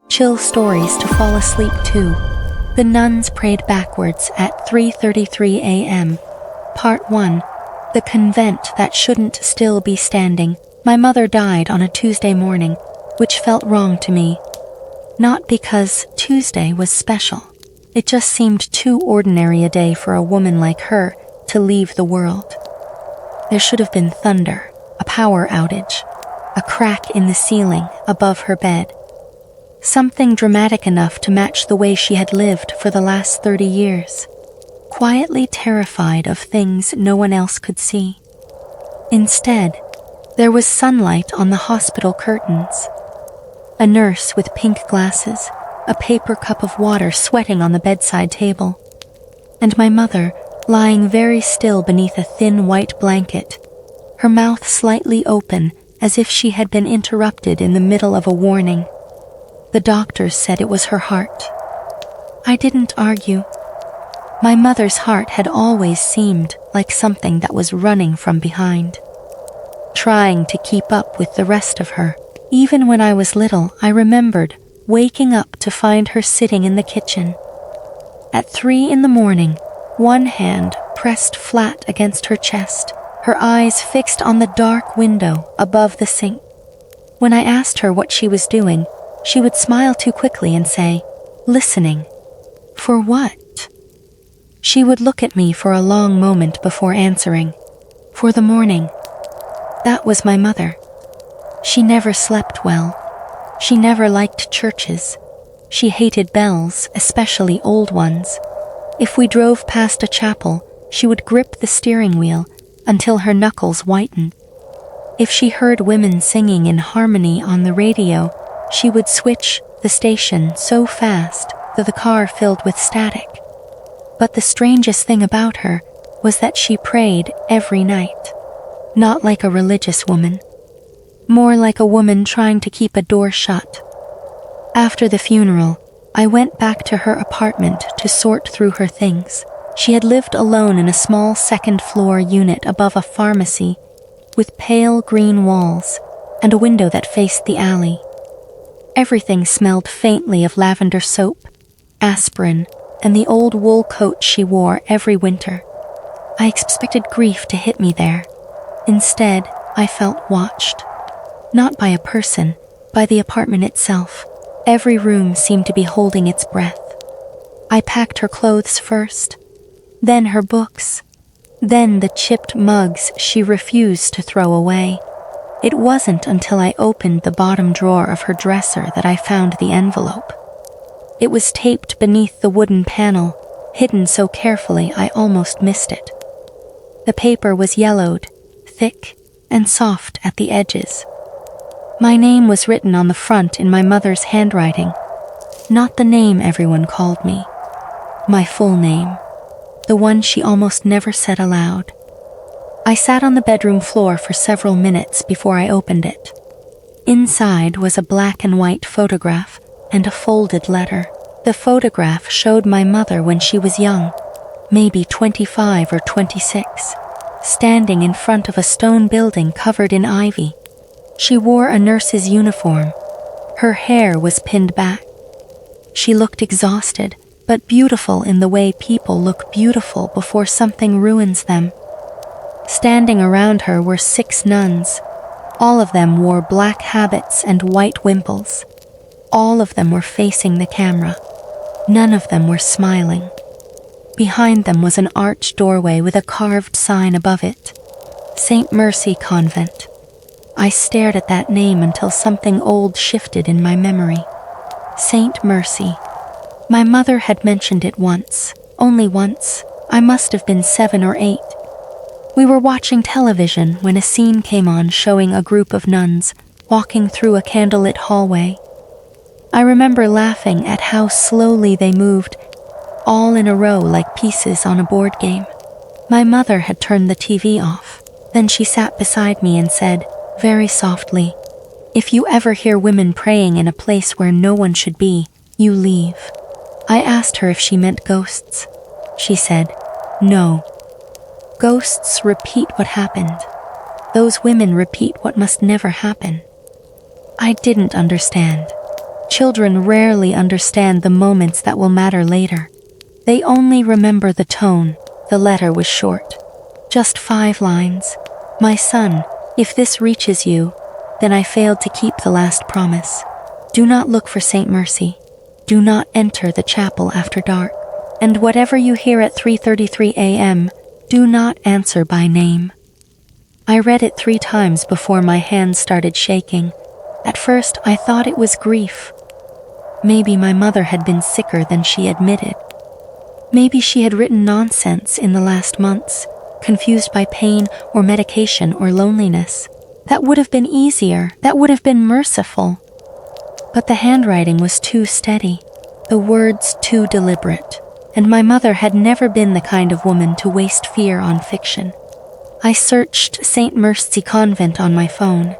chill stories to fall asleep to. The nuns prayed backwards at 3:33 a.m. Part 1. The convent that shouldn't still be standing. My mother died on a Tuesday morning, which felt wrong to me. Not because Tuesday was special. It just seemed too ordinary a day for a woman like her to leave the world. There should have been thunder, a power outage, a crack in the ceiling above her bed. Something dramatic enough to match the way she had lived for the last 30 years, quietly terrified of things no one else could see. Instead, there was sunlight on the hospital curtains. A nurse with pink glasses, a paper cup of water sweating on the bedside table, and my mother lying very still beneath a thin white blanket, her mouth slightly open as if she had been interrupted in the middle of a warning. The doctors said it was her heart. I didn't argue. My mother's heart had always seemed like something that was running from behind, trying to keep up with the rest of her. Even when I was little, I remembered waking up to find her sitting in the kitchen. At 3 in the morning, one hand pressed flat against her chest, her eyes fixed on the dark window above the sink. When I asked her what she was doing, she would smile too quickly and say, "Listening." For what? She would look at me for a long moment before answering. For the morning. That was my mother. She never slept well. She never liked churches. She hated bells, especially old ones. If we drove past a chapel, she would grip the steering wheel until her knuckles whitened. If she heard women singing in harmony on the radio, she would switch the station so fast that the car filled with static. But the strangest thing about her was that she prayed every night. Not like a religious woman. More like a woman trying to keep a door shut. After the funeral, I went back to her apartment to sort through her things. She had lived alone in a small second-floor unit above a pharmacy with pale green walls and a window that faced the alley. Everything smelled faintly of lavender soap, aspirin, and the old wool coat she wore every winter. I expected grief to hit me there. Instead, I felt watched. Not by a person, by the apartment itself. Every room seemed to be holding its breath. I packed her clothes first, then her books, then the chipped mugs she refused to throw away. It wasn't until I opened the bottom drawer of her dresser that I found the envelope. It was taped beneath the wooden panel, hidden so carefully I almost missed it. The paper was yellowed, thick, and soft at the edges. My name was written on the front in my mother's handwriting. Not the name everyone called me. My full name. The one she almost never said aloud. I sat on the bedroom floor for several minutes before I opened it. Inside was a black and white photograph and a folded letter. The photograph showed my mother when she was young, maybe 25 or 26, standing in front of a stone building covered in ivy. She wore a nurse's uniform. Her hair was pinned back. She looked exhausted, but beautiful in the way people look beautiful before something ruins them. Standing around her were 6 nuns. All of them wore black habits and white wimples. All of them were facing the camera. None of them were smiling. Behind them was an arched doorway with a carved sign above it. Saint Mercy Convent. I stared at that name until something old shifted in my memory. Saint Mercy. My mother had mentioned it once, only once. I must have been 7 or 8. We were watching television when a scene came on showing a group of nuns walking through a candlelit hallway. I remember laughing at how slowly they moved, all in a row like pieces on a board game. My mother had turned the TV off. Then she sat beside me and said, very softly, "If you ever hear women praying in a place where no one should be, you leave." I asked her if she meant ghosts. She said, "No. Ghosts repeat what happened. Those women repeat what must never happen." I didn't understand. Children rarely understand the moments that will matter later. They only remember the tone. The letter was short. Just 5 lines. My son, if this reaches you, then I failed to keep the last promise. Do not look for Saint Mercy. Do not enter the chapel after dark. And whatever you hear at 3:33 a.m., do not answer by name. I read it 3 times before my hands started shaking. At first, I thought it was grief. Maybe my mother had been sicker than she admitted. Maybe she had written nonsense in the last months, confused by pain or medication or loneliness. That would have been easier. That would have been merciful. But the handwriting was too steady, the words too deliberate, and my mother had never been the kind of woman to waste fear on fiction. I searched Saint Mercy Convent on my phone.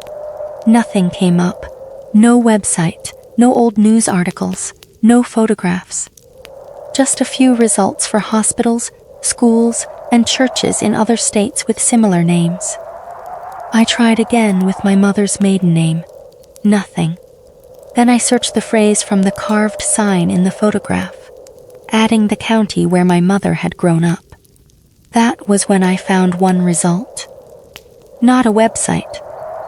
Nothing came up. No website, no old news articles, no photographs. Just a few results for hospitals, schools, and churches in other states with similar names. I tried again with my mother's maiden name. Nothing. Then I searched the phrase from the carved sign in the photograph, adding the county where my mother had grown up. That was when I found one result. Not a website,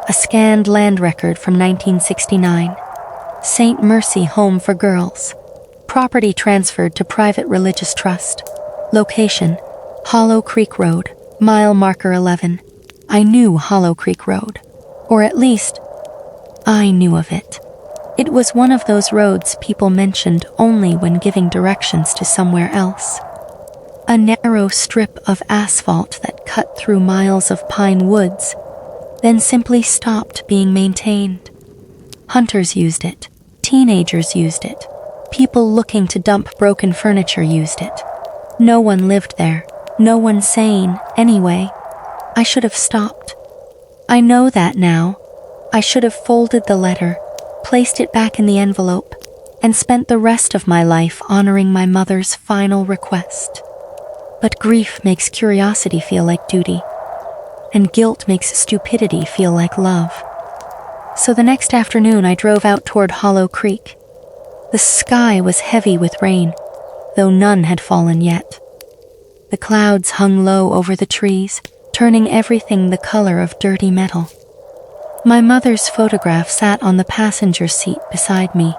a scanned land record from 1969. Saint Mercy Home for Girls. Property transferred to private religious trust. Location, Hollow Creek Road, mile marker 11. I knew Hollow Creek Road, or at least, I knew of it. It was one of those roads people mentioned only when giving directions to somewhere else. A narrow strip of asphalt that cut through miles of pine woods, then simply stopped being maintained. Hunters used it. Teenagers used it. People looking to dump broken furniture used it. No one lived there. No one sane, anyway. I should have stopped. I know that now. I should have folded the letter, placed it back in the envelope, and spent the rest of my life honoring my mother's final request. But grief makes curiosity feel like duty, and guilt makes stupidity feel like love. So the next afternoon I drove out toward Hollow Creek. The sky was heavy with rain, though none had fallen yet. The clouds hung low over the trees, turning everything the color of dirty metal. My mother's photograph sat on the passenger seat beside me.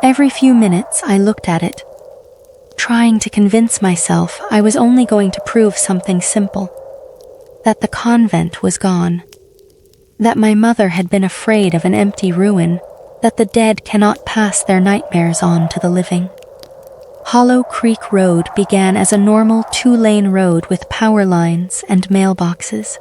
Every few minutes I looked at it, trying to convince myself I was only going to prove something simple, that the convent was gone, that my mother had been afraid of an empty ruin, that the dead cannot pass their nightmares on to the living. Hollow Creek Road began as a normal 2-lane road with power lines and mailboxes.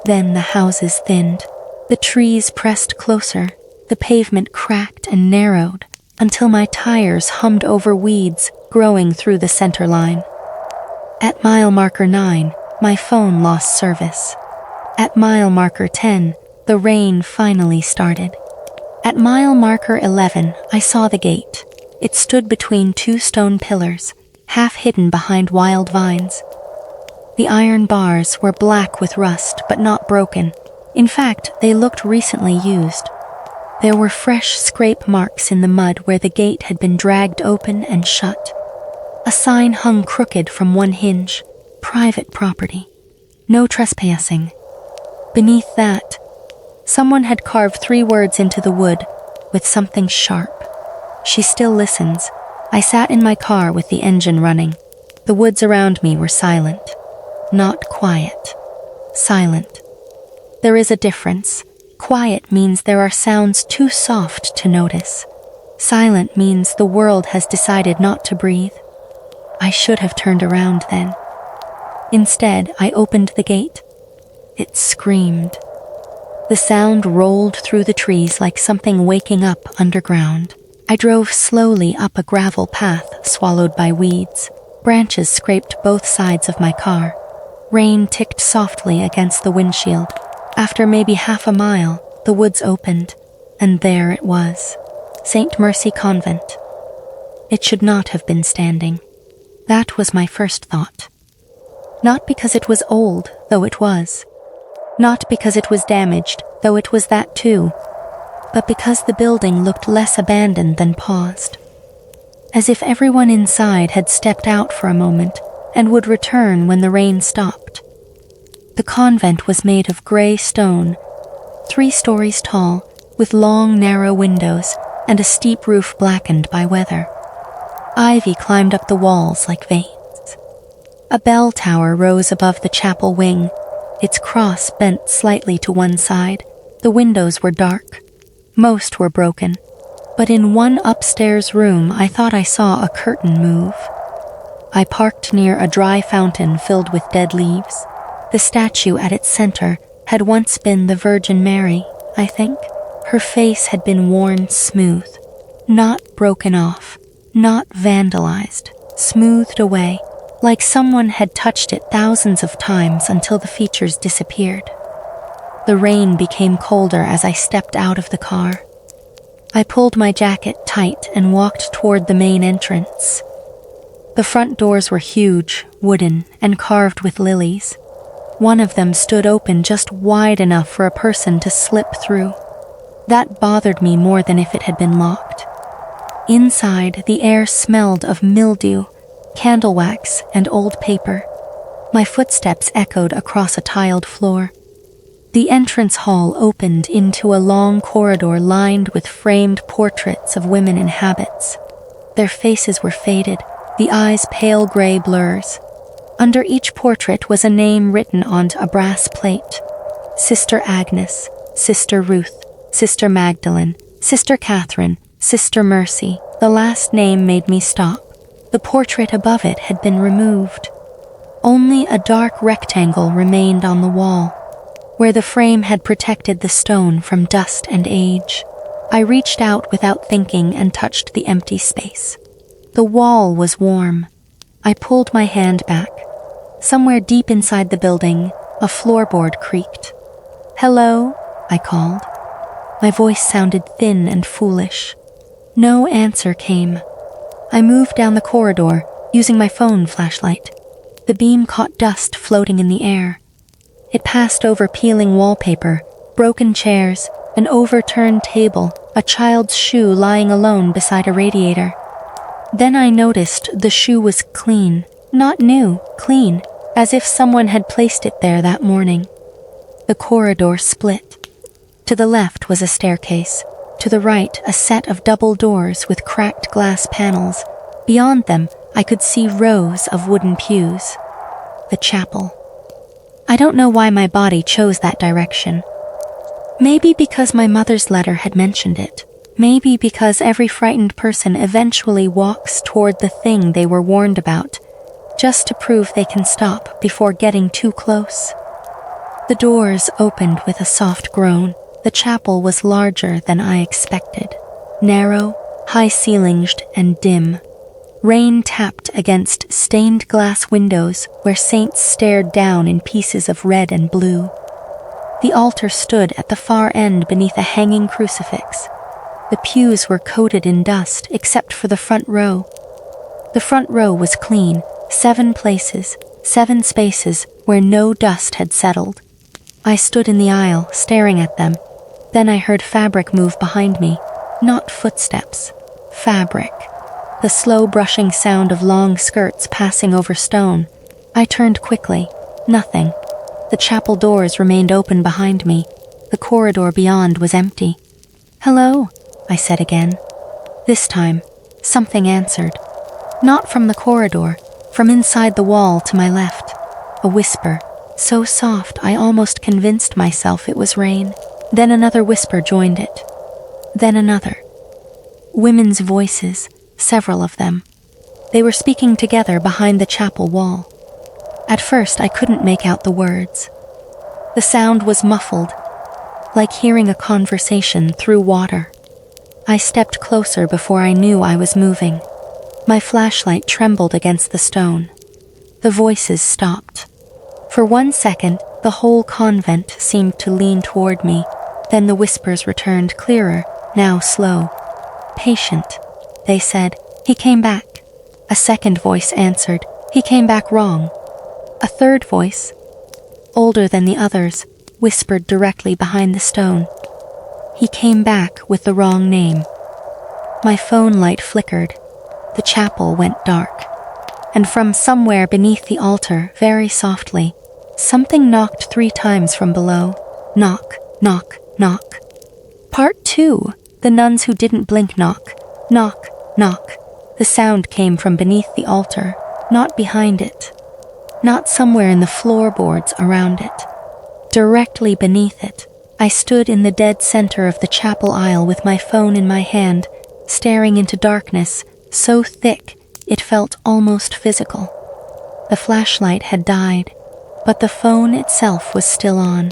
Then the houses thinned, the trees pressed closer, the pavement cracked and narrowed, until my tires hummed over weeds growing through the center line. At mile marker 9, my phone lost service. At mile marker 10, the rain finally started. At mile marker 11, I saw the gate. It stood between 2 stone pillars, half hidden behind wild vines. The iron bars were black with rust, but not broken. In fact, they looked recently used. There were fresh scrape marks in the mud where the gate had been dragged open and shut. A sign hung crooked from one hinge, private property. No trespassing. Beneath that, someone had carved 3 words into the wood with something sharp. She still listens. I sat in my car with the engine running. The woods around me were silent. Not quiet. Silent. There is a difference. Quiet means there are sounds too soft to notice. Silent means the world has decided not to breathe. I should have turned around then. Instead, I opened the gate. It screamed. The sound rolled through the trees like something waking up underground. I drove slowly up a gravel path swallowed by weeds. Branches scraped both sides of my car. Rain ticked softly against the windshield. After maybe half a mile, the woods opened, and there it was, Saint Mercy Convent. It should not have been standing. That was my first thought. Not because it was old, though it was. Not because it was damaged, though it was that too. but because the building looked less abandoned than paused. As if everyone inside had stepped out for a moment and would return when the rain stopped. The convent was made of gray stone, 3 stories tall, with long, narrow windows and a steep roof blackened by weather. Ivy climbed up the walls like veins. A bell tower rose above the chapel wing, its cross bent slightly to one side. The windows were dark. Most were broken, but in one upstairs room I thought I saw a curtain move. I parked near a dry fountain filled with dead leaves. The statue at its center had once been the Virgin Mary, I think. Her face had been worn smooth, not broken off, not vandalized, smoothed away, like someone had touched it thousands of times until the features disappeared. The rain became colder as I stepped out of the car. I pulled my jacket tight and walked toward the main entrance. The front doors were huge, wooden, and carved with lilies. One of them stood open just wide enough for a person to slip through. That bothered me more than if it had been locked. Inside, the air smelled of mildew, candle wax, and old paper. My footsteps echoed across a tiled floor. The entrance hall opened into a long corridor lined with framed portraits of women in habits. Their faces were faded, the eyes pale gray blurs. Under each portrait was a name written onto a brass plate. Sister Agnes, Sister Ruth, Sister Magdalene, Sister Catherine, Sister Mercy. The last name made me stop. The portrait above it had been removed. Only a dark rectangle remained on the wall, where the frame had protected the stone from dust and age. I reached out without thinking and touched the empty space. The wall was warm. I pulled my hand back. Somewhere deep inside the building, a floorboard creaked. "Hello?" I called. My voice sounded thin and foolish. No answer came. I moved down the corridor, using my phone flashlight. The beam caught dust floating in the air. It passed over peeling wallpaper, broken chairs, an overturned table, a child's shoe lying alone beside a radiator. Then I noticed the shoe was clean, not new, clean, as if someone had placed it there that morning. The corridor split. To the left was a staircase. To the right, a set of double doors with cracked glass panels. Beyond them, I could see rows of wooden pews. The chapel. I don't know why my body chose that direction. Maybe because my mother's letter had mentioned it. Maybe because every frightened person eventually walks toward the thing they were warned about, just to prove they can stop before getting too close. The doors opened with a soft groan. The chapel was larger than I expected. Narrow, high-ceilinged, and dim. Rain tapped against stained glass windows where saints stared down in pieces of red and blue. The altar stood at the far end beneath a hanging crucifix. The pews were coated in dust except for the front row. The front row was clean, 7 places, 7 spaces where no dust had settled. I stood in the aisle, staring at them. Then I heard fabric move behind me. Not footsteps. Fabric. The slow brushing sound of long skirts passing over stone. I turned quickly. Nothing. The chapel doors remained open behind me. The corridor beyond was empty. "Hello," I said again. This time, something answered. Not from the corridor, from inside the wall to my left. A whisper, so soft I almost convinced myself it was rain. Then another whisper joined it. Then another. Women's voices, several of them. They were speaking together behind the chapel wall. At first I couldn't make out the words. The sound was muffled, like hearing a conversation through water. I stepped closer before I knew I was moving. My flashlight trembled against the stone. The voices stopped. For 1 second, the whole convent seemed to lean toward me. Then the whispers returned clearer, now slow. "Patient," they said. "He came back." A second voice answered, "He came back wrong." A third voice, older than the others, whispered directly behind the stone, He came back with the wrong name. My phone light flickered. The chapel went dark. And from somewhere beneath the altar, very softly, something knocked 3 times from below. Knock, knock, knock. Part 2. The nuns who didn't blink knock. Knock, knock. The sound came from beneath the altar, not behind it. Not somewhere in the floorboards around it. Directly beneath it, I stood in the dead center of the chapel aisle with my phone in my hand, staring into darkness, so thick it felt almost physical. The flashlight had died, but the phone itself was still on.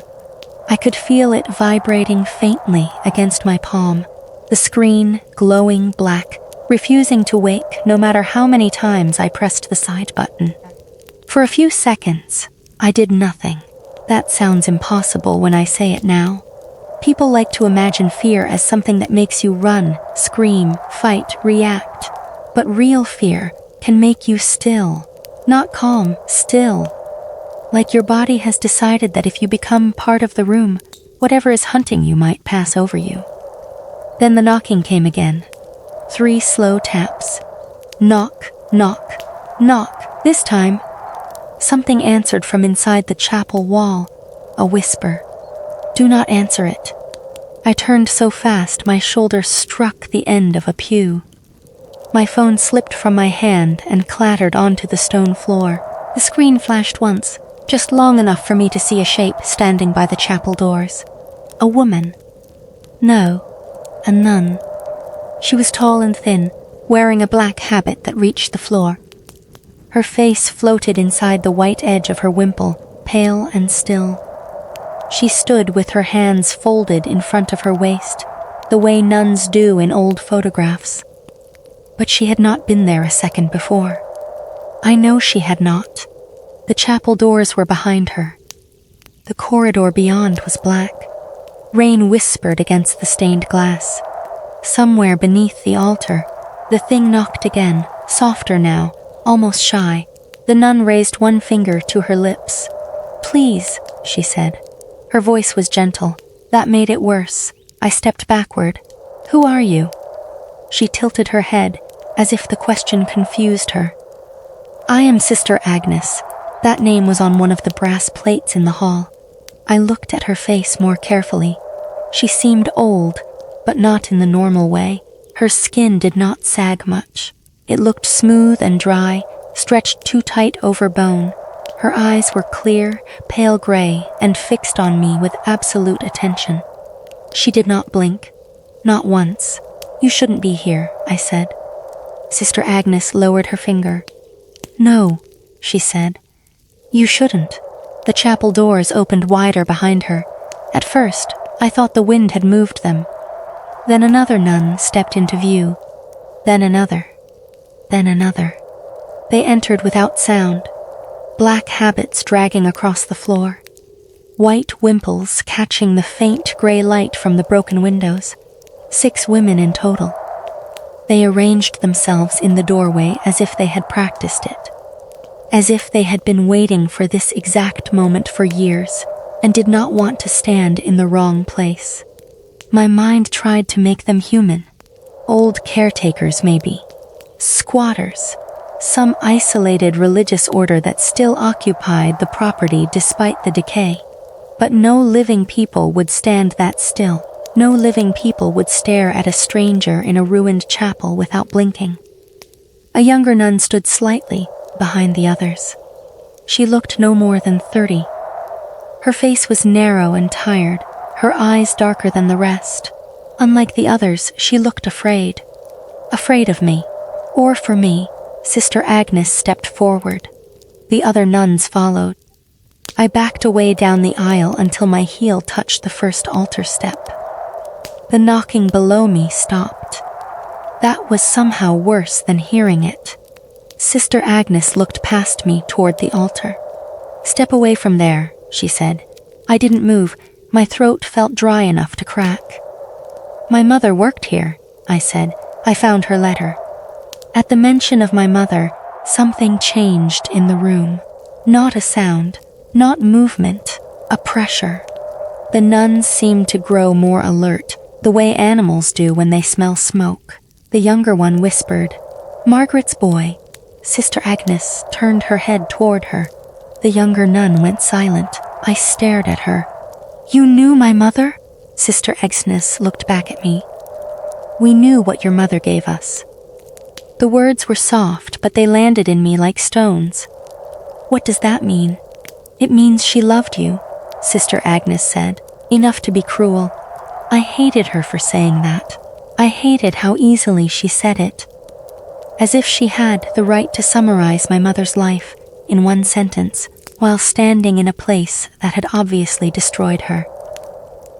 I could feel it vibrating faintly against my palm, the screen glowing black, refusing to wake no matter how many times I pressed the side button. For a few seconds, I did nothing. That sounds impossible when I say it now. People like to imagine fear as something that makes you run, scream, fight, react. But real fear can make you still. Not calm, still. Like your body has decided that if you become part of the room, whatever is hunting you might pass over you. Then the knocking came again. 3 slow taps. Knock, knock, knock. This time, something answered from inside the chapel wall. A whisper. Do not answer it. I turned so fast my shoulder struck the end of a pew. My phone slipped from my hand and clattered onto the stone floor. The screen flashed once, just long enough for me to see a shape standing by the chapel doors. A woman. No, a nun. She was tall and thin, wearing a black habit that reached the floor. Her face floated inside the white edge of her wimple, pale and still. She stood with her hands folded in front of her waist, the way nuns do in old photographs. But she had not been there a second before. I know she had not. The chapel doors were behind her. The corridor beyond was black. Rain whispered against the stained glass. Somewhere beneath the altar, the thing knocked again, softer now, almost shy. The nun raised one finger to her lips. Please, she said. Her voice was gentle. That made it worse. I stepped backward. Who are you? She tilted her head, as if the question confused her. I am Sister Agnes. That name was on one of the brass plates in the hall. I looked at her face more carefully. She seemed old, but not in the normal way. Her skin did not sag much. It looked smooth and dry, stretched too tight over bone. Her eyes were clear, pale gray, and fixed on me with absolute attention. She did not blink. Not once. You shouldn't be here, I said. Sister Agnes lowered her finger. No, she said. You shouldn't. The chapel doors opened wider behind her. At first, I thought the wind had moved them. Then another nun stepped into view. Then another. Then another. They entered without sound. Black habits dragging across the floor. White wimples catching the faint gray light from the broken windows. 6 women in total. They arranged themselves in the doorway as if they had practiced it. As if they had been waiting for this exact moment for years and did not want to stand in the wrong place. My mind tried to make them human. Old caretakers, maybe. Squatters. Some isolated religious order that still occupied the property despite the decay. But no living people would stand that still. No living people would stare at a stranger in a ruined chapel without blinking. A younger nun stood slightly behind the others. She looked no more than 30. Her face was narrow and tired, her eyes darker than the rest. Unlike the others, she looked afraid. Afraid of me. Or for me. Sister Agnes stepped forward. The other nuns followed. I backed away down the aisle until my heel touched the first altar step. The knocking below me stopped. That was somehow worse than hearing it. Sister Agnes looked past me toward the altar. Step away from there, she said. I didn't move. My throat felt dry enough to crack. My mother worked here, I said. I found her letter. At the mention of my mother, something changed in the room. Not a sound, not movement, a pressure. The nuns seemed to grow more alert, the way animals do when they smell smoke. The younger one whispered, "Margaret's boy." Sister Agnes turned her head toward her. The younger nun went silent. I stared at her. "You knew my mother?" Sister Agnes looked back at me. "We knew what your mother gave us." The words were soft, but they landed in me like stones. "What does that mean?" "It means she loved you," Sister Agnes said, "enough to be cruel." I hated her for saying that. I hated how easily she said it. As if she had the right to summarize my mother's life in one sentence while standing in a place that had obviously destroyed her.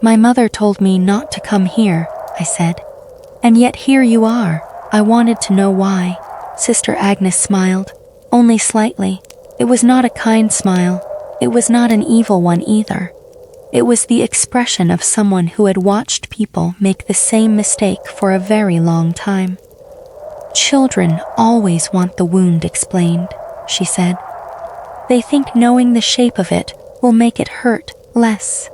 "My mother told me not to come here," I said. "And yet here you are." I wanted to know why. Sister Agnes smiled, only slightly. It was not a kind smile. It was not an evil one either. It was the expression of someone who had watched people make the same mistake for a very long time. "Children always want the wound explained," she said. "They think knowing the shape of it will make it hurt less."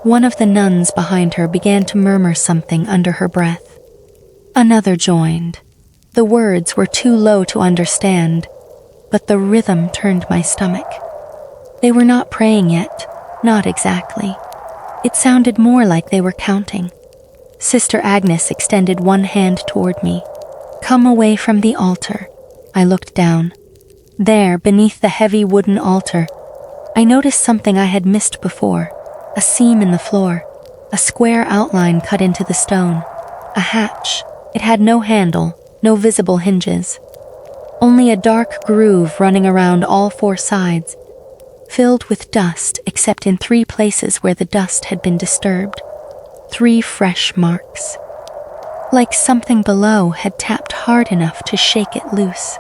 One of the nuns behind her began to murmur something under her breath. Another joined. The words were too low to understand, but the rhythm turned my stomach. They were not praying yet, not exactly. It sounded more like they were counting. Sister Agnes extended one hand toward me. "Come away from the altar." I looked down. There, beneath the heavy wooden altar, I noticed something I had missed before. A seam in the floor, a square outline cut into the stone, a hatch. It had no handle, no visible hinges. Only a dark groove running around all four sides, filled with dust except in 3 places where the dust had been disturbed. 3 fresh marks. Like something below had tapped hard enough to shake it loose.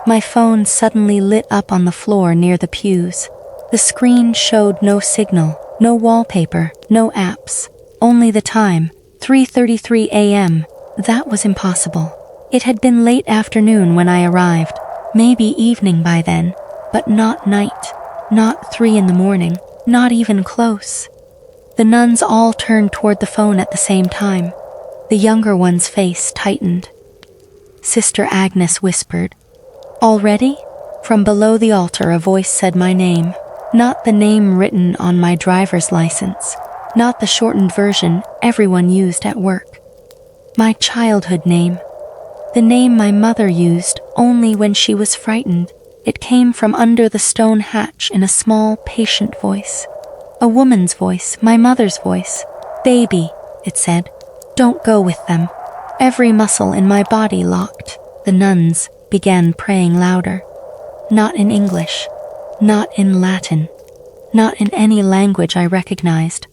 My phone suddenly lit up on the floor near the pews. The screen showed no signal, no wallpaper, no apps, only the time, 3:33 a.m. That was impossible. It had been late afternoon when I arrived, maybe evening by then, but not night, not 3 in the morning, not even close. The nuns all turned toward the phone at the same time. The younger one's face tightened. Sister Agnes whispered, "Already?" From below the altar a voice said my name, not the name written on my driver's license, not the shortened version everyone used at work. My childhood name. The name my mother used only when she was frightened. It came from under the stone hatch in a small, patient voice. A woman's voice, my mother's voice. "Baby," it said, "don't go with them." Every muscle in my body locked. The nuns began praying louder. Not in English, not in Latin, not in any language I recognized.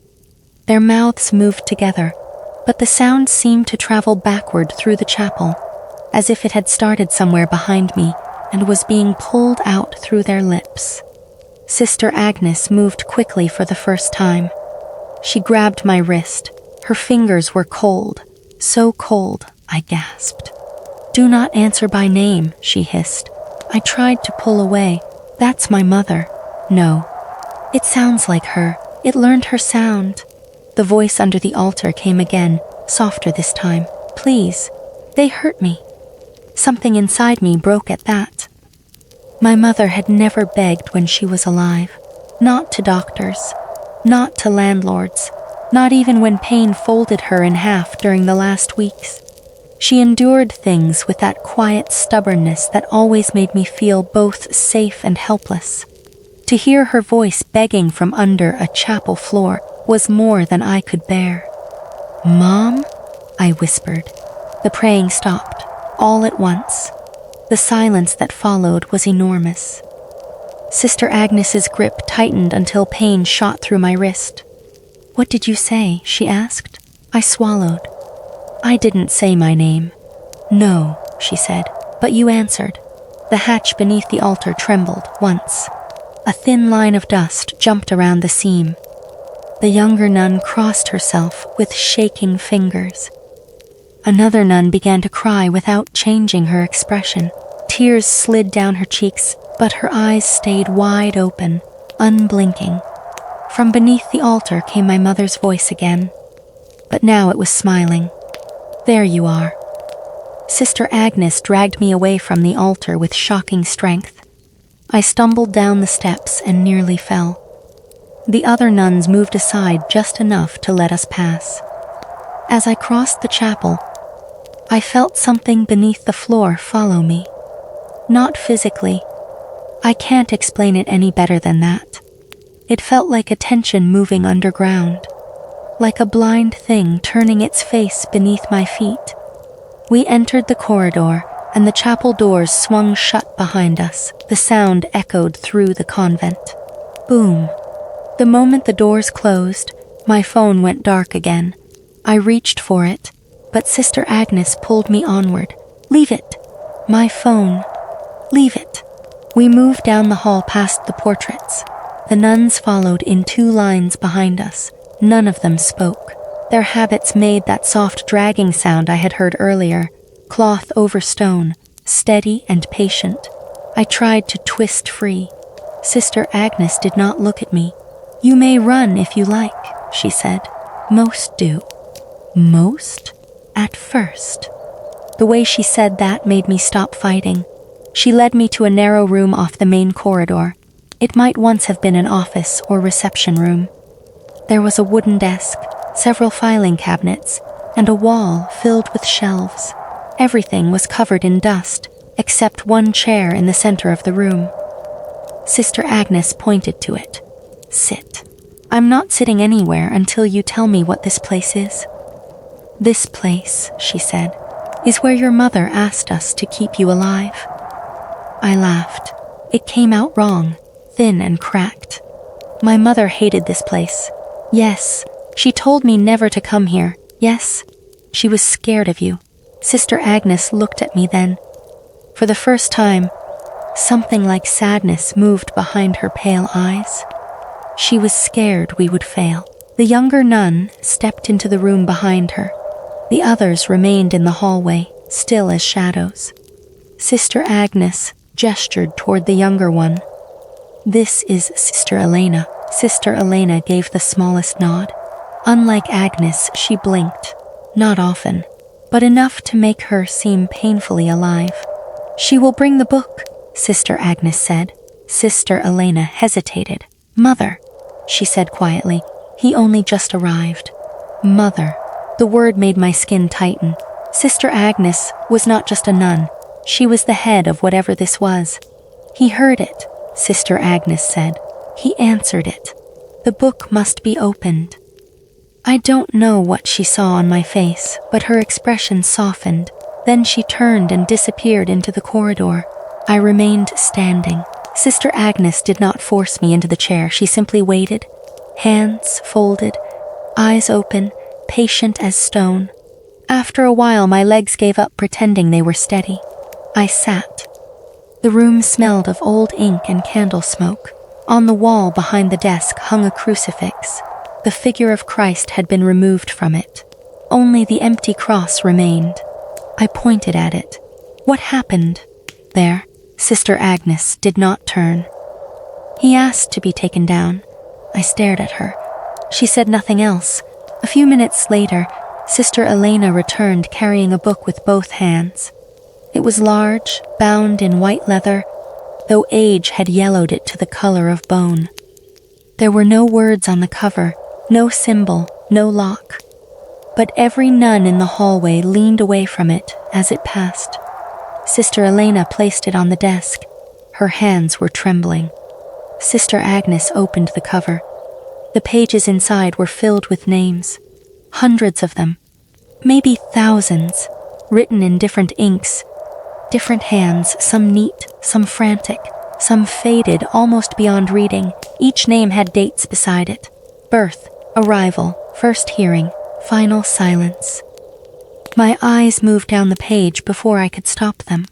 Their mouths moved together, but the sound seemed to travel backward through the chapel, as if it had started somewhere behind me and was being pulled out through their lips. Sister Agnes moved quickly for the first time. She grabbed my wrist. Her fingers were cold, so cold, I gasped. "Do not answer by name," she hissed. I tried to pull away. "That's my mother." "No." "It sounds like her. It learned her sound." The voice under the altar came again, softer this time. "Please, they hurt me." Something inside me broke at that. My mother had never begged when she was alive. Not to doctors, not to landlords, not even when pain folded her in half during the last weeks. She endured things with that quiet stubbornness that always made me feel both safe and helpless. To hear her voice begging from under a chapel floor was more than I could bear. "Mom?" I whispered. The praying stopped, all at once. The silence that followed was enormous. Sister Agnes's grip tightened until pain shot through my wrist. "What did you say?" she asked. I swallowed. "I didn't say my name." "No," she said, "but you answered." The hatch beneath the altar trembled once. A thin line of dust jumped around the seam. The younger nun crossed herself with shaking fingers. Another nun began to cry without changing her expression. Tears slid down her cheeks, but her eyes stayed wide open, unblinking. From beneath the altar came my mother's voice again. but now it was smiling. "There you are." Sister Agnes dragged me away from the altar with shocking strength. I stumbled down the steps and nearly fell. The other nuns moved aside just enough to let us pass. As I crossed the chapel, I felt something beneath the floor follow me. Not physically. I can't explain it any better than that. It felt like a tension moving underground, like a blind thing turning its face beneath my feet. We entered the corridor, and the chapel doors swung shut behind us. The sound echoed through the convent. Boom. The moment the doors closed, my phone went dark again. I reached for it, but Sister Agnes pulled me onward. "Leave it." "My phone. Leave it." We moved down the hall past the portraits. The nuns followed in 2 lines behind us. None of them spoke. Their habits made that soft dragging sound I had heard earlier, cloth over stone, steady and patient. I tried to twist free. Sister Agnes did not look at me. "You may run if you like," she said. "Most do." Most? At first. The way she said that made me stop fighting. She led me to a narrow room off the main corridor. It might once have been an office or reception room. There was a wooden desk, several filing cabinets, and a wall filled with shelves. Everything was covered in dust, except one chair in the center of the room. Sister Agnes pointed to it. "Sit. I'm not sitting anywhere until you tell me what this place is." "This place," she said, "is where your mother asked us to keep you alive." I laughed. It came out wrong, thin and cracked. My mother hated this place. Yes, she told me never to come here. Yes, she was scared of you. Sister Agnes looked at me then. For the first time, something like sadness moved behind her pale eyes. She was scared we would fail. The younger nun stepped into the room behind her. The others remained in the hallway, still as shadows. Sister Agnes gestured toward the younger one. "This is Sister Elena." Sister Elena gave the smallest nod. Unlike Agnes, she blinked. Not often, but enough to make her seem painfully alive. "She will bring the book," Sister Agnes said. Sister Elena hesitated. "Mother," she said quietly, "he only just arrived." Mother. The word made my skin tighten. Sister Agnes was not just a nun. She was the head of whatever this was. "He heard it," Sister Agnes said. "He answered it. The book must be opened." I don't know what she saw on my face, but her expression softened. Then she turned and disappeared into the corridor. I remained standing. Sister Agnes did not force me into the chair. She simply waited, hands folded, eyes open, patient as stone. After a while, my legs gave up pretending they were steady. I sat. The room smelled of old ink and candle smoke. On the wall behind the desk hung a crucifix. The figure of Christ had been removed from it. Only the empty cross remained. I pointed at it. "What happened?" "There." Sister Agnes did not turn. "He asked to be taken down." I stared at her. She said nothing else. A few minutes later, Sister Elena returned carrying a book with both hands. It was large, bound in white leather, though age had yellowed it to the color of bone. There were no words on the cover, no symbol, no lock. But every nun in the hallway leaned away from it as it passed. Sister Elena placed it on the desk. Her hands were trembling. Sister Agnes opened the cover. The pages inside were filled with names. Hundreds of them. Maybe thousands, written in different inks. Different hands, some neat, some frantic, some faded almost beyond reading. Each name had dates beside it. Birth, arrival, first hearing, final silence. My eyes moved down the page before I could stop them.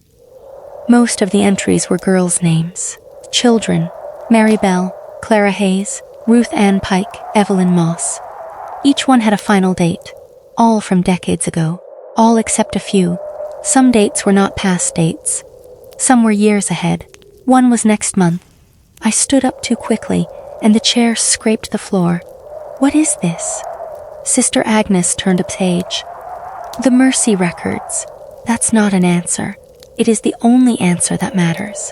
Most of the entries were girls' names. Children, Mary Bell, Clara Hayes, Ruth Ann Pike, Evelyn Moss. Each one had a final date, all from decades ago, all except a few. Some dates were not past dates. Some were years ahead. One was next month. I stood up too quickly, and the chair scraped the floor. "What is this?" Sister Agnes turned a page. The Mercy records. That's not an answer. It is the only answer that matters.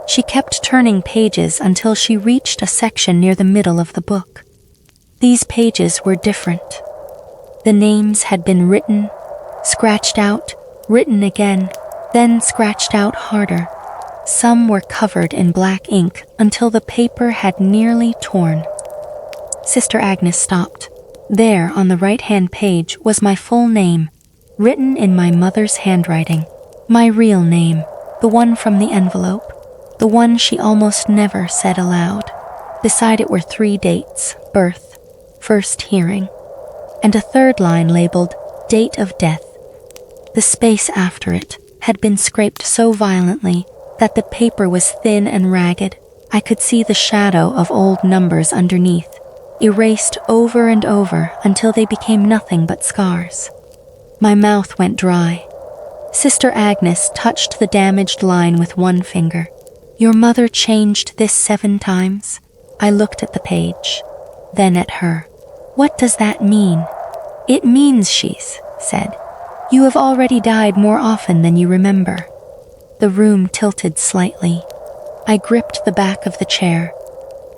She kept turning pages until she reached a section near the middle of the book. These pages were different. The names had been written, scratched out, written again, then scratched out harder. Some were covered in black ink until the paper had nearly torn. Sister Agnes stopped. There, on the right-hand page, was my full name, written in my mother's handwriting. My real name, the one from the envelope, the one she almost never said aloud. Beside it were 3 dates: birth, first hearing, and a third line labeled date of death. The space after it had been scraped so violently that the paper was thin and ragged. I could see the shadow of old numbers underneath, erased over and over until they became nothing but scars. My mouth went dry. Sister Agnes touched the damaged line with one finger. Your mother changed this 7 times? I looked at the page, then at her. What does that mean? It means she's said. You have already died more often than you remember. The room tilted slightly. I gripped the back of the chair.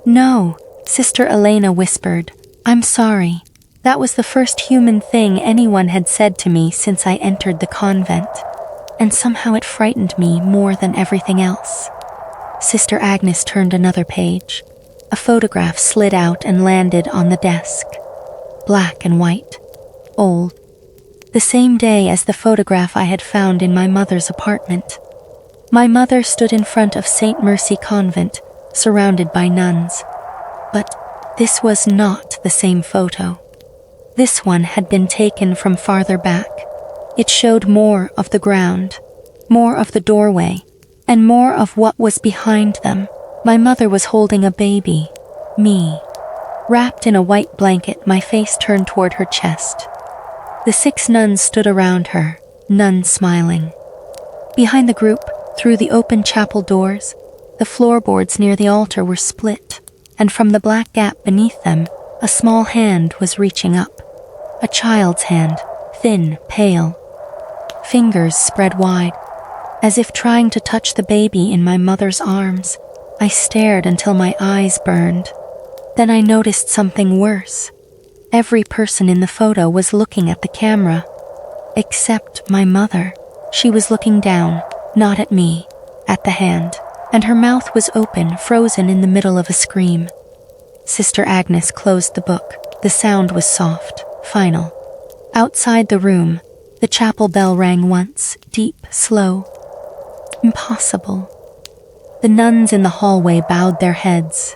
No, Sister Elena whispered. I'm sorry. That was the first human thing anyone had said to me since I entered the convent, and somehow it frightened me more than everything else. Sister Agnes turned another page. A photograph slid out and landed on the desk. Black and white. Old. The same day as the photograph I had found in my mother's apartment. My mother stood in front of Saint Mercy Convent, surrounded by nuns. But this was not the same photo. This one had been taken from farther back. It showed more of the ground, more of the doorway, and more of what was behind them. My mother was holding a baby, me. Wrapped in a white blanket, my face turned toward her chest. The 6 nuns stood around her, none smiling. Behind the group, through the open chapel doors, the floorboards near the altar were split, and from the black gap beneath them, a small hand was reaching up. A child's hand, thin, pale. Fingers spread wide, as if trying to touch the baby in my mother's arms. I stared until my eyes burned. Then I noticed something worse. Every person in the photo was looking at the camera, except my mother. She was looking down, not at me, at the hand, and her mouth was open, frozen in the middle of a scream. Sister Agnes closed the book. The sound was soft, final. Outside the room, the chapel bell rang once, deep, slow. Impossible. The nuns in the hallway bowed their heads.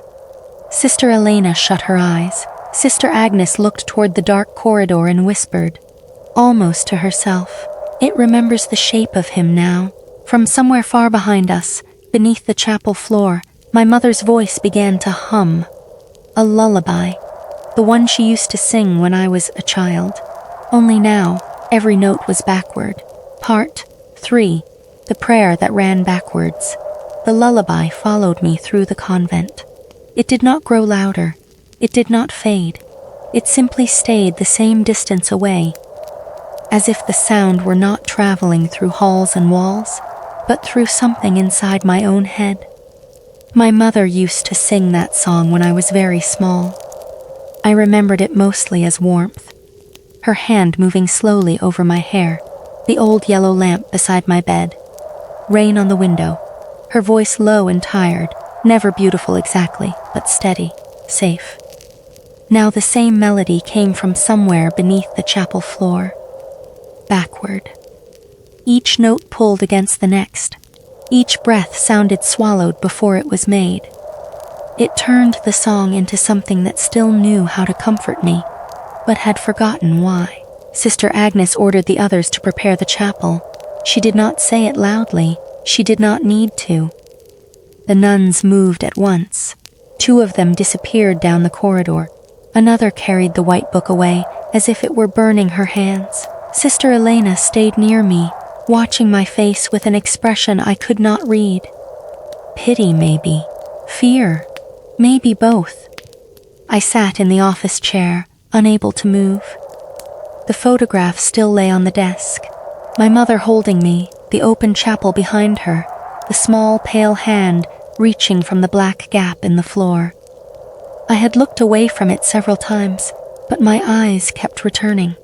Sister Elena shut her eyes. Sister Agnes looked toward the dark corridor and whispered, almost to herself, "It remembers the shape of him now." From somewhere far behind us, beneath the chapel floor, my mother's voice began to hum. A lullaby, the one she used to sing when I was a child. Only now, every note was backward. Part 3, the prayer that ran backwards. The lullaby followed me through the convent. It did not grow louder. It did not fade. It simply stayed the same distance away, as if the sound were not traveling through halls and walls, but through something inside my own head. My mother used to sing that song when I was very small. I remembered it mostly as warmth. Her hand moving slowly over my hair, the old yellow lamp beside my bed, rain on the window, her voice low and tired, never beautiful exactly, but steady, safe. Now the same melody came from somewhere beneath the chapel floor. Backward. Each note pulled against the next. Each breath sounded swallowed before it was made. It turned the song into something that still knew how to comfort me, but had forgotten why. Sister Agnes ordered the others to prepare the chapel. She did not say it loudly. She did not need to. The nuns moved at once. 2 of them disappeared down the corridor. Another carried the white book away, as if it were burning her hands. Sister Elena stayed near me, watching my face with an expression I could not read. Pity, maybe. Fear. Maybe both. I sat in the office chair, unable to move. The photograph still lay on the desk. My mother holding me, the open chapel behind her, the small pale hand reaching from the black gap in the floor. I had looked away from it several times, but my eyes kept returning.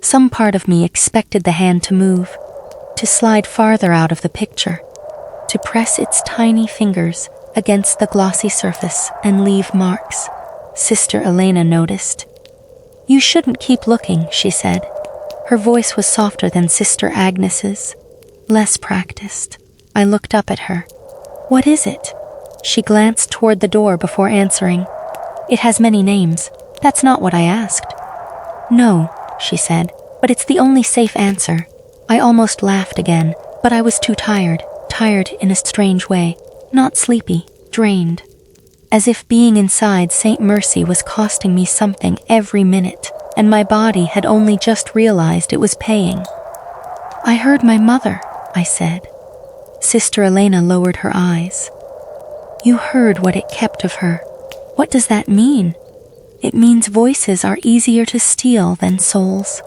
Some part of me expected the hand to move, to slide farther out of the picture, to press its tiny fingers against the glossy surface and leave marks. Sister Elena noticed. "You shouldn't keep looking," she said. Her voice was softer than Sister Agnes's, less practiced. I looked up at her. "What is it?" She glanced toward the door before answering. "It has many names. That's not what I asked." "No," she said, "but it's the only safe answer." I almost laughed again, but I was too tired in a strange way, not sleepy, drained. As if being inside Saint Mercy was costing me something every minute, and my body had only just realized it was paying. "I heard my mother," I said. Sister Elena lowered her eyes. "You heard what it kept of her. What does that mean?" "It means voices are easier to steal than souls."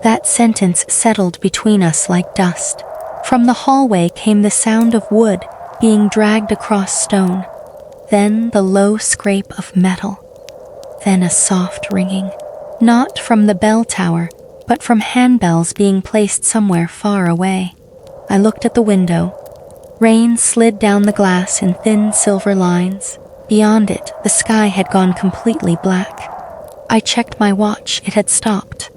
That sentence settled between us like dust. From the hallway came the sound of wood being dragged across stone, then the low scrape of metal, then a soft ringing, not from the bell tower, but from handbells being placed somewhere far away. I looked at the window. Rain slid down the glass in thin silver lines. Beyond it, the sky had gone completely black. I checked my watch. It had stopped.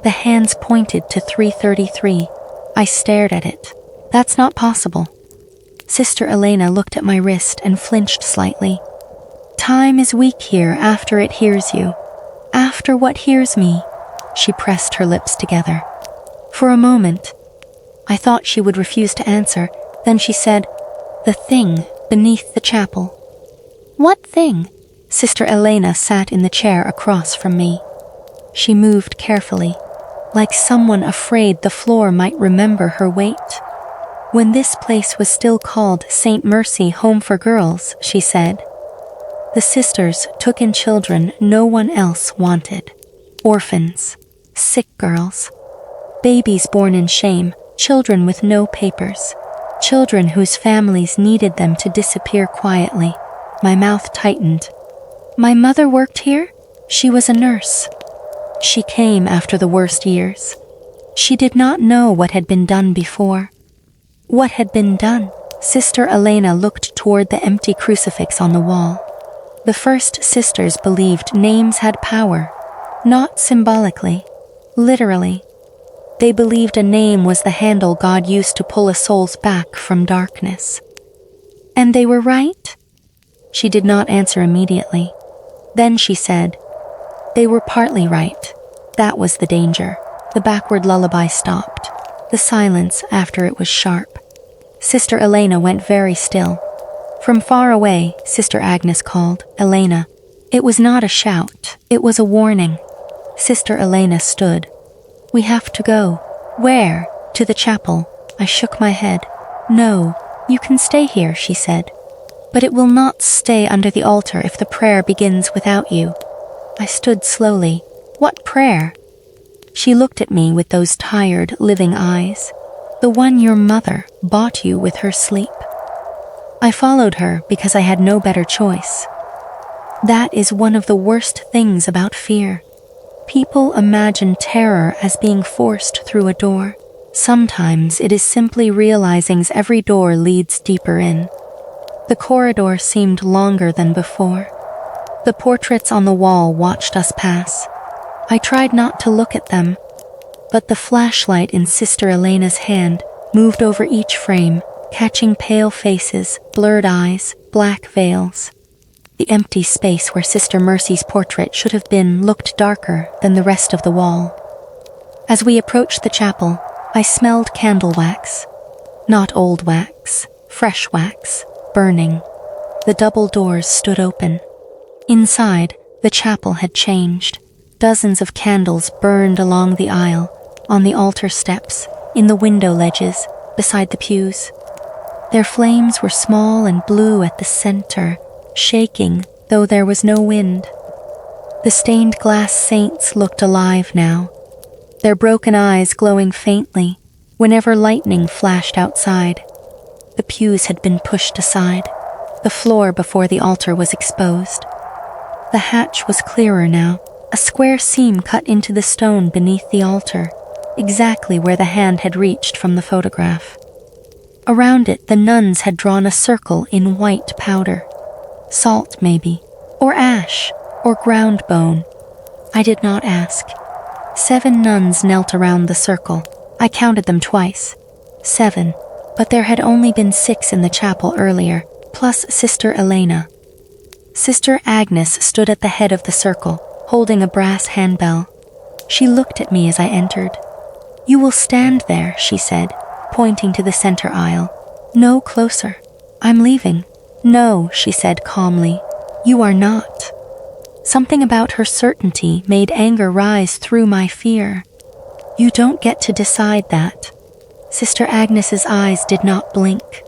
The hands pointed to 3:33. I stared at it. "That's not possible." Sister Elena looked at my wrist and flinched slightly. "Time is weak here after it hears you. After what hears me." She pressed her lips together. For a moment, I thought she would refuse to answer. Then she said, "The thing beneath the chapel." "What thing?" Sister Elena sat in the chair across from me. She moved carefully, like someone afraid the floor might remember her weight. "When this place was still called Saint Mercy Home for Girls," she said, "the sisters took in children no one else wanted. Orphans, sick girls, babies born in shame, children with no papers, children whose families needed them to disappear quietly." My mouth tightened. "My mother worked here? She was a nurse." She came after the worst years. She did not know what had been done before. What had been done? Sister Elena looked toward the empty crucifix on the wall. The first sisters believed names had power, not symbolically, literally. They believed a name was the handle God used to pull a soul's back from darkness. And they were right? She did not answer immediately. Then she said, "They were partly right. That was the danger." The backward lullaby stopped. The silence after it was sharp. Sister Elena went very still. From far away, Sister Agnes called, "Elena." It was not a shout, it was a warning. Sister Elena stood. "We have to go." "Where?" "To the chapel." I shook my head. "No, you can stay here," she said. "But it will not stay under the altar if the prayer begins without you." I stood slowly. "What prayer?" She looked at me with those tired, living eyes. "The one your mother bought you with her sleep." I followed her because I had no better choice. That is one of the worst things about fear. People imagine terror as being forced through a door. Sometimes it is simply realizing every door leads deeper in. The corridor seemed longer than before. The portraits on the wall watched us pass. I tried not to look at them, but the flashlight in Sister Elena's hand moved over each frame, catching pale faces, blurred eyes, black veils. The empty space where Sister Mercy's portrait should have been looked darker than the rest of the wall. As we approached the chapel, I smelled candle wax. Not old wax, fresh wax, burning. The double doors stood open. Inside, the chapel had changed. Dozens of candles burned along the aisle, on the altar steps, in the window ledges, beside the pews. Their flames were small and blue at the center, shaking though there was no wind. The stained glass saints looked alive now, their broken eyes glowing faintly whenever lightning flashed outside. The pews had been pushed aside. The floor before the altar was exposed. The hatch was clearer now, a square seam cut into the stone beneath the altar, exactly where the hand had reached from the photograph. Around it, the nuns had drawn a circle in white powder. Salt, maybe, or ash, or ground bone. I did not ask. 7 nuns knelt around the circle. I counted them twice. 7, but there had only been 6 in the chapel earlier, plus Sister Elena. Sister Agnes stood at the head of the circle, holding a brass handbell. She looked at me as I entered. "You will stand there," she said, pointing to the center aisle. "No closer. I'm leaving." "No," she said calmly. "You are not." Something about her certainty made anger rise through my fear. "You don't get to decide that." Sister Agnes's eyes did not blink.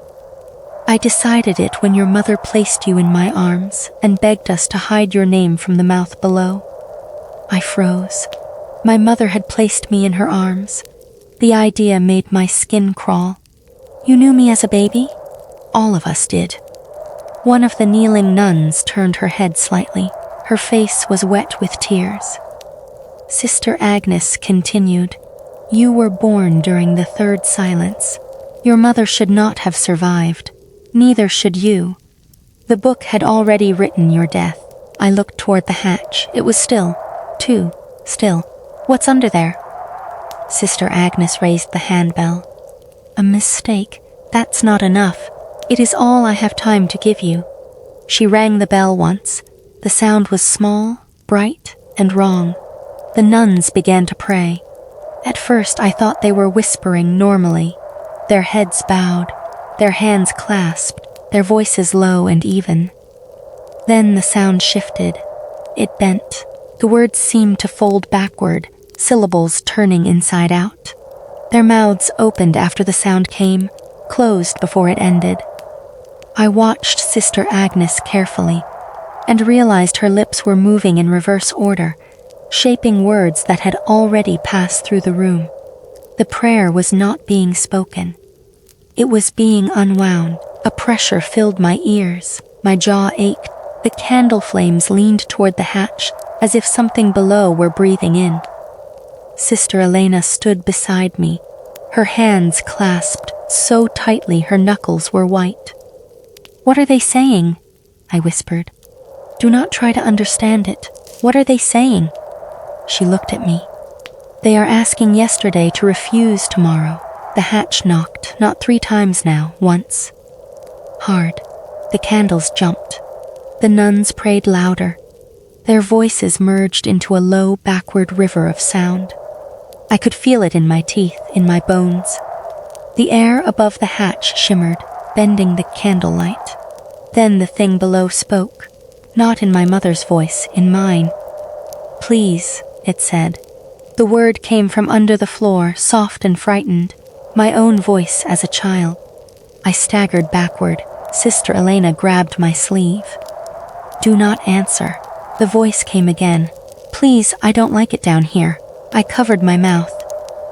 "I decided it when your mother placed you in my arms and begged us to hide your name from the mouth below." I froze. My mother had placed me in her arms. The idea made my skin crawl. "You knew me as a baby?" "All of us did." One of the kneeling nuns turned her head slightly. Her face was wet with tears. Sister Agnes continued, "You were born during the 3rd silence. Your mother should not have survived. Neither should you. The book had already written your death." I looked toward the hatch. It was still. Too still. "What's under there?" Sister Agnes raised the handbell. "A mistake. That's not enough. It is all I have time to give you." She rang the bell once. The sound was small, bright, and wrong. The nuns began to pray. At first I thought they were whispering normally, their heads bowed, their hands clasped, their voices low and even. Then the sound shifted. It bent. The words seemed to fold backward, syllables turning inside out. Their mouths opened after the sound came, closed before it ended. I watched Sister Agnes carefully, and realized her lips were moving in reverse order, shaping words that had already passed through the room. The prayer was not being spoken. It was being unwound. A pressure filled my ears. My jaw ached. The candle flames leaned toward the hatch, as if something below were breathing in. Sister Elena stood beside me, her hands clasped so tightly her knuckles were white. "What are they saying?" I whispered. "Do not try to understand it. What are they saying?" She looked at me. "They are asking yesterday to refuse tomorrow." The hatch knocked, not 3 times now, once. Hard. The candles jumped. The nuns prayed louder. Their voices merged into a low, backward river of sound. I could feel it in my teeth, in my bones. The air above the hatch shimmered, bending the candlelight. Then the thing below spoke, not in my mother's voice, in mine. "Please," it said. The word came from under the floor, soft and frightened, my own voice as a child. I staggered backward. Sister Elena grabbed my sleeve. "Do not answer." The voice came again. "Please, I don't like it down here." I covered my mouth.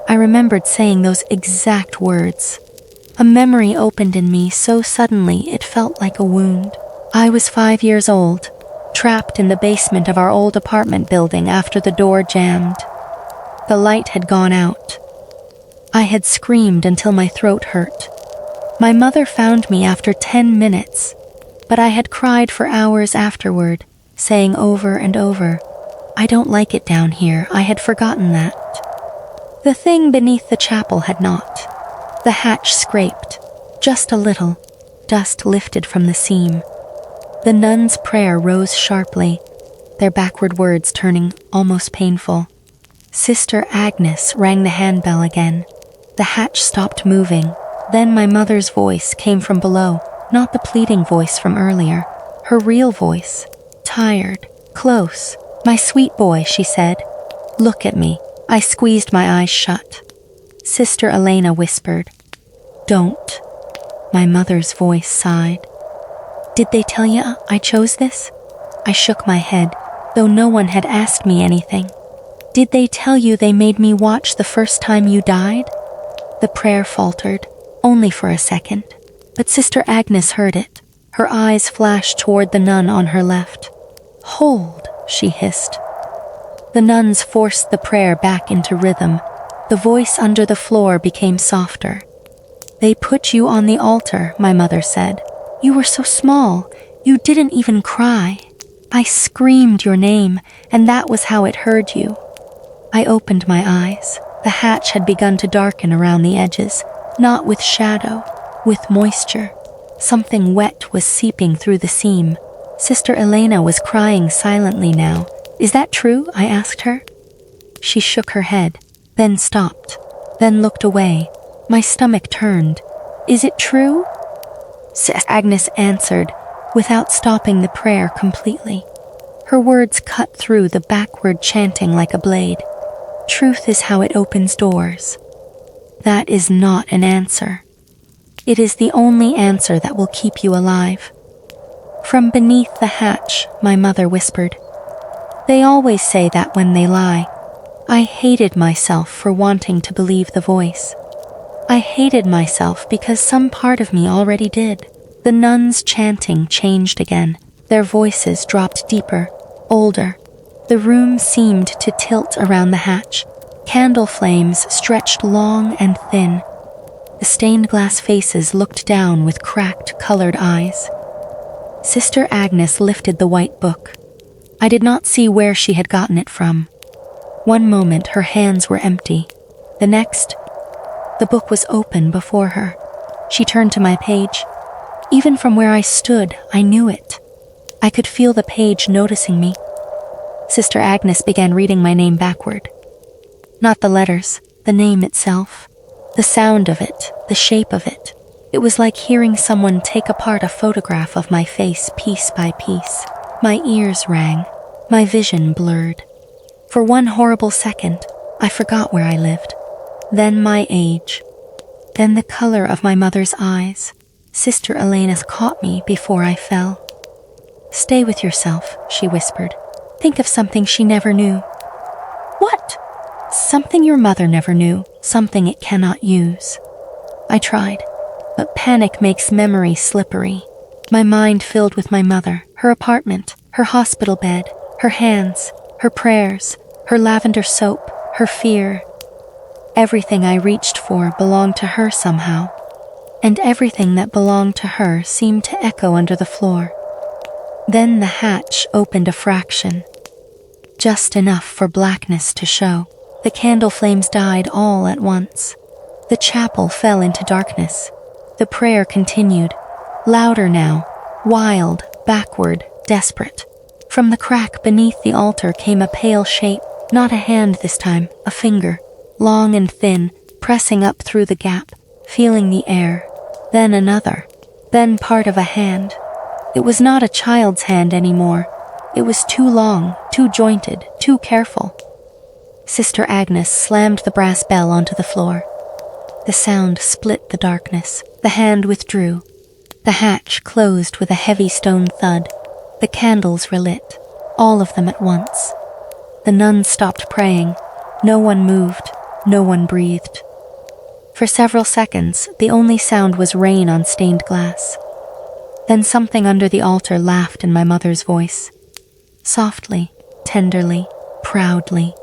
I remembered saying those exact words. A memory opened in me so suddenly it felt like a wound. I was 5 years old, trapped in the basement of our old apartment building after the door jammed. The light had gone out. I had screamed until my throat hurt. My mother found me after 10 minutes, but I had cried for hours afterward, saying over and over, "I don't like it down here." I had forgotten that. The thing beneath the chapel had not. The hatch scraped, just a little. Dust lifted from the seam. The nun's prayer rose sharply, their backward words turning almost painful. Sister Agnes rang the handbell again. The hatch stopped moving. Then my mother's voice came from below, not the pleading voice from earlier, her real voice, tired, close. "My sweet boy," she said. "Look at me." I squeezed my eyes shut. Sister Elena whispered, "Don't." My mother's voice sighed. "Did they tell you I chose this?" I shook my head. though no one had asked me anything. Did they tell you they made me watch the first time you died? The prayer faltered, only for a second, but Sister Agnes heard it. Her eyes flashed toward the nun on her left. "Hold," she hissed. The nuns forced the prayer back into rhythm. The voice under the floor became softer. "They put you on the altar," my mother said. "You were so small, you didn't even cry. I screamed your name, and that was how it heard you." I opened my eyes. The hatch had begun to darken around the edges, not with shadow, with moisture. Something wet was seeping through the seam. Sister Elena was crying silently now. "Is that true?" I asked her. She shook her head, then stopped, then looked away. My stomach turned. "Is it true?" Agnes answered, without stopping the prayer completely. Her words cut through the backward chanting like a blade. "Truth is how it opens doors." That is not an answer. It is the only answer that will keep you alive. From beneath the hatch, my mother whispered. They always say that when they lie. I hated myself for wanting to believe the voice. I hated myself because some part of me already did. The nuns' chanting changed again. Their voices dropped deeper, older. The room seemed to tilt around the hatch. Candle flames stretched long and thin. The stained glass faces looked down with cracked, colored eyes. Sister Agnes lifted the white book. I did not see where she had gotten it from. One moment her hands were empty. The next, the book was open before her. She turned to my page. Even from where I stood, I knew it. I could feel the page noticing me. Sister Agnes began reading my name backward. Not the letters, the name itself. The sound of it, the shape of it. It was like hearing someone take apart a photograph of my face piece by piece. My ears rang. My vision blurred. For one horrible second, I forgot where I lived. Then my age. Then the color of my mother's eyes. Sister Elena caught me before I fell. "Stay with yourself," she whispered. "Think of something she never knew." "What?" "Something your mother never knew, something it cannot use." I tried, but panic makes memory slippery. My mind filled with my mother, her apartment, her hospital bed, her hands, her prayers, her lavender soap, her fear. Everything I reached for belonged to her somehow, and everything that belonged to her seemed to echo under the floor. Then the hatch opened a fraction, just enough for blackness to show. The candle flames died all at once. The chapel fell into darkness. The prayer continued, louder now, wild, backward, desperate. From the crack beneath the altar came a pale shape, not a hand this time, a finger, long and thin, pressing up through the gap, feeling the air. Then another, then part of a hand. It was not a child's hand anymore. It was too long, too jointed, too careful. Sister Agnes slammed the brass bell onto the floor. The sound split the darkness. The hand withdrew. The hatch closed with a heavy stone thud. The candles were lit, all of them at once. The nuns stopped praying. No one moved. No one breathed. For several seconds, the only sound was rain on stained glass. Then something under the altar laughed in my mother's voice. Softly, tenderly, proudly.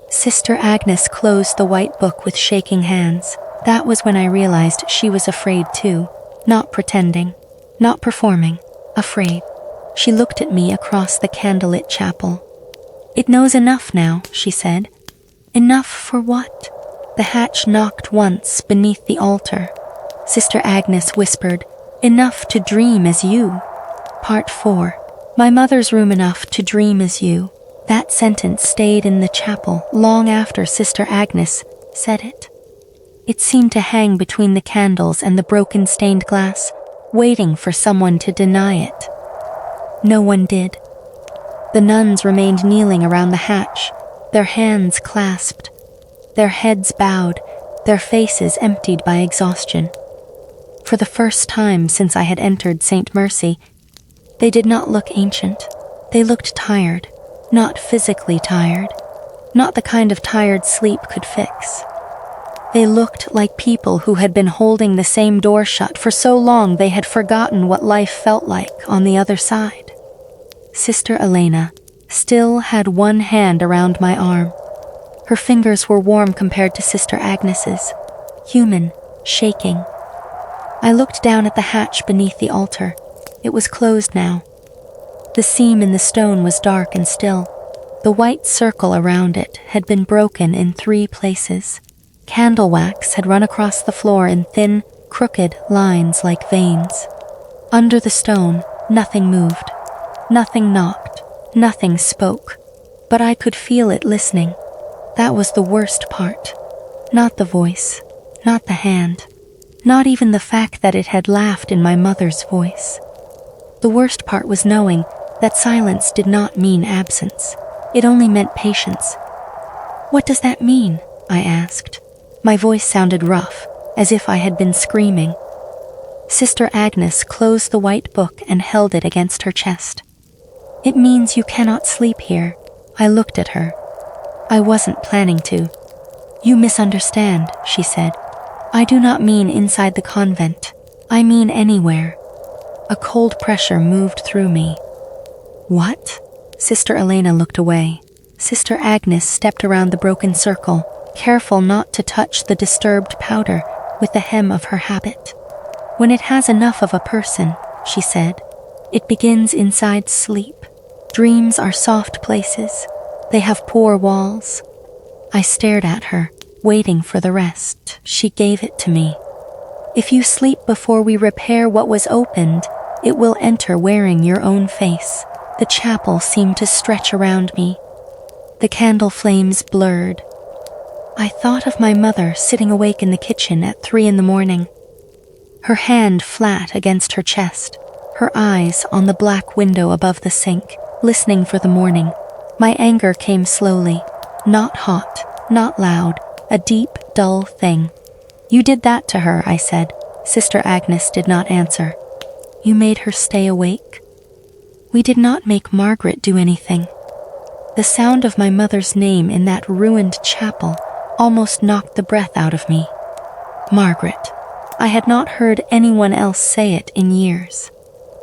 Sister Agnes closed the white book with shaking hands. That was when I realized she was afraid too. Not pretending, not performing, afraid. She looked at me across the candlelit chapel. "It knows enough now," she said. "Enough for what?" The hatch knocked once beneath the altar. Sister Agnes whispered, "Enough to dream as you." Part 4. My mother's room enough to dream as you. That sentence stayed in the chapel long after Sister Agnes said it. It seemed to hang between the candles and the broken stained glass, waiting for someone to deny it. No one did. The nuns remained kneeling around the hatch, their hands clasped, their heads bowed, their faces emptied by exhaustion. For the first time since I had entered Saint Mercy, they did not look ancient. They looked tired, Not physically tired, not the kind of tired sleep could fix. They looked like people who had been holding the same door shut for so long they had forgotten what life felt like on the other side. Sister Elena still had one hand around my arm. Her fingers were warm compared to Sister Agnes's, human, shaking. I looked down at the hatch beneath the altar. It was closed now. The seam in the stone was dark and still. The white circle around it had been broken in 3 places. Candle wax had run across the floor in thin, crooked lines like veins. Under the stone, nothing moved. Nothing knocked. Nothing spoke. But I could feel it listening. That was the worst part. Not the voice. Not the hand. Not even the fact that it had laughed in my mother's voice. The worst part was knowing that silence did not mean absence. It only meant patience. "What does that mean?" I asked. My voice sounded rough, as if I had been screaming. Sister Agnes closed the white book and held it against her chest. "It means you cannot sleep here." I looked at her. I wasn't planning to. "You misunderstand," she said. "I do not mean inside the convent. I mean anywhere." A cold pressure moved through me. "What?" Sister Elena looked away. Sister Agnes stepped around the broken circle, careful not to touch the disturbed powder with the hem of her habit. "When it has enough of a person," she said, "it begins inside sleep. Dreams are soft places. They have poor walls." I stared at her, waiting for the rest. She gave it to me. "If you sleep before we repair what was opened, it will enter wearing your own face." The chapel seemed to stretch around me. The candle flames blurred. I thought of my mother sitting awake in the kitchen at 3 a.m, her hand flat against her chest, her eyes on the black window above the sink, listening for the morning. My anger came slowly, not hot, not loud, a deep, dull thing. "You did that to her," I said. Sister Agnes did not answer. "You made her stay awake?" "We did not make Margaret do anything." The sound of my mother's name in that ruined chapel almost knocked the breath out of me. Margaret. I had not heard anyone else say it in years.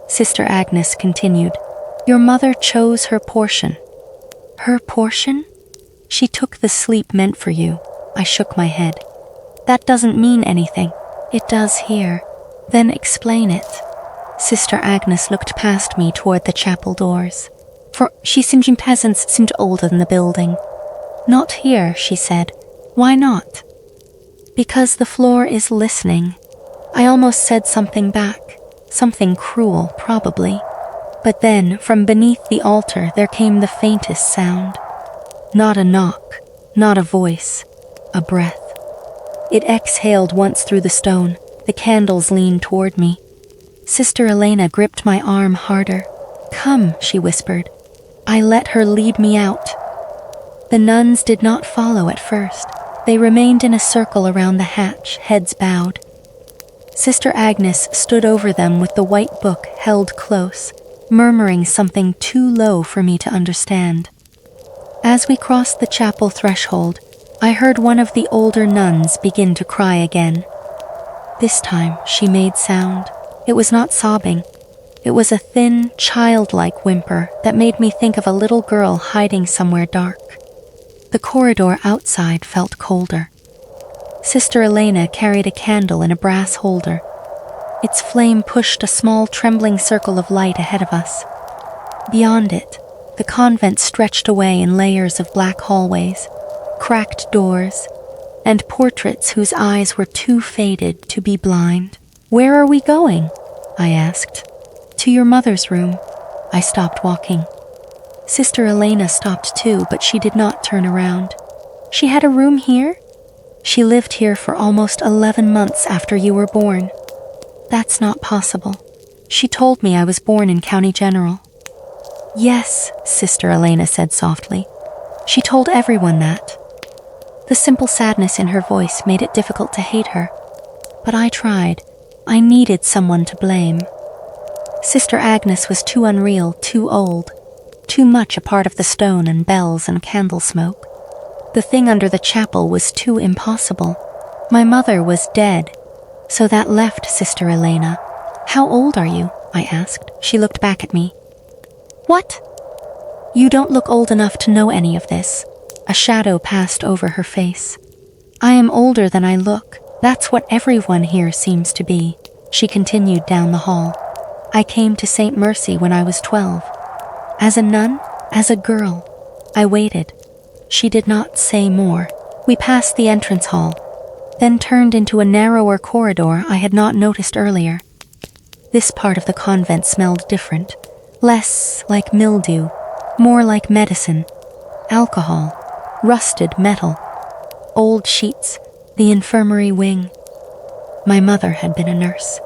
Sister Agnes continued, "Your mother chose her portion." "Her portion?" "She took the sleep meant for you." I shook my head. "That doesn't mean anything." "It does here." "Then explain it." Sister Agnes looked past me toward the chapel doors. For she seemed peasants seemed older than the building. "Not here," she said. "Why not?" "Because the floor is listening." I almost said something back, something cruel, probably. But then, from beneath the altar, there came the faintest sound. Not a knock, not a voice, a breath. It exhaled once through the stone. The candles leaned toward me. Sister Elena gripped my arm harder. "Come," she whispered. I let her lead me out. The nuns did not follow at first. They remained in a circle around the hatch, heads bowed. Sister Agnes stood over them with the white book held close, murmuring something too low for me to understand. As we crossed the chapel threshold, I heard one of the older nuns begin to cry again. This time she made sound. It was not sobbing. It was a thin, childlike whimper that made me think of a little girl hiding somewhere dark. The corridor outside felt colder. Sister Elena carried a candle in a brass holder. Its flame pushed a small trembling circle of light ahead of us. Beyond it, the convent stretched away in layers of black hallways, cracked doors, and portraits whose eyes were too faded to be blind. "Where are we going?" I asked. "To your mother's room." I stopped walking. Sister Elena stopped too, but she did not turn around. "She had a room here?" "She lived here for almost 11 months after you were born." "That's not possible. She told me I was born in County General." "Yes," Sister Elena said softly. "She told everyone that." The simple sadness in her voice made it difficult to hate her. But I tried. I needed someone to blame. Sister Agnes was too unreal, too old. too much a part of the stone and bells and candle smoke. The thing under the chapel was too impossible. My mother was dead, so that left Sister Elena. How old are you? I asked. She looked back at me. What? You don't look old enough to know any of this. A shadow passed over her face. I am older than I look. That's what everyone here seems to be. She continued down the hall. I came to Saint Mercy when I was 12. As a nun, as a girl. I waited. She did not say more. We passed the entrance hall, then turned into a narrower corridor I had not noticed earlier. This part of the convent smelled different, less like mildew, more like medicine, alcohol, rusted metal, old sheets, the infirmary wing. My mother had been a nurse.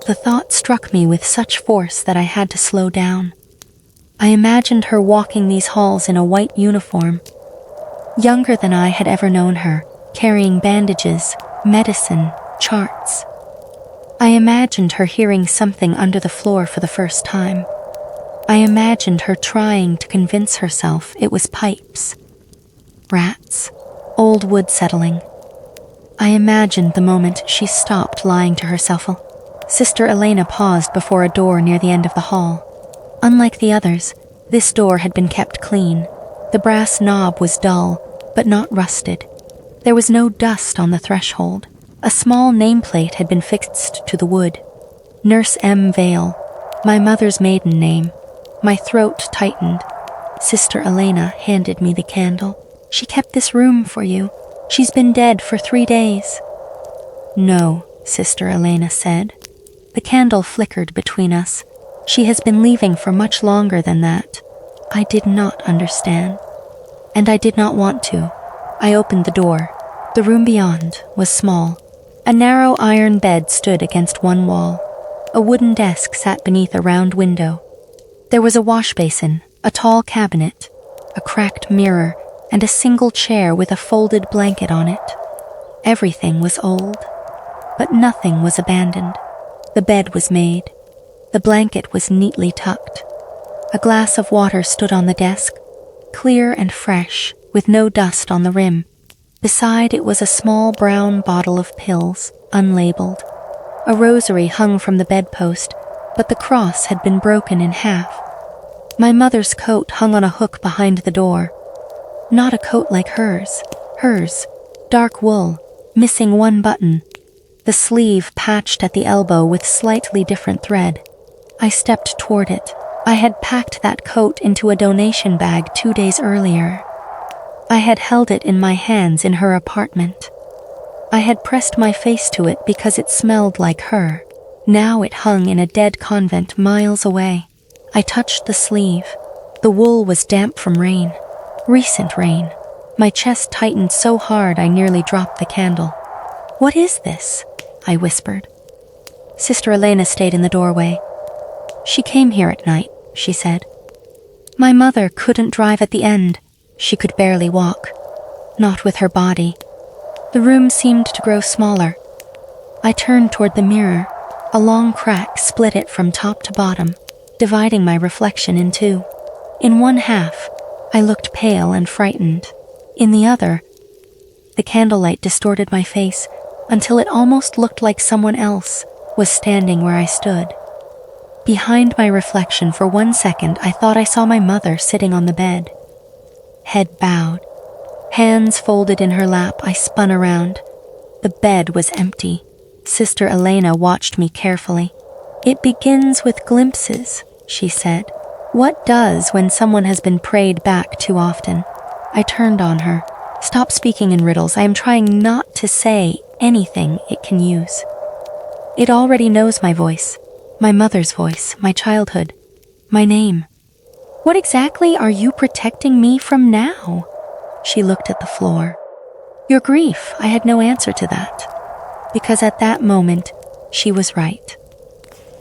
The thought struck me with such force that I had to slow down. I imagined her walking these halls in a white uniform, younger than I had ever known her, carrying bandages, medicine, charts. I imagined her hearing something under the floor for the first time. I imagined her trying to convince herself it was pipes, rats, old wood settling. I imagined the moment she stopped lying to herself. Sister Elena paused before a door near the end of the hall. Unlike the others, this door had been kept clean. The brass knob was dull, but not rusted. There was no dust on the threshold. A small nameplate had been fixed to the wood. Nurse M. Vale, my mother's maiden name. My throat tightened. Sister Elena handed me the candle. She kept this room for you. She's been dead for 3 days. No, Sister Elena said. The candle flickered between us. She has been leaving for much longer than that. I did not understand. And I did not want to. I opened the door. The room beyond was small. A narrow iron bed stood against one wall. A wooden desk sat beneath a round window. There was a wash basin, a tall cabinet, a cracked mirror, and a single chair with a folded blanket on it. Everything was old, but nothing was abandoned. The bed was made. The blanket was neatly tucked. A glass of water stood on the desk, clear and fresh, with no dust on the rim. Beside it was a small brown bottle of pills, unlabeled. A rosary hung from the bedpost, but the cross had been broken in half. My mother's coat hung on a hook behind the door. Not a coat like hers. Hers, dark wool, missing one button. The sleeve patched at the elbow with slightly different thread. I stepped toward it. I had packed that coat into a donation bag 2 days earlier. I had held it in my hands in her apartment. I had pressed my face to it because it smelled like her. Now it hung in a dead convent miles away. I touched the sleeve. The wool was damp from rain. Recent rain. My chest tightened so hard I nearly dropped the candle. "What is this?" I whispered. Sister Elena stayed in the doorway. "She came here at night," she said. "My mother couldn't drive at the end. She could barely walk. Not with her body." The room seemed to grow smaller. I turned toward the mirror. A long crack split it from top to bottom, dividing my reflection in two. In one half, I looked pale and frightened. In the other, the candlelight distorted my face until it almost looked like someone else was standing where I stood. Behind my reflection for 1 second, I thought I saw my mother sitting on the bed. Head bowed, hands folded in her lap, I spun around. The bed was empty. Sister Elena watched me carefully. "It begins with glimpses," she said. "What does when someone has been prayed back too often?" I turned on her. "Stop speaking in riddles. I am trying not to say anything it can use. It already knows my voice, my mother's voice, my childhood, my name. What exactly are you protecting me from now?" She looked at the floor. "Your grief." I had no answer to that, because at that moment, she was right.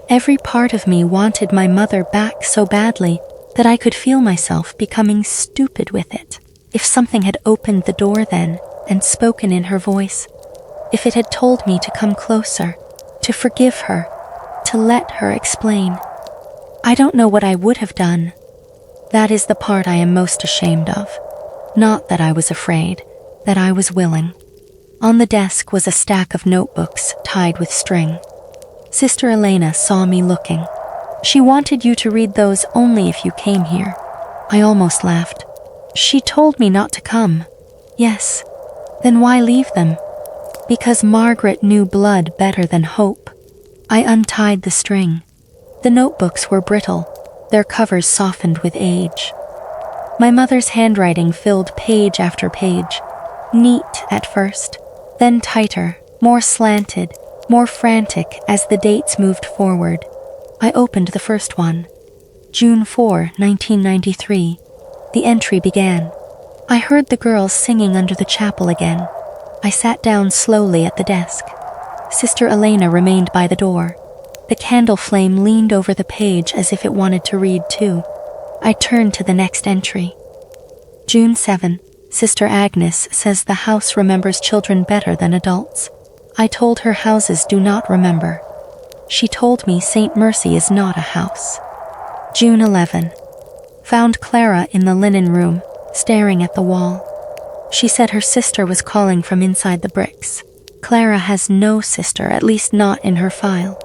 Every part of me wanted my mother back so badly that I could feel myself becoming stupid with it. If something had opened the door then and spoken in her voice, if it had told me to come closer, to forgive her, to let her explain, I don't know what I would have done. That is the part I am most ashamed of. Not that I was afraid, that I was willing. On the desk was a stack of notebooks tied with string. Sister Elena saw me looking. She wanted you to read those only if you came here. I almost laughed. She told me not to come. Yes. Then why leave them? Because Margaret knew blood better than hope. I untied the string. The notebooks were brittle, their covers softened with age. My mother's handwriting filled page after page, neat at first, then tighter, more slanted, more frantic as the dates moved forward. I opened the first one. June 4, 1993. The entry began. I heard the girls singing under the chapel again. I sat down slowly at the desk. Sister Elena remained by the door. The candle flame leaned over the page as if it wanted to read too. I turned to the next entry. June 7. Sister Agnes says the house remembers children better than adults. I told her houses do not remember. She told me Saint Mercy is not a house. June 11. Found Clara in the linen room, staring at the wall. She said her sister was calling from inside the bricks. Clara has no sister, at least not in her file.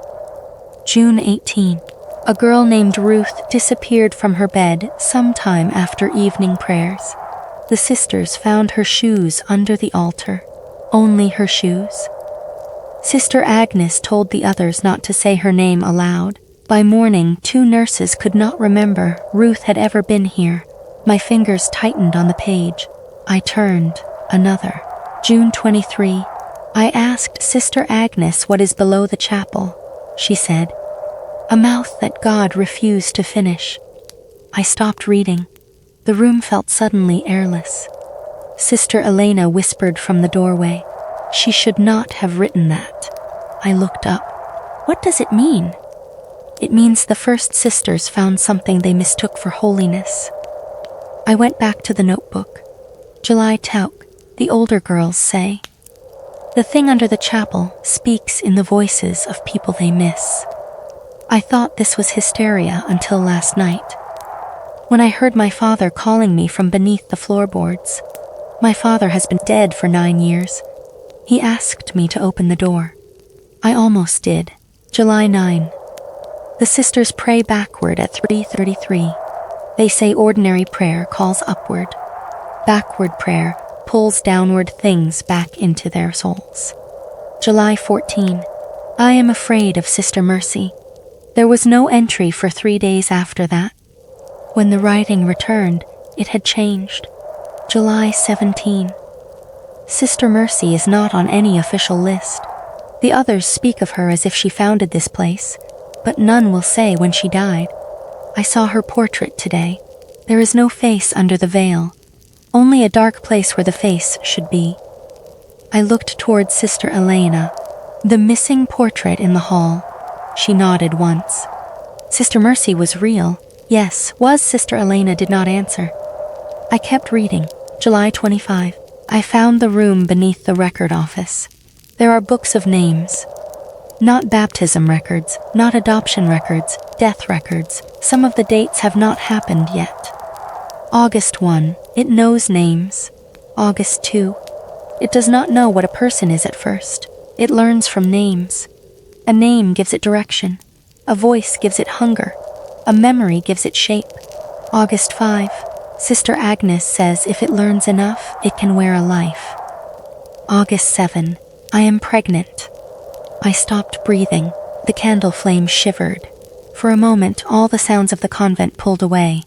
June 18. A girl named Ruth disappeared from her bed sometime after evening prayers. The sisters found her shoes under the altar. Only her shoes. Sister Agnes told the others not to say her name aloud. By morning, 2 nurses could not remember Ruth had ever been here. My fingers tightened on the page. I turned. Another. June 23. I asked Sister Agnes what is below the chapel. She said, "A mouth that God refused to finish." I stopped reading. The room felt suddenly airless. Sister Elena whispered from the doorway. She should not have written that. I looked up. What does it mean? It means the first sisters found something they mistook for holiness. I went back to the notebook. July Tauk, the older girls say. The thing under the chapel speaks in the voices of people they miss. I thought this was hysteria until last night, when I heard my father calling me from beneath the floorboards. My father has been dead for 9 years. He asked me to open the door. I almost did. July 9. The sisters pray backward at 3:33. They say ordinary prayer calls upward. Backward prayer pulls downward things back into their souls. July 14. I am afraid of Sister Mercy. There was no entry for 3 days after that. When the writing returned, it had changed. July 17. Sister Mercy is not on any official list. The others speak of her as if she founded this place, but none will say when she died. I saw her portrait today. There is no face under the veil, only a dark place where the face should be. I looked toward Sister Elena, the missing portrait in the hall. She nodded once. Sister Mercy was real. Yes, was Sister Elena did not answer. I kept reading. July 25. I found the room beneath the record office. There are books of names. Not baptism records, not adoption records, death records. Some of the dates have not happened yet. August 1. It knows names. August 2. It does not know what a person is at first. It learns from names. A name gives it direction. A voice gives it hunger. A memory gives it shape. August 5. Sister Agnes says if it learns enough, it can wear a life. August 7. I am pregnant. I stopped breathing. The candle flame shivered. For a moment, all the sounds of the convent pulled away.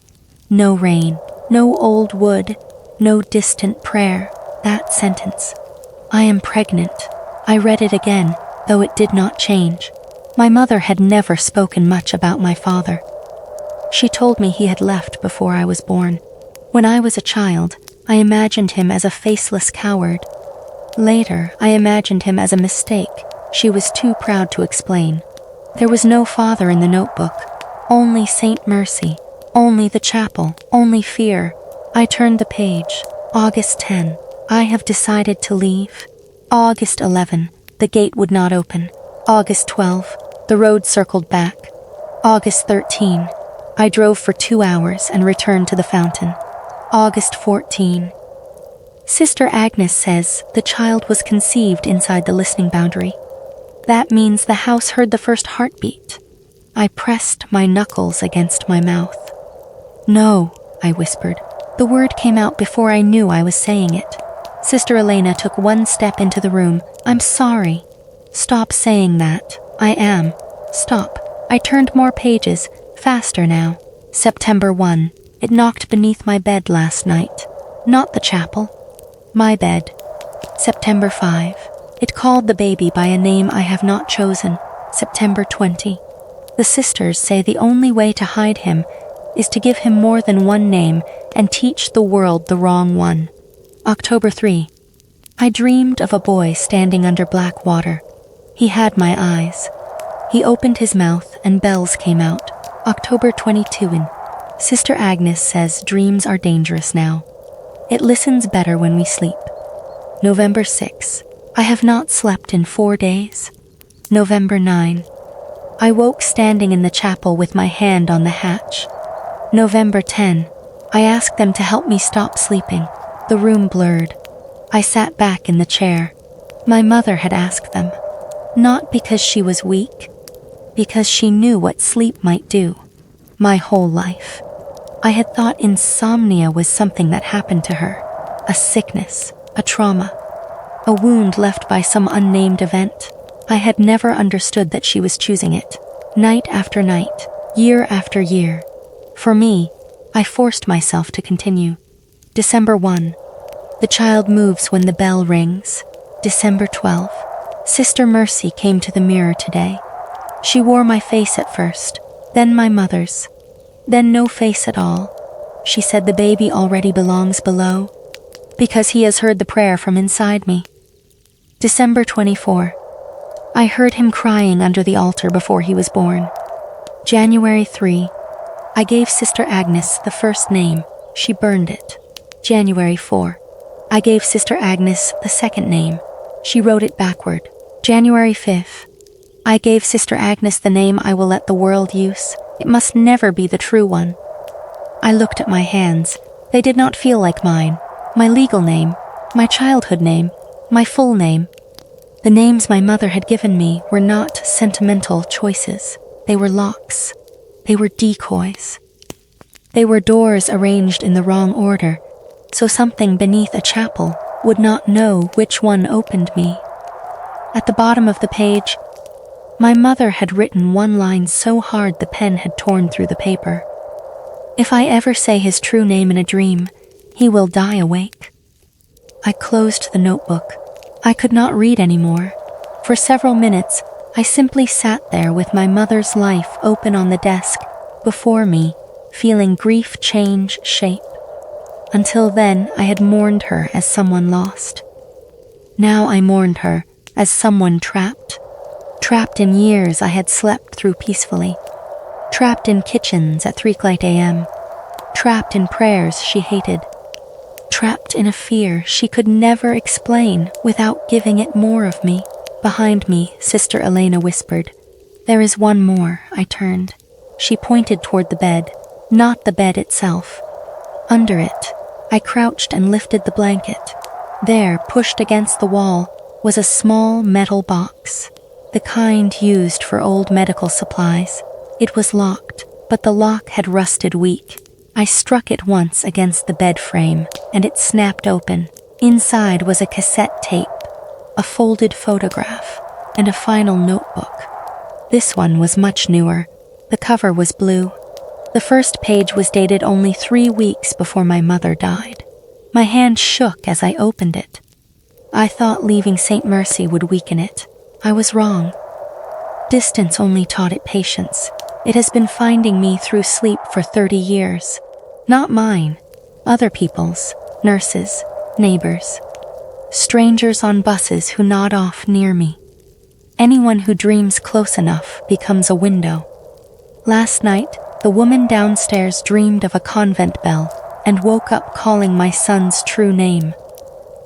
No rain, no old wood, no distant prayer. That sentence. I am pregnant. I read it again, though it did not change. My mother had never spoken much about my father. She told me he had left before I was born. When I was a child, I imagined him as a faceless coward. Later, I imagined him as a mistake. She was too proud to explain. There was no father in the notebook. Only Saint Mercy. Only the chapel. Only fear. I turned the page. August 10. I have decided to leave. August 11. The gate would not open. August 12. The road circled back. August 13. I drove for 2 hours and returned to the fountain. August 14. Sister Agnes says the child was conceived inside the listening boundary. That means the house heard the first heartbeat. I pressed my knuckles against my mouth. No, I whispered. The word came out before I knew I was saying it. Sister Elena took one step into the room. I'm sorry. Stop saying that. I am. Stop. I turned more pages, faster now. September 1. It knocked beneath my bed last night. Not the chapel. My bed. September 5. It called the baby by a name I have not chosen. September 20. The sisters say the only way to hide him is to give him more than one name and teach the world the wrong one. October 3. I dreamed of a boy standing under black water. He had my eyes. He opened his mouth and bells came out. October 22. Sister Agnes says dreams are dangerous now. It listens better when we sleep. November 6. I have not slept in 4 days. November 9. I woke standing in the chapel with my hand on the hatch. November 10. I asked them to help me stop sleeping. The room blurred. I sat back in the chair. My mother had asked them. Not because she was weak, because she knew what sleep might do. My whole life. I had thought insomnia was something that happened to her. A sickness, a trauma, a wound left by some unnamed event. I had never understood that she was choosing it. Night after night, year after year. For me, I forced myself to continue. December 1. The child moves when the bell rings. December 12. Sister Mercy came to the mirror today. She wore my face at first, then my mother's, then no face at all. She said the baby already belongs below, because he has heard the prayer from inside me. December 24. I heard him crying under the altar before he was born. January 3. I gave Sister Agnes the first name. She burned it. January 4. I gave Sister Agnes the second name. She wrote it backward. January 5th. I gave Sister Agnes the name I will let the world use. It must never be the true one. I looked at my hands. They did not feel like mine. My legal name, my childhood name, my full name. The names my mother had given me were not sentimental choices. They were locks. They were decoys. They were doors arranged in the wrong order, so something beneath a chapel would not know which one opened me. At the bottom of the page, my mother had written one line so hard the pen had torn through the paper. If I ever say his true name in a dream, he will die awake. I closed the notebook. I could not read anymore. For several minutes, I simply sat there with my mother's life open on the desk before me, feeling grief change shape. Until then, I had mourned her as someone lost. Now I mourned her as someone trapped. Trapped in years I had slept through peacefully. Trapped in kitchens at 3 a.m. Trapped in prayers she hated. Trapped in a fear she could never explain without giving it more of me. Behind me, Sister Elena whispered, "There is one more." I turned. She pointed toward the bed, not the bed itself. Under it, I crouched and lifted the blanket. There, pushed against the wall, was a small metal box, the kind used for old medical supplies. It was locked, but the lock had rusted weak. I struck it once against the bed frame, and it snapped open. Inside was a cassette tape, a folded photograph, and a final notebook. This one was much newer. The cover was blue. The first page was dated only 3 weeks before my mother died. My hand shook as I opened it. I thought leaving Saint Mercy would weaken it. I was wrong. Distance only taught it patience. It has been finding me through sleep for 30 years. Not mine. Other people's. Nurses. Neighbors. Strangers on buses who nod off near me. Anyone who dreams close enough becomes a window. Last night, the woman downstairs dreamed of a convent bell and woke up calling my son's true name.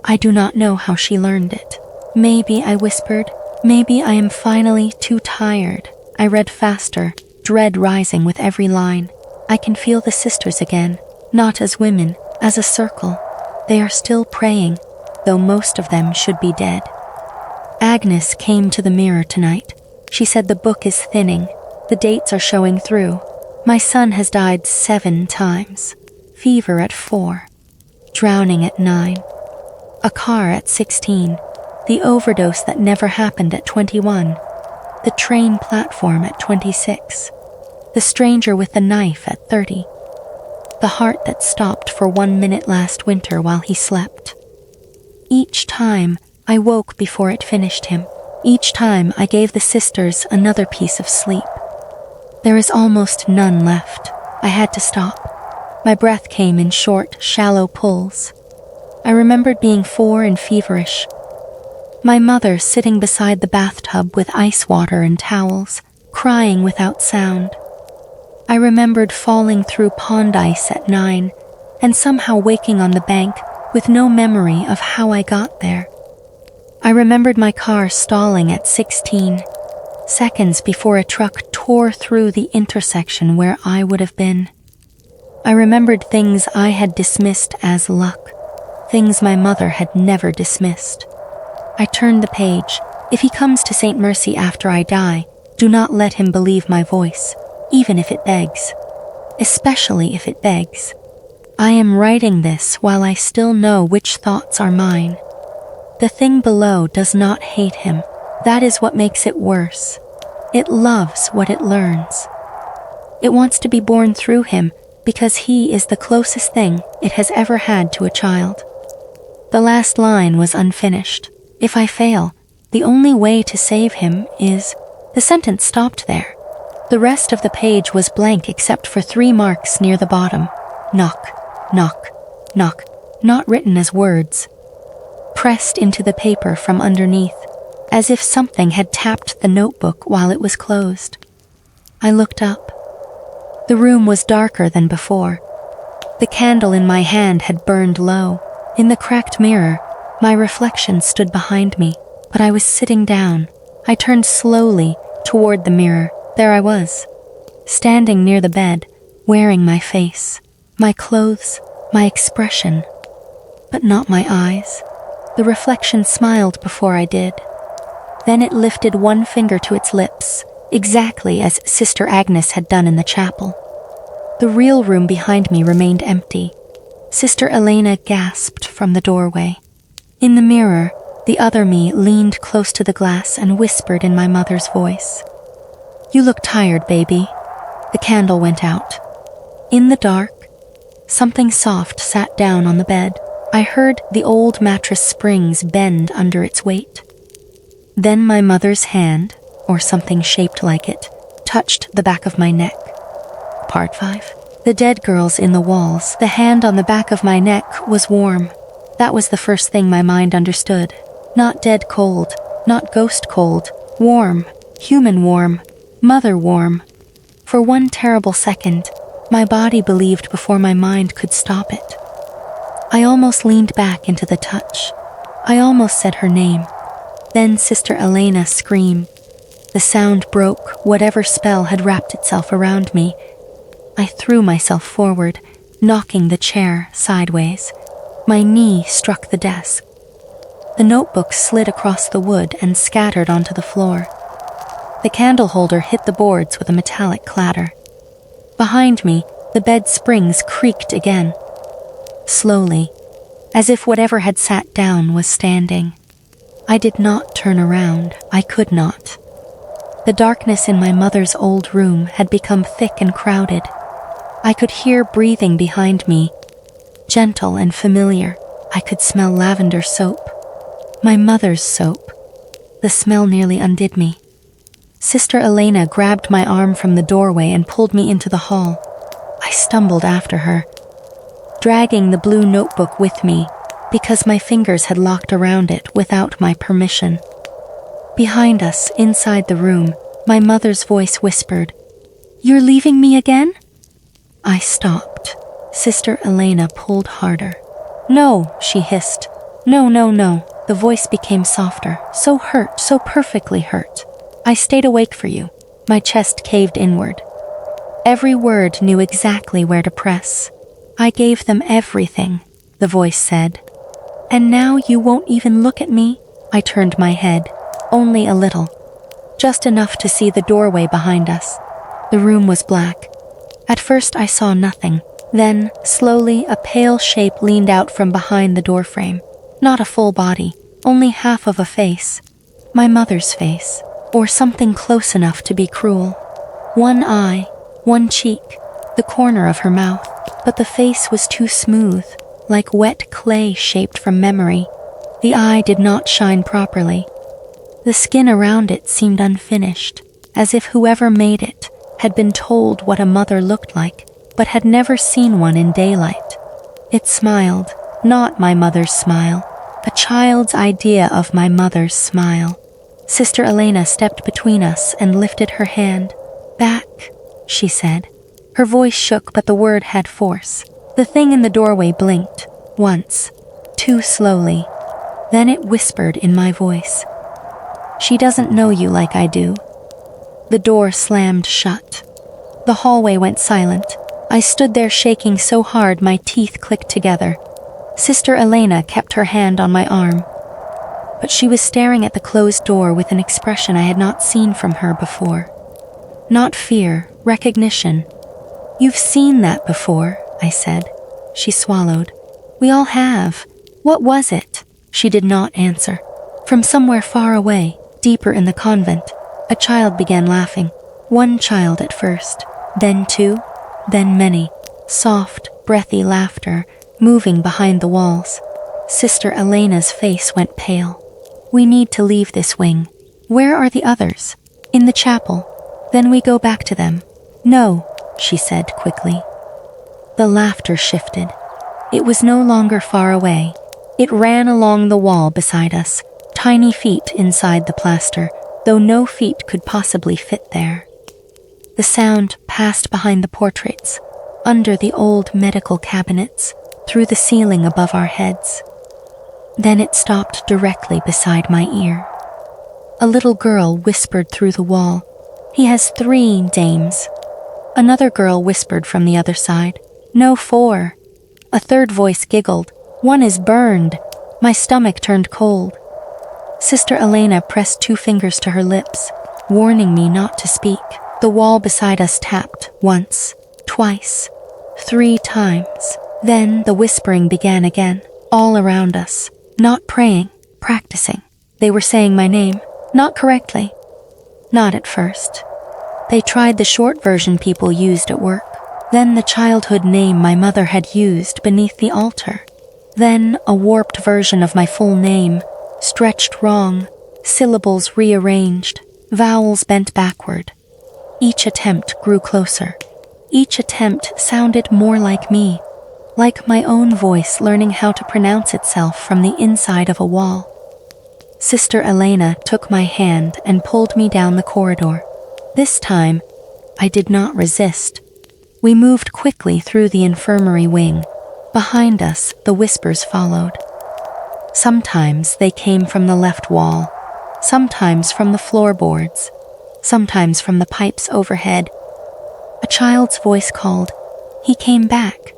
I do not know how she learned it. Maybe, I whispered, maybe I am finally too tired. I read faster, dread rising with every line. I can feel the sisters again, not as women, as a circle. They are still praying, though most of them should be dead. Agnes came to the mirror tonight. She said the book is thinning. The dates are showing through. My son has died 7 times. Fever at 4. Drowning at 9. A car at 16. The overdose that never happened at 21. The train platform at 26. The stranger with the knife at 30. The heart that stopped for 1 minute last winter while he slept. Each time, I woke before it finished him. Each time, I gave the sisters another piece of sleep. There is almost none left. I had to stop. My breath came in short, shallow pulls. I remembered being 4 and feverish. My mother sitting beside the bathtub with ice water and towels, crying without sound. I remembered falling through pond ice at 9 and somehow waking on the bank with no memory of how I got there. I remembered my car stalling at 16, seconds before a truck tore through the intersection where I would have been. I remembered things I had dismissed as luck, things my mother had never dismissed. I turned the page. If he comes to Saint Mercy after I die, do not let him believe my voice, even if it begs. Especially if it begs. I am writing this while I still know which thoughts are mine. The thing below does not hate him. That is what makes it worse. It loves what it learns. It wants to be born through him because he is the closest thing it has ever had to a child. The last line was unfinished. If I fail, the only way to save him is... The sentence stopped there. The rest of the page was blank except for 3 marks near the bottom. Knock, knock, knock, not written as words. Pressed into the paper from underneath, as if something had tapped the notebook while it was closed. I looked up. The room was darker than before. The candle in my hand had burned low. In the cracked mirror, my reflection stood behind me, but I was sitting down. I turned slowly toward the mirror. There I was, standing near the bed, wearing my face, my clothes, my expression, but not my eyes. The reflection smiled before I did. Then it lifted 1 finger to its lips, exactly as Sister Agnes had done in the chapel. The real room behind me remained empty. Sister Elena gasped from the doorway. In the mirror, the other me leaned close to the glass and whispered in my mother's voice. "You look tired, baby." The candle went out. In the dark, something soft sat down on the bed. I heard the old mattress springs bend under its weight. Then my mother's hand, or something shaped like it, touched the back of my neck. Part 5. The dead girls in the walls, the hand on the back of my neck was warm. That was the first thing my mind understood. Not dead cold, not ghost cold, warm, human warm, mother warm. For 1 terrible second, my body believed before my mind could stop it. I almost leaned back into the touch. I almost said her name. Then Sister Elena screamed. The sound broke whatever spell had wrapped itself around me. I threw myself forward, knocking the chair sideways. My knee struck the desk. The notebook slid across the wood and scattered onto the floor. The candle holder hit the boards with a metallic clatter. Behind me, the bed springs creaked again. Slowly, as if whatever had sat down was standing. I did not turn around. I could not. The darkness in my mother's old room had become thick and crowded. I could hear breathing behind me, gentle and familiar. I could smell lavender soap. My mother's soap. The smell nearly undid me. Sister Elena grabbed my arm from the doorway and pulled me into the hall. I stumbled after her, dragging the blue notebook with me because my fingers had locked around it without my permission. Behind us, inside the room, my mother's voice whispered, "You're leaving me again?" I stopped. Sister Elena pulled harder. "No," she hissed. "No, no, no." The voice became softer, so hurt, so perfectly hurt. "I stayed awake for you." My chest caved inward. Every word knew exactly where to press. I gave them everything, the voice said. And now you won't even look at me? I turned my head, only a little, just enough to see the doorway behind us. The room was black. At first I saw nothing. Then, slowly, a pale shape leaned out from behind the doorframe. Not a full body, only half of a face. My mother's face, or something close enough to be cruel. One eye, one cheek, the corner of her mouth, but the face was too smooth, like wet clay shaped from memory. The eye did not shine properly. The skin around it seemed unfinished, as if whoever made it had been told what a mother looked like, but had never seen one in daylight. It smiled, not my mother's smile, a child's idea of my mother's smile. Sister Elena stepped between us and lifted her hand. "Back," she said. Her voice shook, but the word had force. The thing in the doorway blinked, once, too slowly. Then it whispered in my voice, "She doesn't know you like I do." The door slammed shut. The hallway went silent. I stood there shaking so hard my teeth clicked together. Sister Elena kept her hand on my arm, but she was staring at the closed door with an expression I had not seen from her before. Not fear, recognition. "You've seen that before," I said. She swallowed. "We all have. What was it?" She did not answer. From somewhere far away, deeper in the convent, a child began laughing. One child at first, then two, then many. Soft, breathy laughter, moving behind the walls. Sister Elena's face went pale. "We need to leave this wing. Where are the others?" "In the chapel. Then we go back to them." "No," she said quickly. The laughter shifted. It was no longer far away. It ran along the wall beside us, tiny feet inside the plaster, though no feet could possibly fit there. The sound passed behind the portraits, under the old medical cabinets, through the ceiling above our heads. Then it stopped directly beside my ear. A little girl whispered through the wall, "He has 3 dames." Another girl whispered from the other side, "No, 4. A third voice giggled, "One is burned." My stomach turned cold. Sister Elena pressed 2 fingers to her lips, warning me not to speak. The wall beside us tapped, once, twice, 3 times. Then the whispering began again, all around us. Not praying, practicing. They were saying my name, not correctly. Not at first. They tried the short version people used at work. Then the childhood name my mother had used beneath the altar. Then a warped version of my full name, stretched wrong, syllables rearranged, vowels bent backward. Each attempt grew closer. Each attempt sounded more like me, like my own voice learning how to pronounce itself from the inside of a wall. Sister Elena took my hand and pulled me down the corridor. This time, I did not resist. We moved quickly through the infirmary wing. Behind us, the whispers followed. Sometimes they came from the left wall, sometimes from the floorboards, sometimes from the pipes overhead. A child's voice called, "He came back."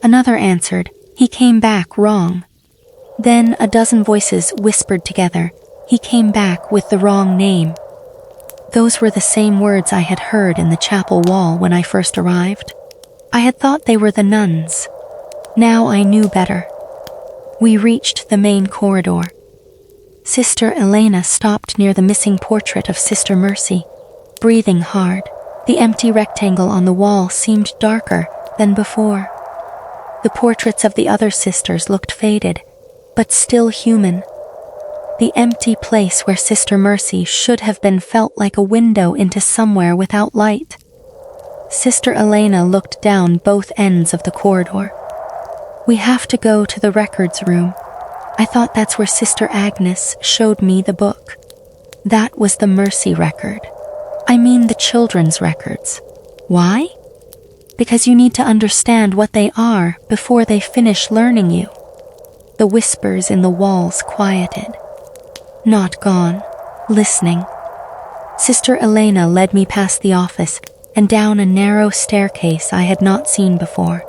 Another answered, "He came back wrong." Then a dozen voices whispered together, "He came back with the wrong name." Those were the same words I had heard in the chapel wall when I first arrived. I had thought they were the nuns. Now I knew better. We reached the main corridor. Sister Elena stopped near the missing portrait of Sister Mercy, breathing hard. The empty rectangle on the wall seemed darker than before. The portraits of the other sisters looked faded, but still human. The empty place where Sister Mercy should have been felt like a window into somewhere without light. Sister Elena looked down both ends of the corridor. "We have to go to the records room. I thought that's where Sister Agnes showed me the book. That was the Mercy record. I mean the children's records. Why? Because you need to understand what they are before they finish learning you." The whispers in the walls quieted. Not gone, listening. Sister Elena led me past the office, and down a narrow staircase I had not seen before.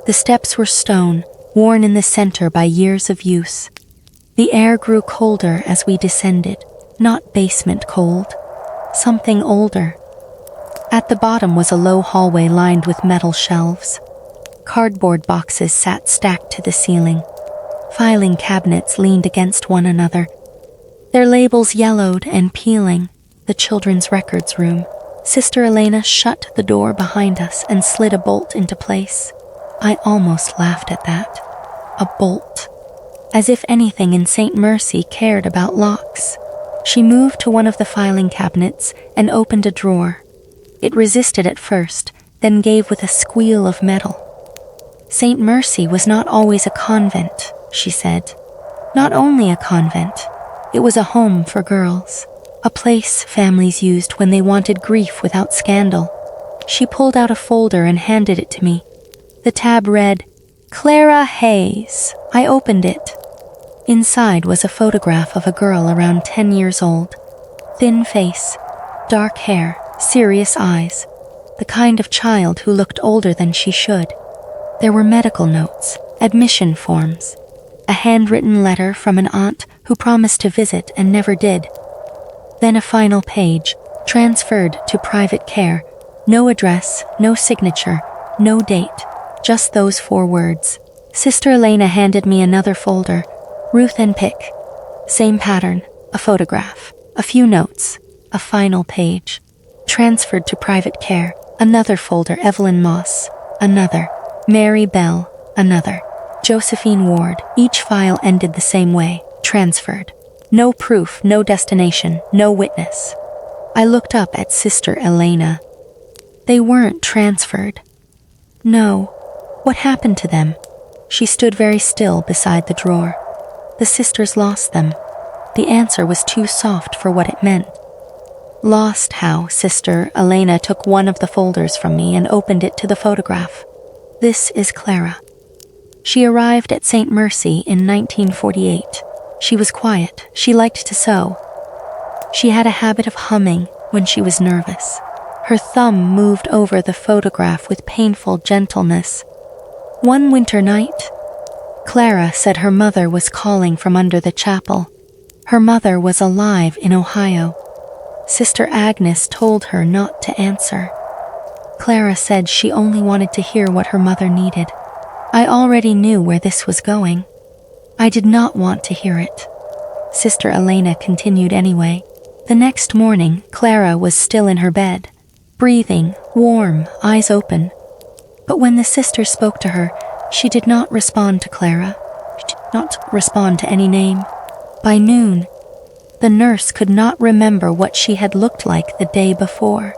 The steps were stone, worn in the center by years of use. The air grew colder as we descended, not basement cold, something older. At the bottom was a low hallway lined with metal shelves. Cardboard boxes sat stacked to the ceiling. Filing cabinets leaned against one another, their labels yellowed and peeling. The children's records room. Sister Elena shut the door behind us and slid a bolt into place. I almost laughed at that. A bolt. As if anything in Saint Mercy cared about locks. She moved to one of the filing cabinets and opened a drawer. It resisted at first, then gave with a squeal of metal. Saint Mercy was not always a convent, she said. Not only a convent, it was a home for girls. A place families used when they wanted grief without scandal. She pulled out a folder and handed it to me. The tab read, Clara Hayes. I opened it. Inside was a photograph of a girl around 10 years old. Thin face, dark hair, serious eyes. The kind of child who looked older than she should. There were medical notes, admission forms, a handwritten letter from an aunt who promised to visit and never did. Then a final page, transferred to private care. No address, no signature, no date, just those 4 words. Sister Elena handed me another folder, Ruth and Pick. Same pattern, a photograph, a few notes, a final page. Transferred to private care, another folder, Evelyn Moss, another, Mary Bell, another, Josephine Ward. Each file ended the same way, transferred. No proof, no destination, no witness. I looked up at Sister Elena. They weren't transferred. No. What happened to them? She stood very still beside the drawer. The sisters lost them. The answer was too soft for what it meant. Lost how? Sister Elena took one of the folders from me and opened it to the photograph. This is Clara. She arrived at Saint Mercy in 1948. She was quiet. She liked to sew. She had a habit of humming when she was nervous. Her thumb moved over the photograph with painful gentleness. One winter night, Clara said her mother was calling from under the chapel. Her mother was alive in Ohio. Sister Agnes told her not to answer. Clara said she only wanted to hear what her mother needed. I already knew where this was going. I did not want to hear it. Sister Elena continued anyway. The next morning, Clara was still in her bed, breathing, warm, eyes open. But when the sister spoke to her, she did not respond to Clara. She did not respond to any name. By noon, the nurse could not remember what she had looked like the day before.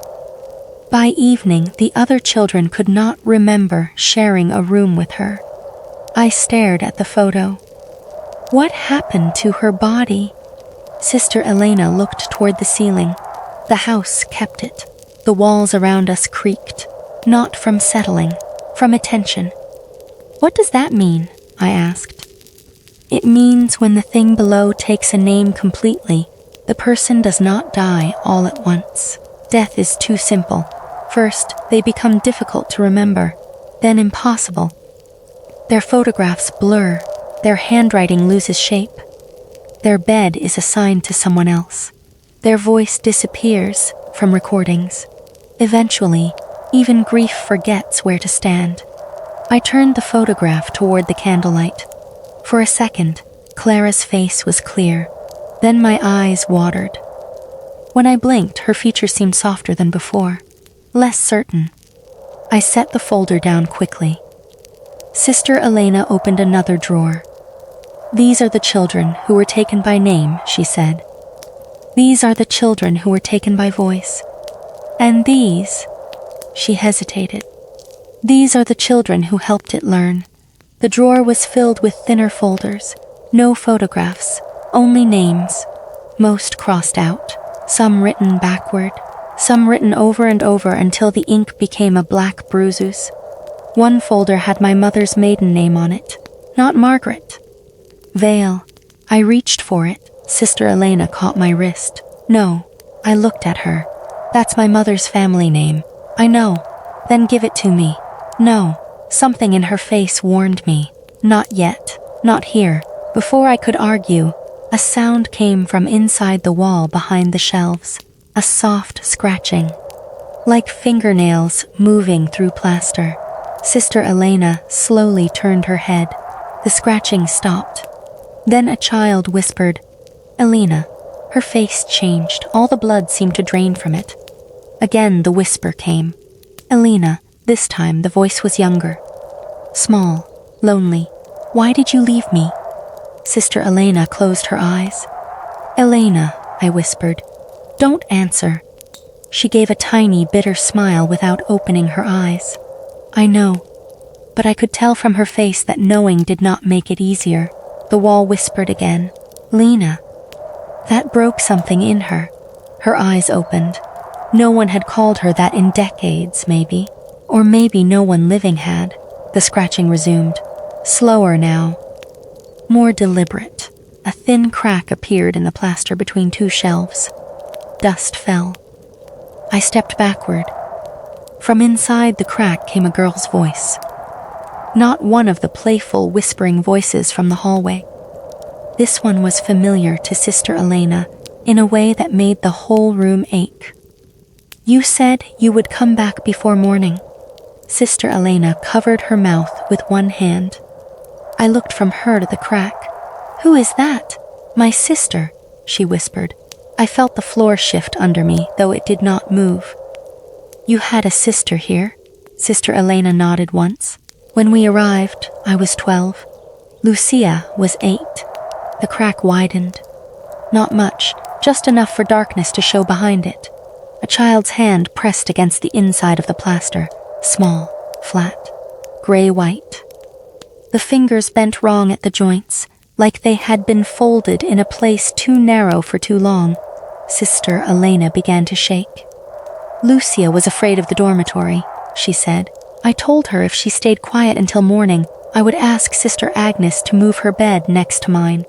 By evening, the other children could not remember sharing a room with her. I stared at the photo. What happened to her body? Sister Elena looked toward the ceiling. The house kept it. The walls around us creaked, not from settling, from attention. What does that mean? I asked. It means when the thing below takes a name completely, the person does not die all at once. Death is too simple. First, they become difficult to remember, then impossible. Their photographs blur. Their handwriting loses shape. Their bed is assigned to someone else. Their voice disappears from recordings. Eventually, even grief forgets where to stand. I turned the photograph toward the candlelight. For a second, Clara's face was clear. Then my eyes watered. When I blinked, her features seemed softer than before, less certain. I set the folder down quickly. Sister Elena opened another drawer. These are the children who were taken by name, she said. These are the children who were taken by voice. And these, she hesitated. These are the children who helped it learn. The drawer was filled with thinner folders, no photographs, only names, most crossed out, some written backward, some written over and over until the ink became a black bruise. One folder had my mother's maiden name on it, not Margaret. Vale. I reached for it. Sister Elena caught my wrist. No, I looked at her. That's my mother's family name. I know. Then give it to me. No. Something in her face warned me. Not yet. Not here. Before I could argue, a sound came from inside the wall behind the shelves. A soft scratching, like fingernails moving through plaster. Sister Elena slowly turned her head. The scratching stopped. Then a child whispered, "Elena." Her face changed. All the blood seemed to drain from it. Again the whisper came. "Elena." This time the voice was younger. Small, lonely. "Why did you leave me?" Sister Elena closed her eyes. "Elena," I whispered. "Don't answer." She gave a tiny, bitter smile without opening her eyes. "I know." But I could tell from her face that knowing did not make it easier. The wall whispered again, "Lena." That broke something in her. Her eyes opened. No one had called her that in decades, maybe. Or maybe no one living had. The scratching resumed. Slower now. More deliberate. A thin crack appeared in the plaster between two shelves. Dust fell. I stepped backward. From inside the crack came a girl's voice. Not one of the playful, whispering voices from the hallway. This one was familiar to Sister Elena in a way that made the whole room ache. "You said you would come back before morning." Sister Elena covered her mouth with one hand. I looked from her to the crack. "Who is that?" "My sister," she whispered. I felt the floor shift under me, though it did not move. "You had a sister here?" Sister Elena nodded once. "When we arrived, I was 12. Lucia was 8. The crack widened. Not much, just enough for darkness to show behind it. A child's hand pressed against the inside of the plaster. Small, flat, gray-white. The fingers bent wrong at the joints, like they had been folded in a place too narrow for too long. Sister Elena began to shake. "Lucia was afraid of the dormitory," she said. "I told her if she stayed quiet until morning, I would ask Sister Agnes to move her bed next to mine."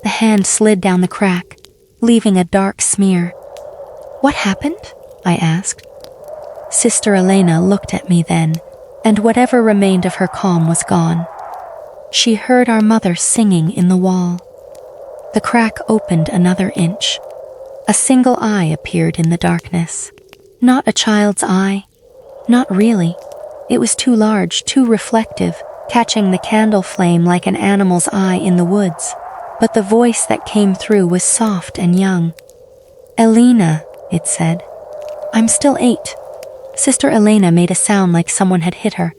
The hand slid down the crack, leaving a dark smear. "What happened?" I asked. Sister Elena looked at me then, and whatever remained of her calm was gone. She heard our mother singing in the wall. The crack opened another inch. A single eye appeared in the darkness. Not a child's eye. Not really. It was too large, too reflective, catching the candle flame like an animal's eye in the woods. But the voice that came through was soft and young. "Elena," it said. "I'm still 8. Sister Elena made a sound like someone had hit her.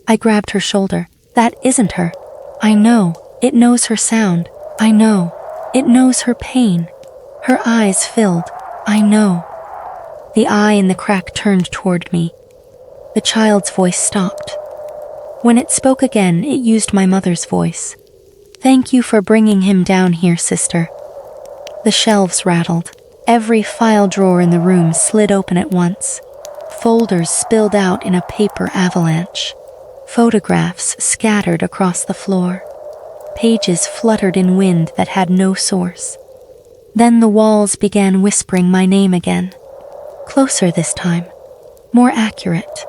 I grabbed her shoulder. "That isn't her." "I know. It knows her sound. I know. It knows her pain." Her eyes filled. "I know." The eye in the crack turned toward me. The child's voice stopped. When it spoke again, it used my mother's voice. "Thank you for bringing him down here, sister." The shelves rattled. Every file drawer in the room slid open at once. Folders spilled out in a paper avalanche. Photographs scattered across the floor. Pages fluttered in wind that had no source. Then the walls began whispering my name again. Closer this time. More accurate.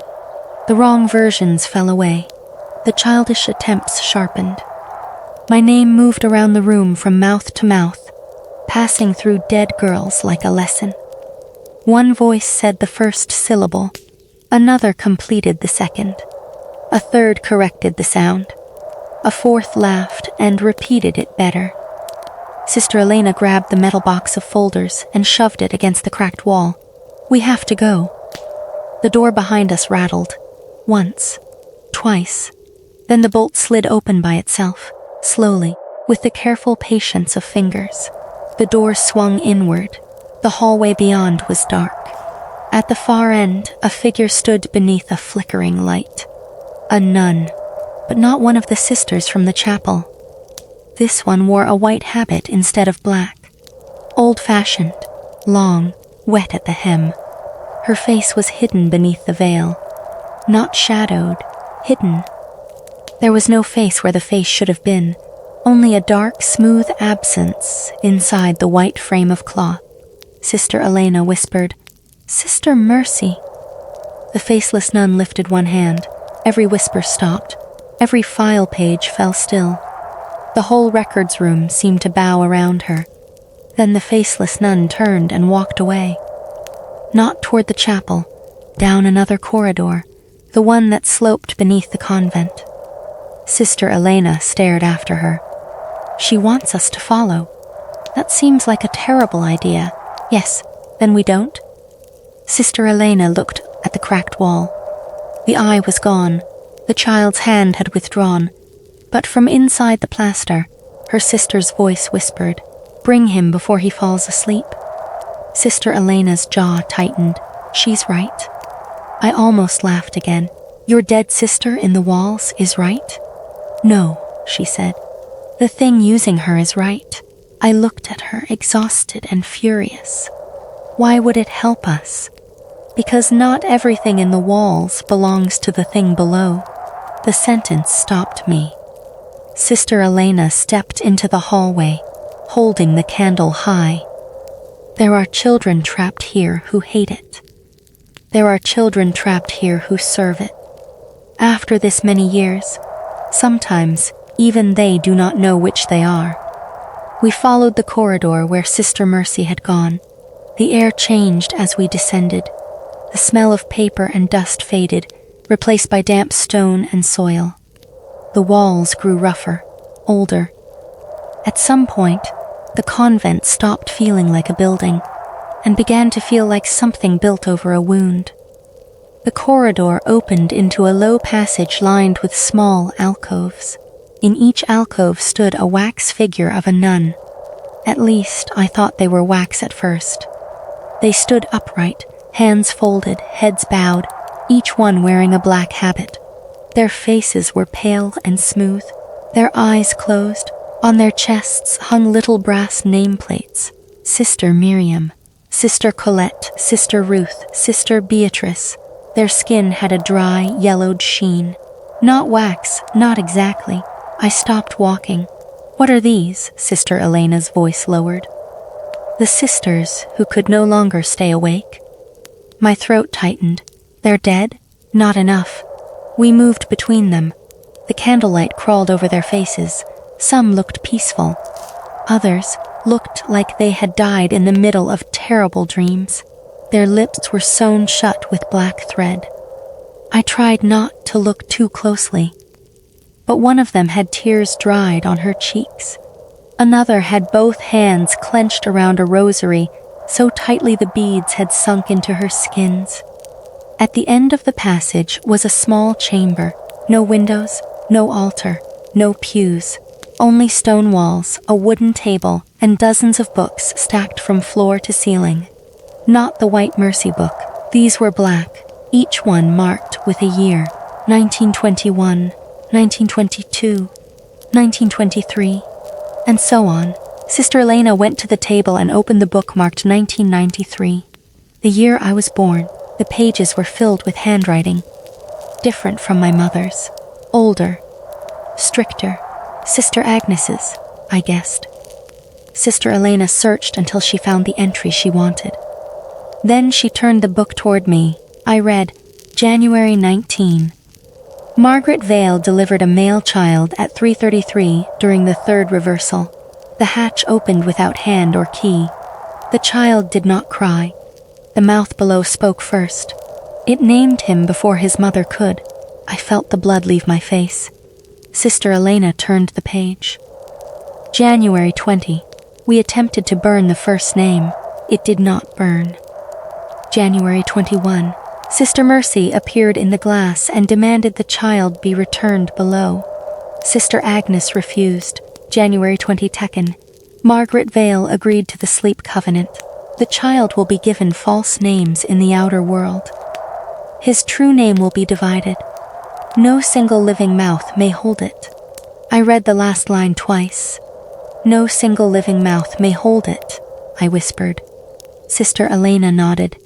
The wrong versions fell away. The childish attempts sharpened. My name moved around the room from mouth to mouth, passing through dead girls like a lesson. One voice said the first syllable. Another completed the second. A third corrected the sound. A fourth laughed and repeated it better. Sister Elena grabbed the metal box of folders and shoved it against the cracked wall. "We have to go." The door behind us rattled. Once. Twice. Then the bolt slid open by itself, slowly, with the careful patience of fingers. The door swung inward. The hallway beyond was dark. At the far end, a figure stood beneath a flickering light. A nun, but not one of the sisters from the chapel. This one wore a white habit instead of black. Old-fashioned, long, wet at the hem. Her face was hidden beneath the veil. Not shadowed, hidden. There was no face where the face should have been, only a dark, smooth absence inside the white frame of cloth. Sister Elena whispered, "Sister Mercy." The faceless nun lifted one hand. Every whisper stopped. Every file page fell still. The whole records room seemed to bow around her. Then the faceless nun turned and walked away. Not toward the chapel, down another corridor, the one that sloped beneath the convent. Sister Elena stared after her. She wants us to follow. That seems like a terrible idea. Yes, then we don't? Sister Elena looked at the cracked wall. The eye was gone. The child's hand had withdrawn. But from inside the plaster, her sister's voice whispered, "Bring him before he falls asleep." Sister Elena's jaw tightened. She's right. I almost laughed again. Your dead sister in the walls is right? No, she said. The thing using her is right. I looked at her, exhausted and furious. Why would it help us? Because not everything in the walls belongs to the thing below. The sentence stopped me. Sister Elena stepped into the hallway, holding the candle high. There are children trapped here who hate it. There are children trapped here who serve it. After this many years, sometimes even they do not know which they are. We followed the corridor where Sister Mercy had gone. The air changed as we descended. The smell of paper and dust faded, replaced by damp stone and soil. The walls grew rougher, older. At some point, the convent stopped feeling like a building and began to feel like something built over a wound. The corridor opened into a low passage lined with small alcoves. In each alcove stood a wax figure of a nun. At least, I thought they were wax at first. They stood upright, hands folded, heads bowed, each one wearing a black habit. Their faces were pale and smooth, their eyes closed. On their chests hung little brass nameplates. Sister Miriam, Sister Colette, Sister Ruth, Sister Beatrice. Their skin had a dry, yellowed sheen. Not wax, not exactly. I stopped walking. What are these? Sister Elena's voice lowered. The sisters who could no longer stay awake. My throat tightened. They're dead? Not enough. We moved between them. The candlelight crawled over their faces. Some looked peaceful. Others looked like they had died in the middle of terrible dreams. Their lips were sewn shut with black thread. I tried not to look too closely. But one of them had tears dried on her cheeks. Another had both hands clenched around a rosary, so tightly the beads had sunk into her skins. At the end of the passage was a small chamber. No windows, no altar, no pews. Only stone walls, a wooden table, and dozens of books stacked from floor to ceiling. Not the White Mercy book. These were black, each one marked with a year. 1921, 1922, 1923, and so on. Sister Elena went to the table and opened the book marked 1993. The year I was born. The pages were filled with handwriting. Different from my mother's. Older. Stricter. Sister Agnes's, I guessed. Sister Elena searched until she found the entry she wanted. Then she turned the book toward me. I read, January 19. Margaret Vale delivered a male child at 3:33 during the third reversal. The hatch opened without hand or key. The child did not cry. The mouth below spoke first. It named him before his mother could. I felt the blood leave my face. Sister Elena turned the page. January 20. We attempted to burn the first name. It did not burn. January 21. Sister Mercy appeared in the glass and demanded the child be returned below. Sister Agnes refused. January 22nd. Margaret Vale agreed to the sleep covenant. The child will be given false names in the outer world. His true name will be divided. No single living mouth may hold it. I read the last line twice. No single living mouth may hold it, I whispered. Sister Elena nodded.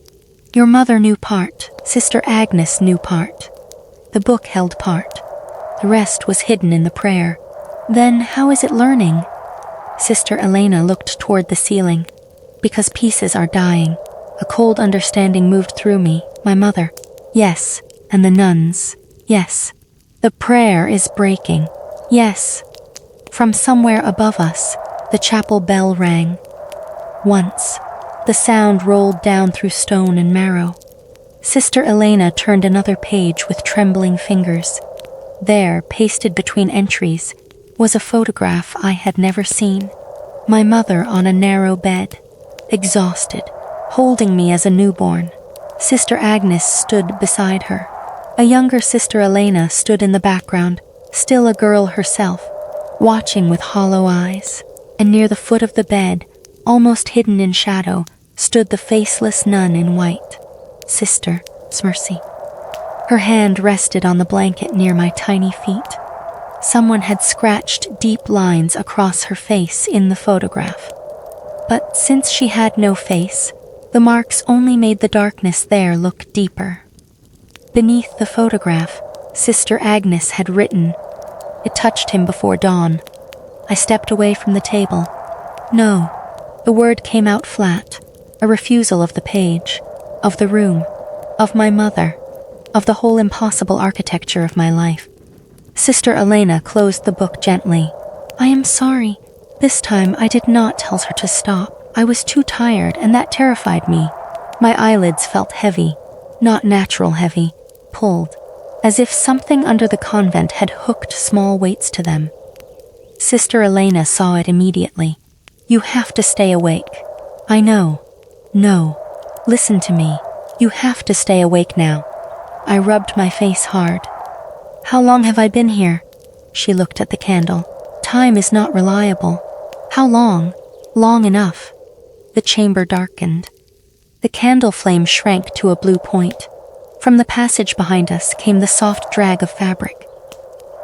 Your mother knew part. Sister Agnes knew part. The book held part. The rest was hidden in the prayer. Then how is it learning? Sister Elena looked toward the ceiling. Because pieces are dying. A cold understanding moved through me. My mother. Yes, and the nuns. Yes. The prayer is breaking. Yes. From somewhere above us, the chapel bell rang. Once, the sound rolled down through stone and marrow. Sister Elena turned another page with trembling fingers. There, pasted between entries, was a photograph I had never seen. My mother on a narrow bed, exhausted, holding me as a newborn. Sister Agnes stood beside her. A younger Sister Elena stood in the background, still a girl herself, watching with hollow eyes. And near the foot of the bed, almost hidden in shadow, stood the faceless nun in white, Sister Mercy. Her hand rested on the blanket near my tiny feet. Someone had scratched deep lines across her face in the photograph. But since she had no face, the marks only made the darkness there look deeper. Beneath the photograph, Sister Agnes had written, "It touched him before dawn." I stepped away from the table. No, the word came out flat, a refusal of the page, of the room, of my mother, of the whole impossible architecture of my life. Sister Elena closed the book gently. "I am sorry. This time I did not tell her to stop. I was too tired, and that terrified me." My eyelids felt heavy, not natural heavy, pulled, as if something under the convent had hooked small weights to them. Sister Elena saw it immediately. "You have to stay awake." "I know." "No. Listen to me. You have to stay awake now." I rubbed my face hard. "How long have I been here?" She looked at the candle. "Time is not reliable." "How long?" "Long enough." The chamber darkened. The candle flame shrank to a blue point. From the passage behind us came the soft drag of fabric.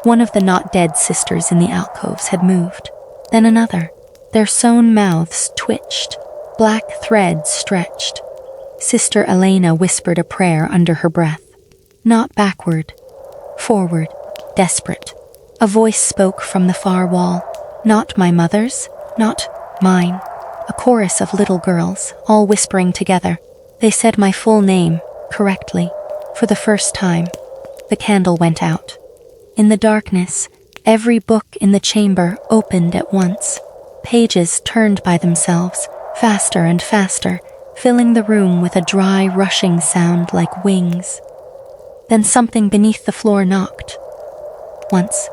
One of the not dead sisters in the alcoves had moved. Then another. Their sewn mouths twitched. Black threads stretched. Sister Elena whispered a prayer under her breath. Not backward. Forward. Desperate. A voice spoke from the far wall. Not my mother's. Not mine. A chorus of little girls, all whispering together. They said my full name, correctly, for the first time. The candle went out. In the darkness, every book in the chamber opened at once. Pages turned by themselves, faster and faster, filling the room with a dry, rushing sound like wings. Then something beneath the floor knocked. Once,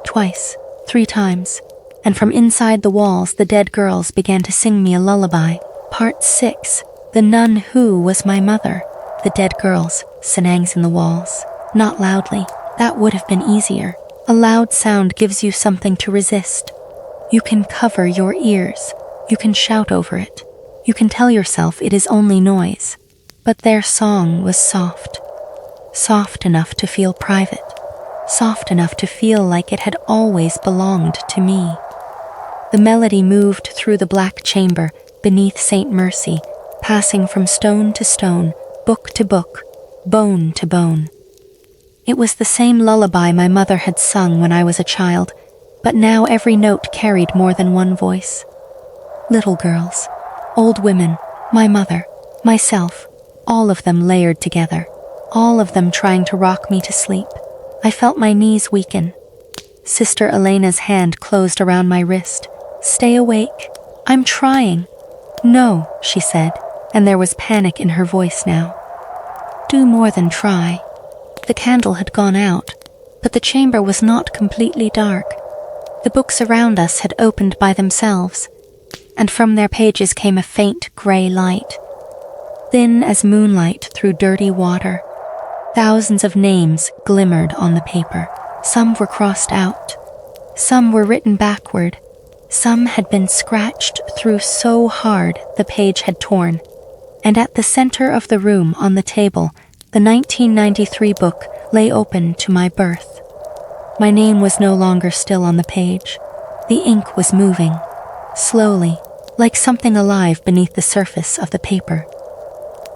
twice, 3 times, and from inside the walls the dead girls began to sing me a lullaby. Part 6. The nun who was my mother. The dead girls, sanangs in the walls. Not loudly. That would have been easier. A loud sound gives you something to resist. You can cover your ears. You can shout over it. You can tell yourself it is only noise. But their song was soft. Soft enough to feel private. Soft enough to feel like it had always belonged to me. The melody moved through the black chamber beneath Saint Mercy, passing from stone to stone, book to book, bone to bone. It was the same lullaby my mother had sung when I was a child, but now every note carried more than one voice. Little girls, old women, my mother, myself, all of them layered together, all of them trying to rock me to sleep. I felt my knees weaken. Sister Elena's hand closed around my wrist. "Stay awake. I'm trying." "No," she said, and there was panic in her voice now. "Do more than try." The candle had gone out, but the chamber was not completely dark. The books around us had opened by themselves, and from their pages came a faint gray light, thin as moonlight through dirty water. Thousands of names glimmered on the paper. Some were crossed out. Some were written backward. Some had been scratched through so hard the page had torn. And at the center of the room on the table, the 1993 book lay open to my birth. My name was no longer still on the page. The ink was moving, slowly, like something alive beneath the surface of the paper.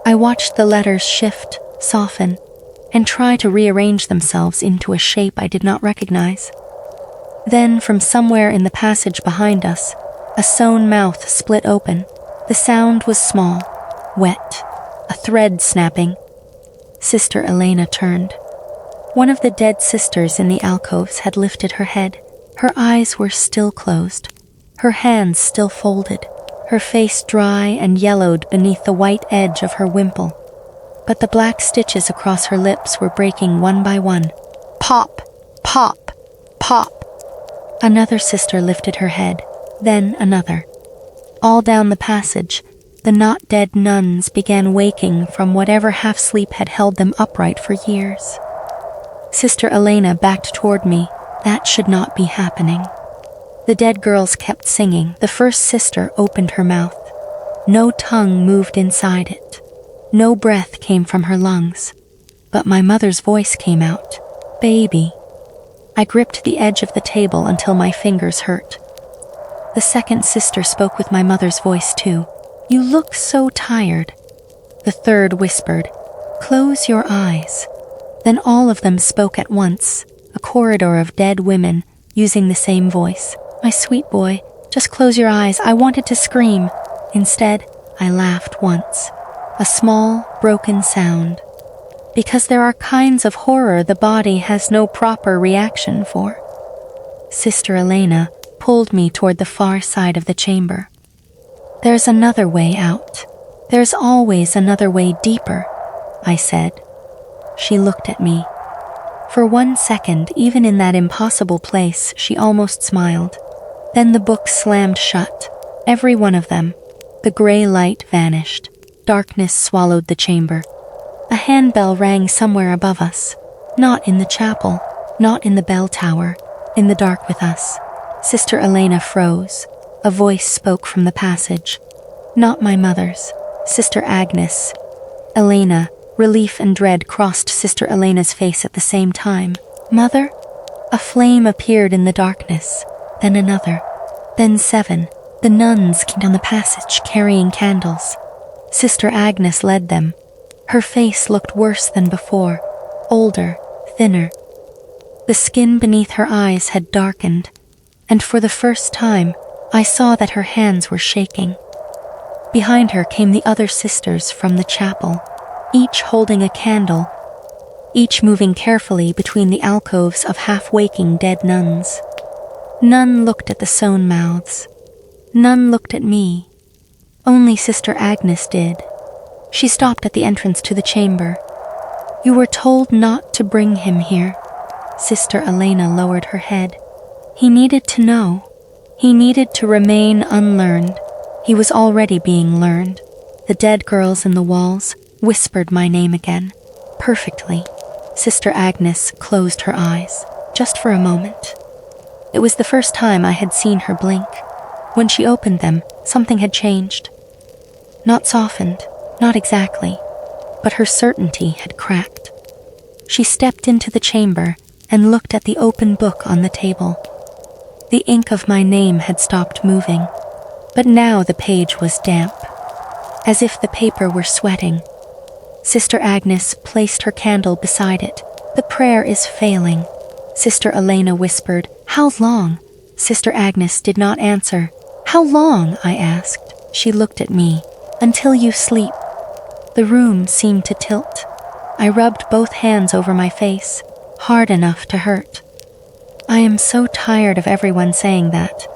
I watched the letters shift, soften, and try to rearrange themselves into a shape I did not recognize. Then, from somewhere in the passage behind us, a sewn mouth split open. The sound was small, wet, a thread snapping. Sister Elena turned. One of the dead sisters in the alcoves had lifted her head. Her eyes were still closed, her hands still folded, her face dry and yellowed beneath the white edge of her wimple. But the black stitches across her lips were breaking one by one. Pop! Pop! Pop! Another sister lifted her head, then another. All down the passage, the not-dead nuns began waking from whatever half-sleep had held them upright for years. Sister Elena backed toward me. That should not be happening. The dead girls kept singing. The first sister opened her mouth. No tongue moved inside it. No breath came from her lungs. But my mother's voice came out. Baby. I gripped the edge of the table until my fingers hurt. The second sister spoke with my mother's voice too. You look so tired. The third whispered, Close your eyes. Then all of them spoke at once, a corridor of dead women, using the same voice. My sweet boy, just close your eyes. I wanted to scream. Instead, I laughed once. A small, broken sound. Because there are kinds of horror the body has no proper reaction for. Sister Elena pulled me toward the far side of the chamber. There's another way out. There's always another way deeper, I said. She looked at me. For 1 second, even in that impossible place, she almost smiled. Then the books slammed shut, every one of them. The gray light vanished. Darkness swallowed the chamber. A handbell rang somewhere above us. Not in the chapel, not in the bell tower, in the dark with us. Sister Elena froze. A voice spoke from the passage. Not my mother's. Sister Agnes. Elena. Relief and dread crossed Sister Elena's face at the same time. Mother? A flame appeared in the darkness. Then another. Then 7. The nuns came down the passage carrying candles. Sister Agnes led them. Her face looked worse than before. Older, thinner. The skin beneath her eyes had darkened. And for the first time, I saw that her hands were shaking. Behind her came the other sisters from the chapel, each holding a candle, each moving carefully between the alcoves of half-waking dead nuns. None looked at the sewn mouths. None looked at me. Only Sister Agnes did. She stopped at the entrance to the chamber. You were told not to bring him here. Sister Elena lowered her head. He needed to know. He needed to remain unlearned. He was already being learned. The dead girls in the walls whispered my name again. Perfectly. Sister Agnes closed her eyes, just for a moment. It was the first time I had seen her blink. When she opened them, something had changed. Not softened, not exactly, but her certainty had cracked. She stepped into the chamber and looked at the open book on the table. The ink of my name had stopped moving, but now the page was damp, as if the paper were sweating. Sister Agnes placed her candle beside it. The prayer is failing. Sister Elena whispered, How long? Sister Agnes did not answer. How long? I asked. She looked at me. Until you sleep. The room seemed to tilt. I rubbed both hands over my face, hard enough to hurt. I am so tired of everyone saying that.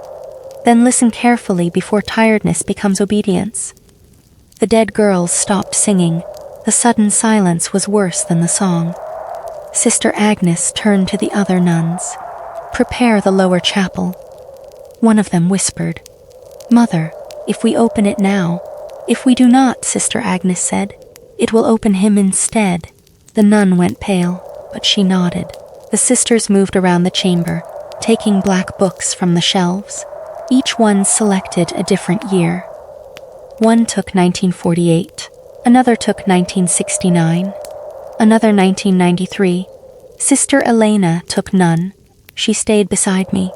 Then listen carefully before tiredness becomes obedience. The dead girls stopped singing. The sudden silence was worse than the song. Sister Agnes turned to the other nuns. Prepare the lower chapel. One of them whispered, Mother, if we open it now. If we do not, Sister Agnes said, it will open him instead. The nun went pale, but she nodded. The sisters moved around the chamber, taking black books from the shelves. Each one selected a different year. One took 1948. Another took 1969, another 1993. Sister Elena took none. She stayed beside me.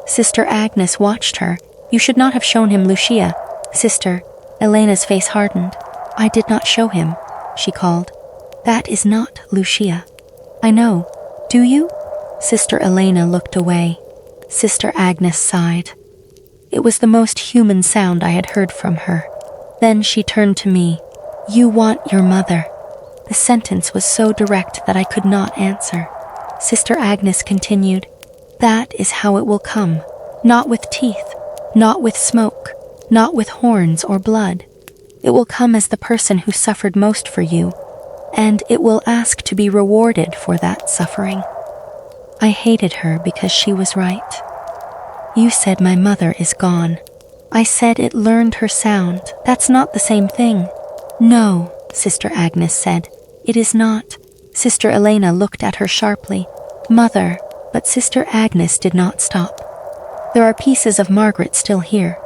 Sister Agnes watched her. You should not have shown him Lucia. Sister Elena's face hardened. I did not show him, she called. That is not Lucia. I know. Do you? Sister Elena looked away. Sister Agnes sighed. It was the most human sound I had heard from her. Then she turned to me. You want your mother. The sentence was so direct that I could not answer. Sister Agnes continued, "That is how it will come, not with teeth, not with smoke, not with horns or blood. It will come as the person who suffered most for you, and it will ask to be rewarded for that suffering." I hated her because she was right. "You said my mother is gone." I said it learned her sound. "That's not the same thing." "No," Sister Agnes said, "it is not." Sister Elena looked at her sharply. "Mother," but Sister Agnes did not stop. "There are pieces of Margaret still here."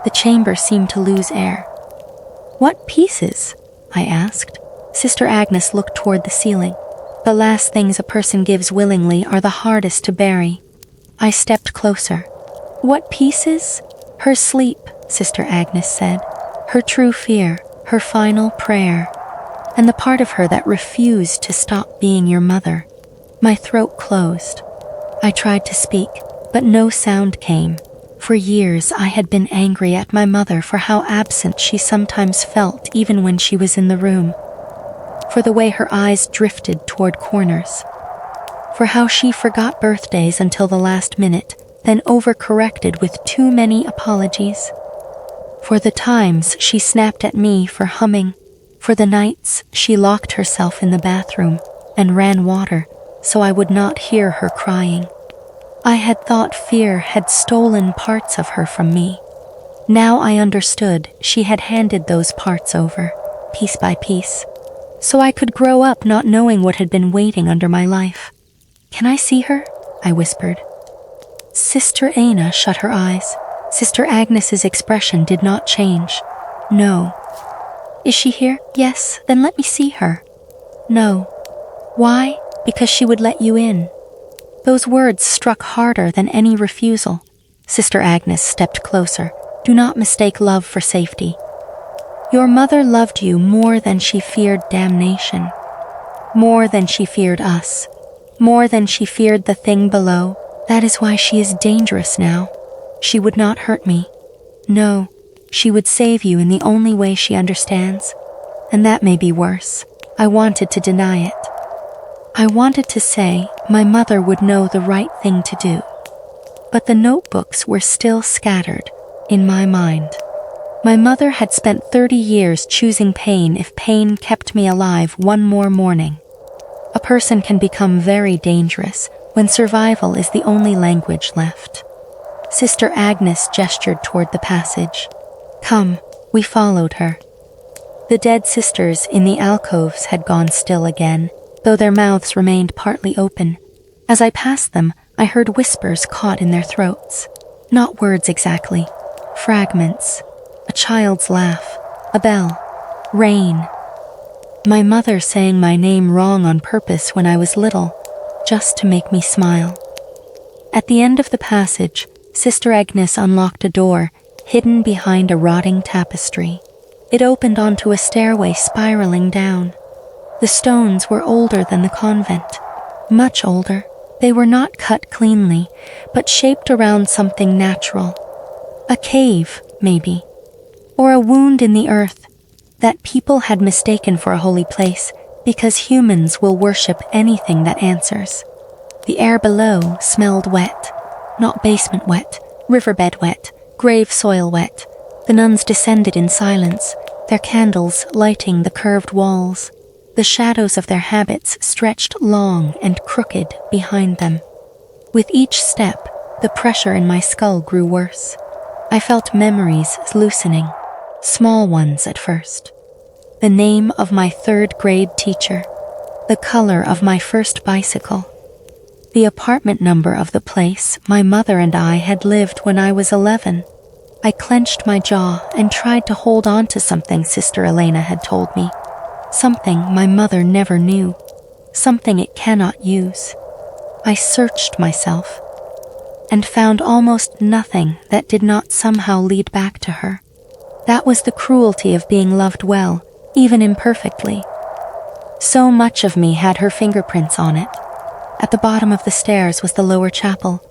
The chamber seemed to lose air. "What pieces?" I asked. Sister Agnes looked toward the ceiling. "The last things a person gives willingly are the hardest to bury." I stepped closer. "What pieces?" "Her sleep," Sister Agnes said. "Her true fear, her final prayer, and the part of her that refused to stop being your mother." My throat closed. I tried to speak, but no sound came. For years I had been angry at my mother for how absent she sometimes felt even when she was in the room, for the way her eyes drifted toward corners, for how she forgot birthdays until the last minute, then overcorrected with too many apologies, for the times she snapped at me for humming, for the nights she locked herself in the bathroom and ran water so I would not hear her crying. I had thought fear had stolen parts of her from me. Now I understood she had handed those parts over, piece by piece, so I could grow up not knowing what had been waiting under my life. "Can I see her?" I whispered. Sister Ana shut her eyes. Sister Agnes's expression did not change. "No." "Is she here?" "Yes." "Then let me see her." "No." "Why?" "Because she would let you in." Those words struck harder than any refusal. Sister Agnes stepped closer. "Do not mistake love for safety. Your mother loved you more than she feared damnation, more than she feared us, more than she feared the thing below. That is why she is dangerous now. She would not hurt me. No, she would save you in the only way she understands. And that may be worse." I wanted to deny it. I wanted to say my mother would know the right thing to do. But the notebooks were still scattered in my mind. My mother had spent 30 years choosing pain if pain kept me alive one more morning. A person can become very dangerous when survival is the only language left. Sister Agnes gestured toward the passage. "Come," we followed her. The dead sisters in the alcoves had gone still again, though their mouths remained partly open. As I passed them, I heard whispers caught in their throats. Not words exactly, fragments. A child's laugh, a bell, rain. My mother saying my name wrong on purpose when I was little, just to make me smile. At the end of the passage, Sister Agnes unlocked a door, hidden behind a rotting tapestry. It opened onto a stairway spiraling down. The stones were older than the convent, much older. They were not cut cleanly, but shaped around something natural. A cave, maybe, or a wound in the earth that people had mistaken for a holy place because humans will worship anything that answers. The air below smelled wet, not basement wet, riverbed wet, grave soil wet. The nuns descended in silence, their candles lighting the curved walls. The shadows of their habits stretched long and crooked behind them. With each step, the pressure in my skull grew worse. I felt memories loosening, small ones at first. The name of my third-grade teacher, the color of my first bicycle, the apartment number of the place my mother and I had lived when I was 11. I clenched my jaw and tried to hold on to something Sister Elena had told me. Something my mother never knew. Something it cannot use. I searched myself and found almost nothing that did not somehow lead back to her. That was the cruelty of being loved well, even imperfectly. So much of me had her fingerprints on it. At the bottom of the stairs was the lower chapel.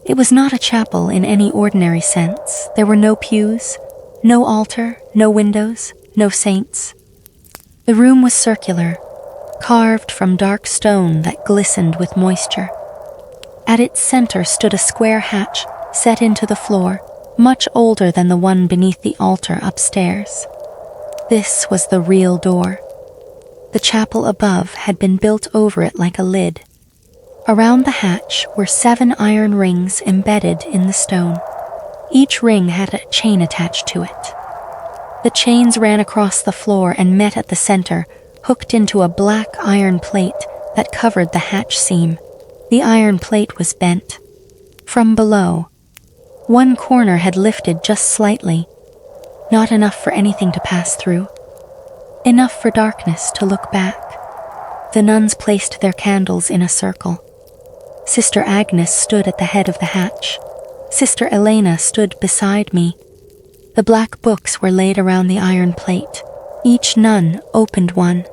It was not a chapel in any ordinary sense. There were no pews, no altar, no windows, no saints. The room was circular, carved from dark stone that glistened with moisture. At its center stood a square hatch set into the floor, much older than the one beneath the altar upstairs. This was the real door. The chapel above had been built over it like a lid. Around the hatch were 7 iron rings embedded in the stone. Each ring had a chain attached to it. The chains ran across the floor and met at the center, hooked into a black iron plate that covered the hatch seam. The iron plate was bent. From below, one corner had lifted just slightly, not enough for anything to pass through, enough for darkness to look back. The nuns placed their candles in a circle. Sister Agnes stood at the head of the hatch. Sister Elena stood beside me. The black books were laid around the iron plate. Each nun opened one.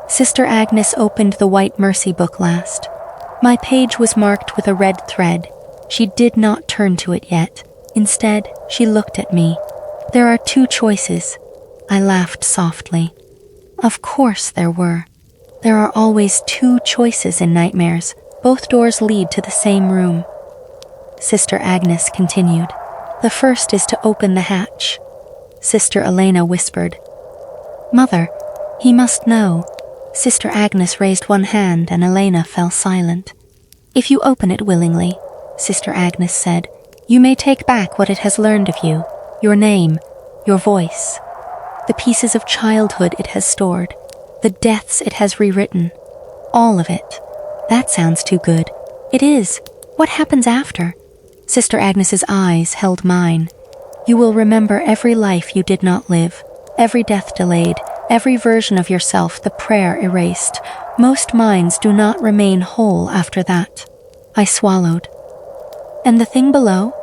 Sister Agnes opened the White Mercy book last. My page was marked with a red thread. She did not turn to it yet. Instead, she looked at me. There are 2 choices. I laughed softly. Of course there were. There are always 2 choices in nightmares. Both doors lead to the same room. Sister Agnes continued. The first is to open the hatch. Sister Elena whispered. Mother, he must know. Sister Agnes raised one hand and Elena fell silent. If you open it willingly, Sister Agnes said, you may take back what it has learned of you, your name, your voice, the pieces of childhood it has stored, the deaths it has rewritten, all of it. That sounds too good. It is. What happens after? Sister Agnes's eyes held mine. You will remember every life you did not live, every death delayed, every version of yourself the prayer erased. Most minds do not remain whole after that. I swallowed. And the thing below?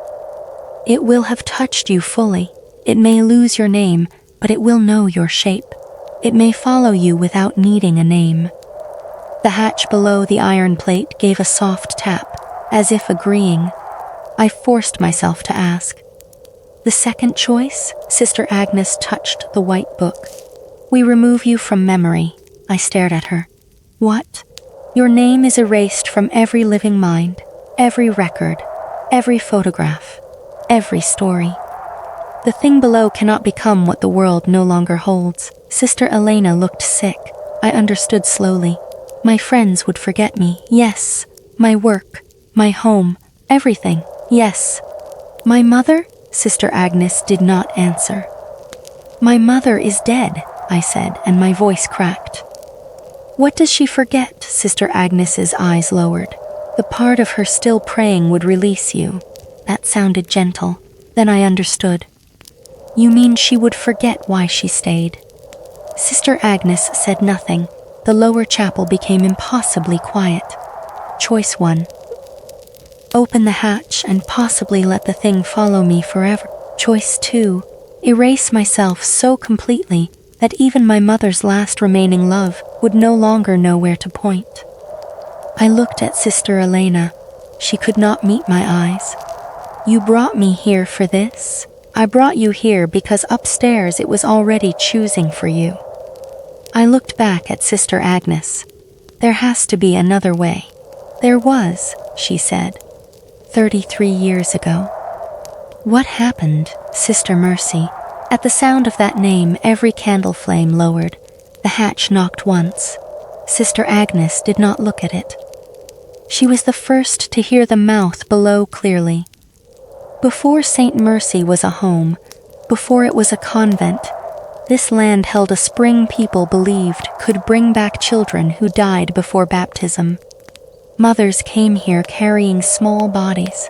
It will have touched you fully. It may lose your name, but it will know your shape. It may follow you without needing a name. The hatch below the iron plate gave a soft tap, as if agreeing. I forced myself to ask. The second choice? Sister Agnes touched the white book. We remove you from memory. I stared at her. What? Your name is erased from every living mind, every record, every photograph, every story. The thing below cannot become what the world no longer holds. Sister Elena looked sick. I understood slowly. My friends would forget me. Yes. My work, my home, everything. Yes. My mother? Sister Agnes did not answer. My mother is dead, I said, and my voice cracked. What does she forget? Sister Agnes's eyes lowered. The part of her still praying would release you. That sounded gentle. Then I understood. You mean she would forget why she stayed? Sister Agnes said nothing. The lower chapel became impossibly quiet. Choice 1. Open the hatch and possibly let the thing follow me forever. Choice 2. Erase myself so completely that even my mother's last remaining love would no longer know where to point. I looked at Sister Elena. She could not meet my eyes. You brought me here for this? I brought you here because upstairs it was already choosing for you. I looked back at Sister Agnes. There has to be another way. There was, she said, 33 years ago. What happened, Sister Mercy? At the sound of that name, every candle flame lowered. The hatch knocked once. Sister Agnes did not look at it. She was the first to hear the mouth below clearly. Before Saint Mercy was a home, before it was a convent, this land held a spring people believed could bring back children who died before baptism. Mothers came here carrying small bodies.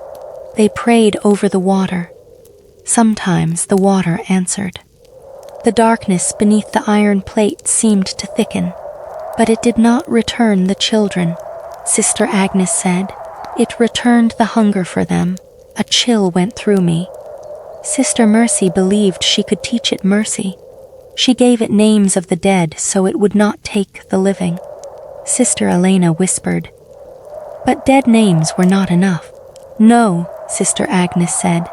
They prayed over the water. Sometimes the water answered. The darkness beneath the iron plate seemed to thicken, but it did not return the children. Sister Agnes said, it returned the hunger for them. A chill went through me. Sister Mercy believed she could teach it mercy. She gave it names of the dead so it would not take the living. Sister Elena whispered. But dead names were not enough. No, Sister Agnes said.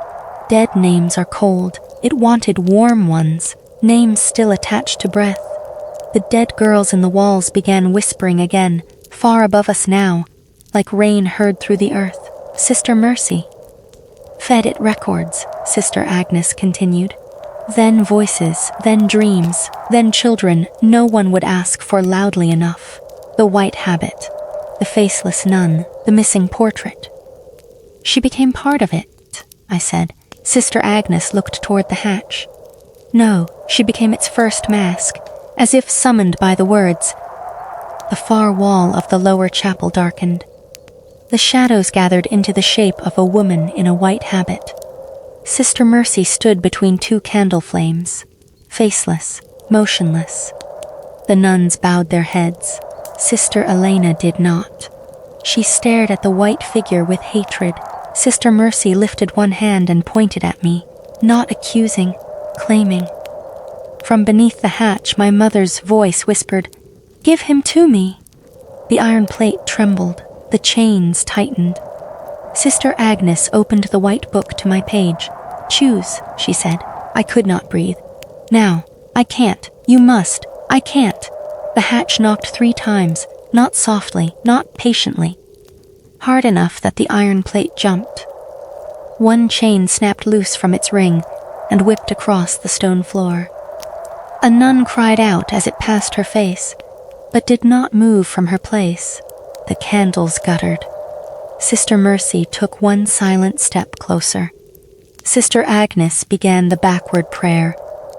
Dead names are cold. It wanted warm ones, names still attached to breath. The dead girls in the walls began whispering again, far above us now, like rain heard through the earth. Sister Mercy. Fed it records, Sister Agnes continued. Then voices, then dreams, then children no one would ask for loudly enough. The white habit, the faceless nun, the missing portrait. She became part of it, I said. Sister Agnes looked toward the hatch. No, she became its first mask, as if summoned by the words. The far wall of the lower chapel darkened. The shadows gathered into the shape of a woman in a white habit. Sister Mercy stood between two candle flames, faceless, motionless. The nuns bowed their heads. Sister Elena did not. She stared at the white figure with hatred. Sister Mercy lifted one hand and pointed at me, not accusing, claiming. From beneath the hatch, my mother's voice whispered, "Give him to me." The iron plate trembled. The chains tightened. Sister Agnes opened the white book to my page. "Choose," she said. I could not breathe. "Now. I can't. You must. I can't." The hatch knocked 3 times, not softly, not patiently. Hard enough that the iron plate jumped. One chain snapped loose from its ring and whipped across the stone floor. A nun cried out as it passed her face, but did not move from her place. The candles guttered. Sister Mercy took one silent step closer. Sister Agnes began the backward prayer.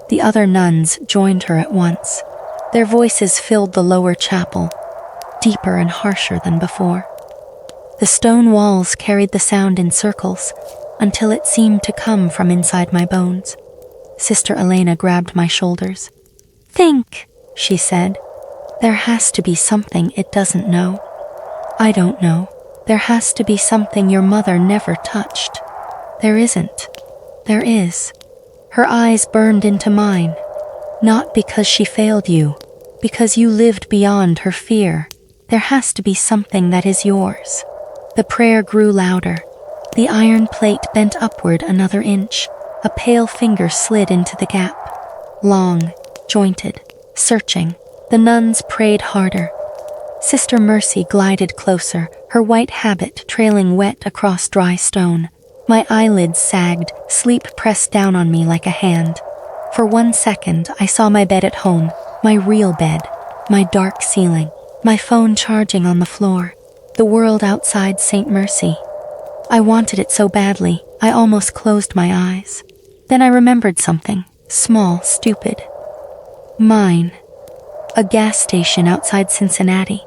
The other nuns joined her at once. Their voices filled the lower chapel, deeper and harsher than before. The stone walls carried the sound in circles until it seemed to come from inside my bones. Sister Elena grabbed my shoulders. "Think," she said. "There has to be something it doesn't know. I don't know. There has to be something your mother never touched. There isn't. There is." Her eyes burned into mine. "Not because she failed you, because you lived beyond her fear. There has to be something that is yours." The prayer grew louder. The iron plate bent upward another inch. A pale finger slid into the gap. Long, jointed, searching. The nuns prayed harder. Sister Mercy glided closer, her white habit trailing wet across dry stone. My eyelids sagged, sleep pressed down on me like a hand. For 1 second, I saw my bed at home, my real bed, my dark ceiling, my phone charging on the floor, the world outside Saint Mercy. I wanted it so badly, I almost closed my eyes. Then I remembered something, small, stupid. Mine. A gas station outside Cincinnati.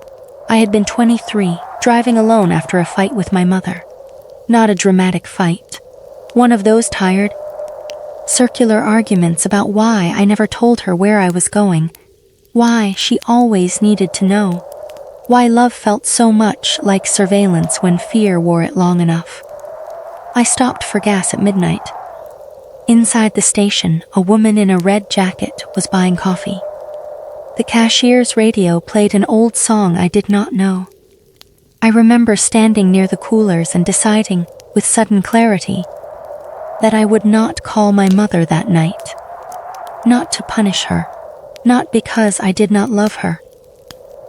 I had been 23, driving alone after a fight with my mother. Not a dramatic fight. One of those tired, circular arguments about why I never told her where I was going, why she always needed to know, why love felt so much like surveillance when fear wore it long enough. I stopped for gas at midnight. Inside the station, a woman in a red jacket was buying coffee. The cashier's radio played an old song I did not know. I remember standing near the coolers and deciding, with sudden clarity, that I would not call my mother that night. Not to punish her, not because I did not love her,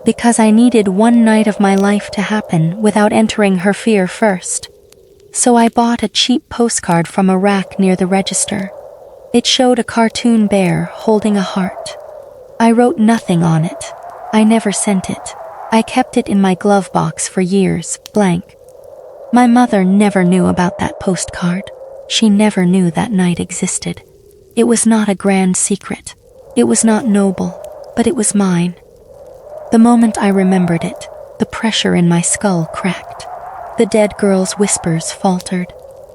because I needed one night of my life to happen without entering her fear first. So I bought a cheap postcard from a rack near the register. It showed a cartoon bear holding a heart. I wrote nothing on it. I never sent it. I kept it in my glove box for years, blank. My mother never knew about that postcard. She never knew that night existed. It was not a grand secret. It was not noble, but it was mine. The moment I remembered it, the pressure in my skull cracked. The dead girl's whispers faltered.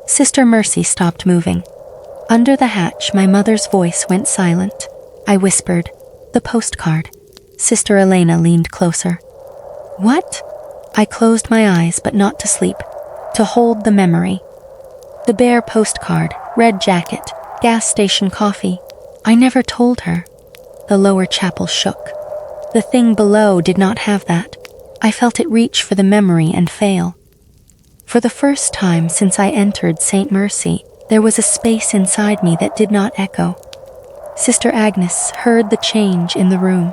Sister Mercy stopped moving. Under the hatch, my mother's voice went silent. I whispered, "The postcard." Sister Elena leaned closer. "What?" I closed my eyes, but not to sleep, to hold the memory. The bare postcard, red jacket, gas station coffee. I never told her. The lower chapel shook. The thing below did not have that. I felt it reach for the memory and fail. For the first time since I entered Saint Mercy, there was a space inside me that did not echo. Sister Agnes heard the change in the room.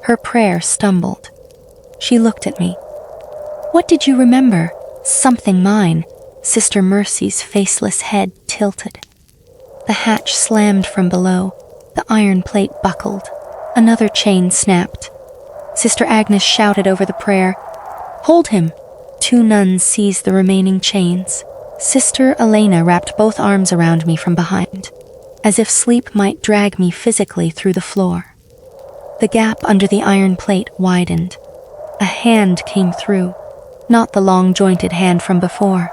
Her prayer stumbled. She looked at me. "What did you remember?" "Something mine." Sister Mercy's faceless head tilted. The hatch slammed from below. The iron plate buckled. Another chain snapped. Sister Agnes shouted over the prayer, "Hold him!" 2 nuns seized the remaining chains. Sister Elena wrapped both arms around me from behind, as if sleep might drag me physically through the floor. The gap under the iron plate widened. A hand came through, not the long-jointed hand from before.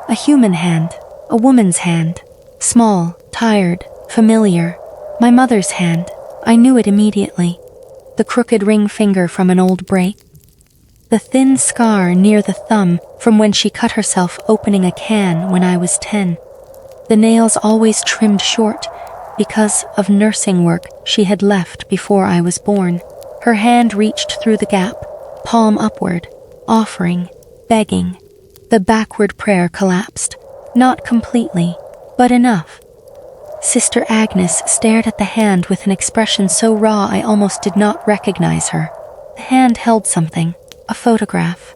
A human hand, a woman's hand, small, tired, familiar. My mother's hand. I knew it immediately. The crooked ring finger from an old break. The thin scar near the thumb from when she cut herself opening a can when I was 10. The nails always trimmed short because of nursing work she had left before I was born. Her hand reached through the gap, palm upward, offering, begging. The backward prayer collapsed. Not completely, but enough. Sister Agnes stared at the hand with an expression so raw I almost did not recognize her. The hand held something, a photograph.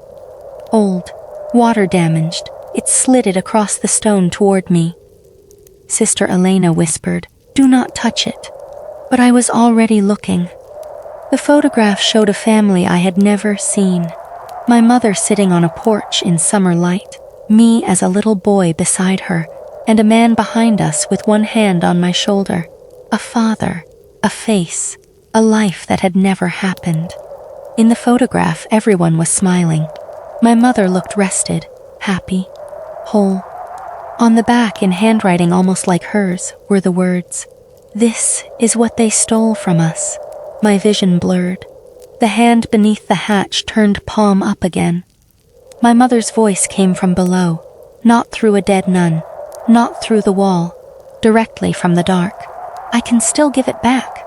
Old, water-damaged, it slid across the stone toward me. Sister Elena whispered, "Do not touch it." But I was already looking. The photograph showed a family I had never seen. My mother sitting on a porch in summer light, me as a little boy beside her, and a man behind us with one hand on my shoulder. A father, a face, a life that had never happened. In the photograph, everyone was smiling. My mother looked rested, happy, whole. On the back, in handwriting almost like hers, were the words, "This is what they stole from us." My vision blurred. The hand beneath the hatch turned palm up again. My mother's voice came from below, not through a dead nun, not through the wall, directly from the dark. "I can still give it back."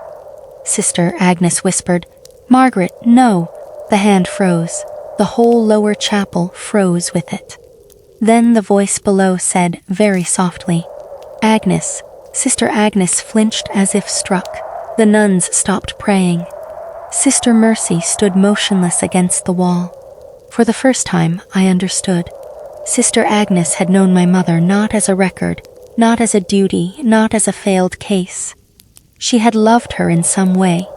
Sister Agnes whispered, "Margaret, no." The hand froze. The whole lower chapel froze with it. Then the voice below said, very softly, "Agnes." Sister Agnes flinched as if struck. The nuns stopped praying. Sister Mercy stood motionless against the wall. For the first time, I understood. Sister Agnes had known my mother not as a record, not as a duty, not as a failed case. She had loved her in some way.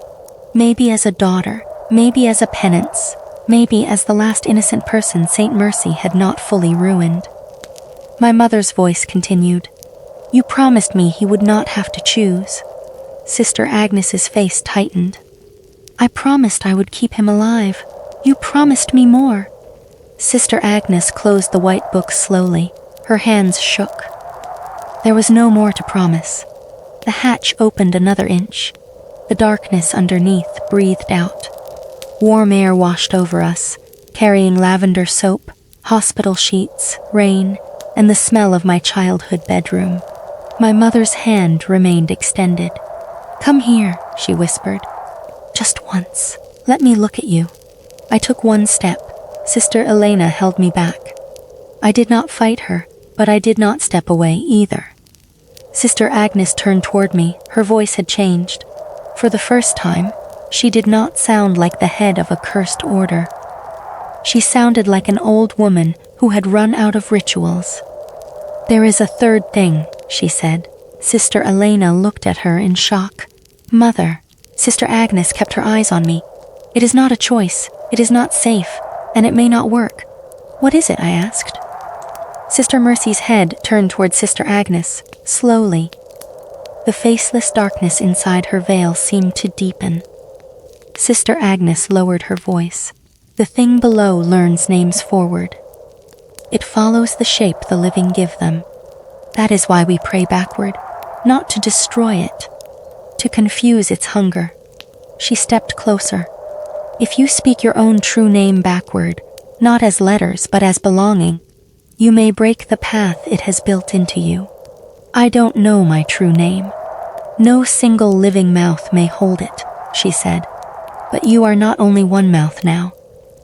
Maybe as a daughter, maybe as a penance, maybe as the last innocent person Saint Mercy had not fully ruined. My mother's voice continued, "You promised me he would not have to choose." Sister Agnes's face tightened. "I promised I would keep him alive. You promised me more." Sister Agnes closed the white book slowly. Her hands shook. There was no more to promise. The hatch opened another inch. The darkness underneath breathed out. Warm air washed over us, carrying lavender soap, hospital sheets, rain, and the smell of my childhood bedroom. My mother's hand remained extended. "Come here," she whispered. "Just once. Let me look at you." I took one step. Sister Elena held me back. I did not fight her, but I did not step away either. Sister Agnes turned toward me. Her voice had changed. For the first time, she did not sound like the head of a cursed order. She sounded like an old woman who had run out of rituals. "There is a third thing," she said. Sister Elena looked at her in shock. "Mother." Sister Agnes kept her eyes on me. "It is not a choice. It is not safe. And it may not work." "What is it?" I asked. Sister Mercy's head turned toward Sister Agnes, slowly. The faceless darkness inside her veil seemed to deepen. Sister Agnes lowered her voice. "The thing below learns names forward. It follows the shape the living give them. That is why we pray backward, not to destroy it, to confuse its hunger." She stepped closer. "If you speak your own true name backward, not as letters but as belonging, you may break the path it has built into you. I don't know my true name. No single living mouth may hold it," she said. "But you are not only one mouth now."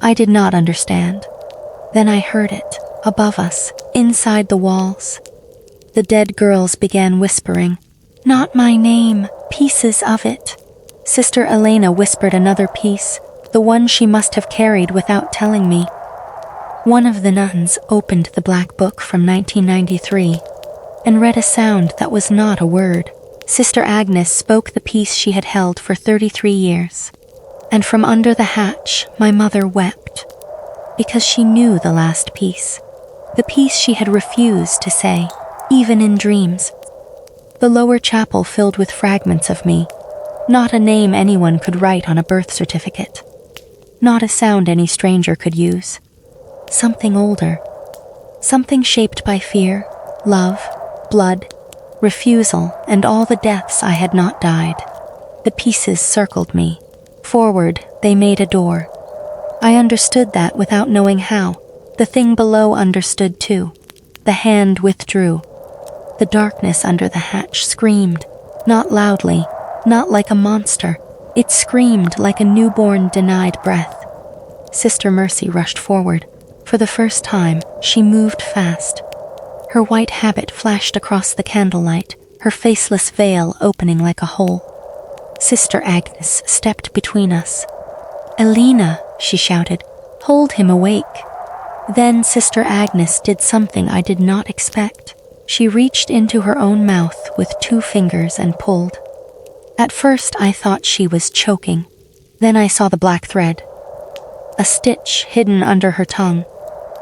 I did not understand. Then I heard it, above us, inside the walls. The dead girls began whispering, "Not my name, pieces of it." Sister Elena whispered another piece, the one she must have carried without telling me. One of the nuns opened the black book from 1993 and read a sound that was not a word. Sister Agnes spoke the piece she had held for 33 years. And from under the hatch, my mother wept, because she knew the last piece, the piece she had refused to say, even in dreams. The lower chapel filled with fragments of me, not a name anyone could write on a birth certificate, not a sound any stranger could use. Something older, something shaped by fear, love, blood, refusal, and all the deaths I had not died. The pieces circled me. Forward, they made a door. I understood that without knowing how. The thing below understood too. The hand withdrew. The darkness under the hatch screamed, not loudly, not like a monster. It screamed like a newborn denied breath. Sister Mercy rushed forward. For the first time, she moved fast. Her white habit flashed across the candlelight, her faceless veil opening like a hole. Sister Agnes stepped between us. "Elena," she shouted, "hold him awake." Then Sister Agnes did something I did not expect. She reached into her own mouth with 2 fingers and pulled. At first I thought she was choking. Then I saw the black thread. A stitch hidden under her tongue.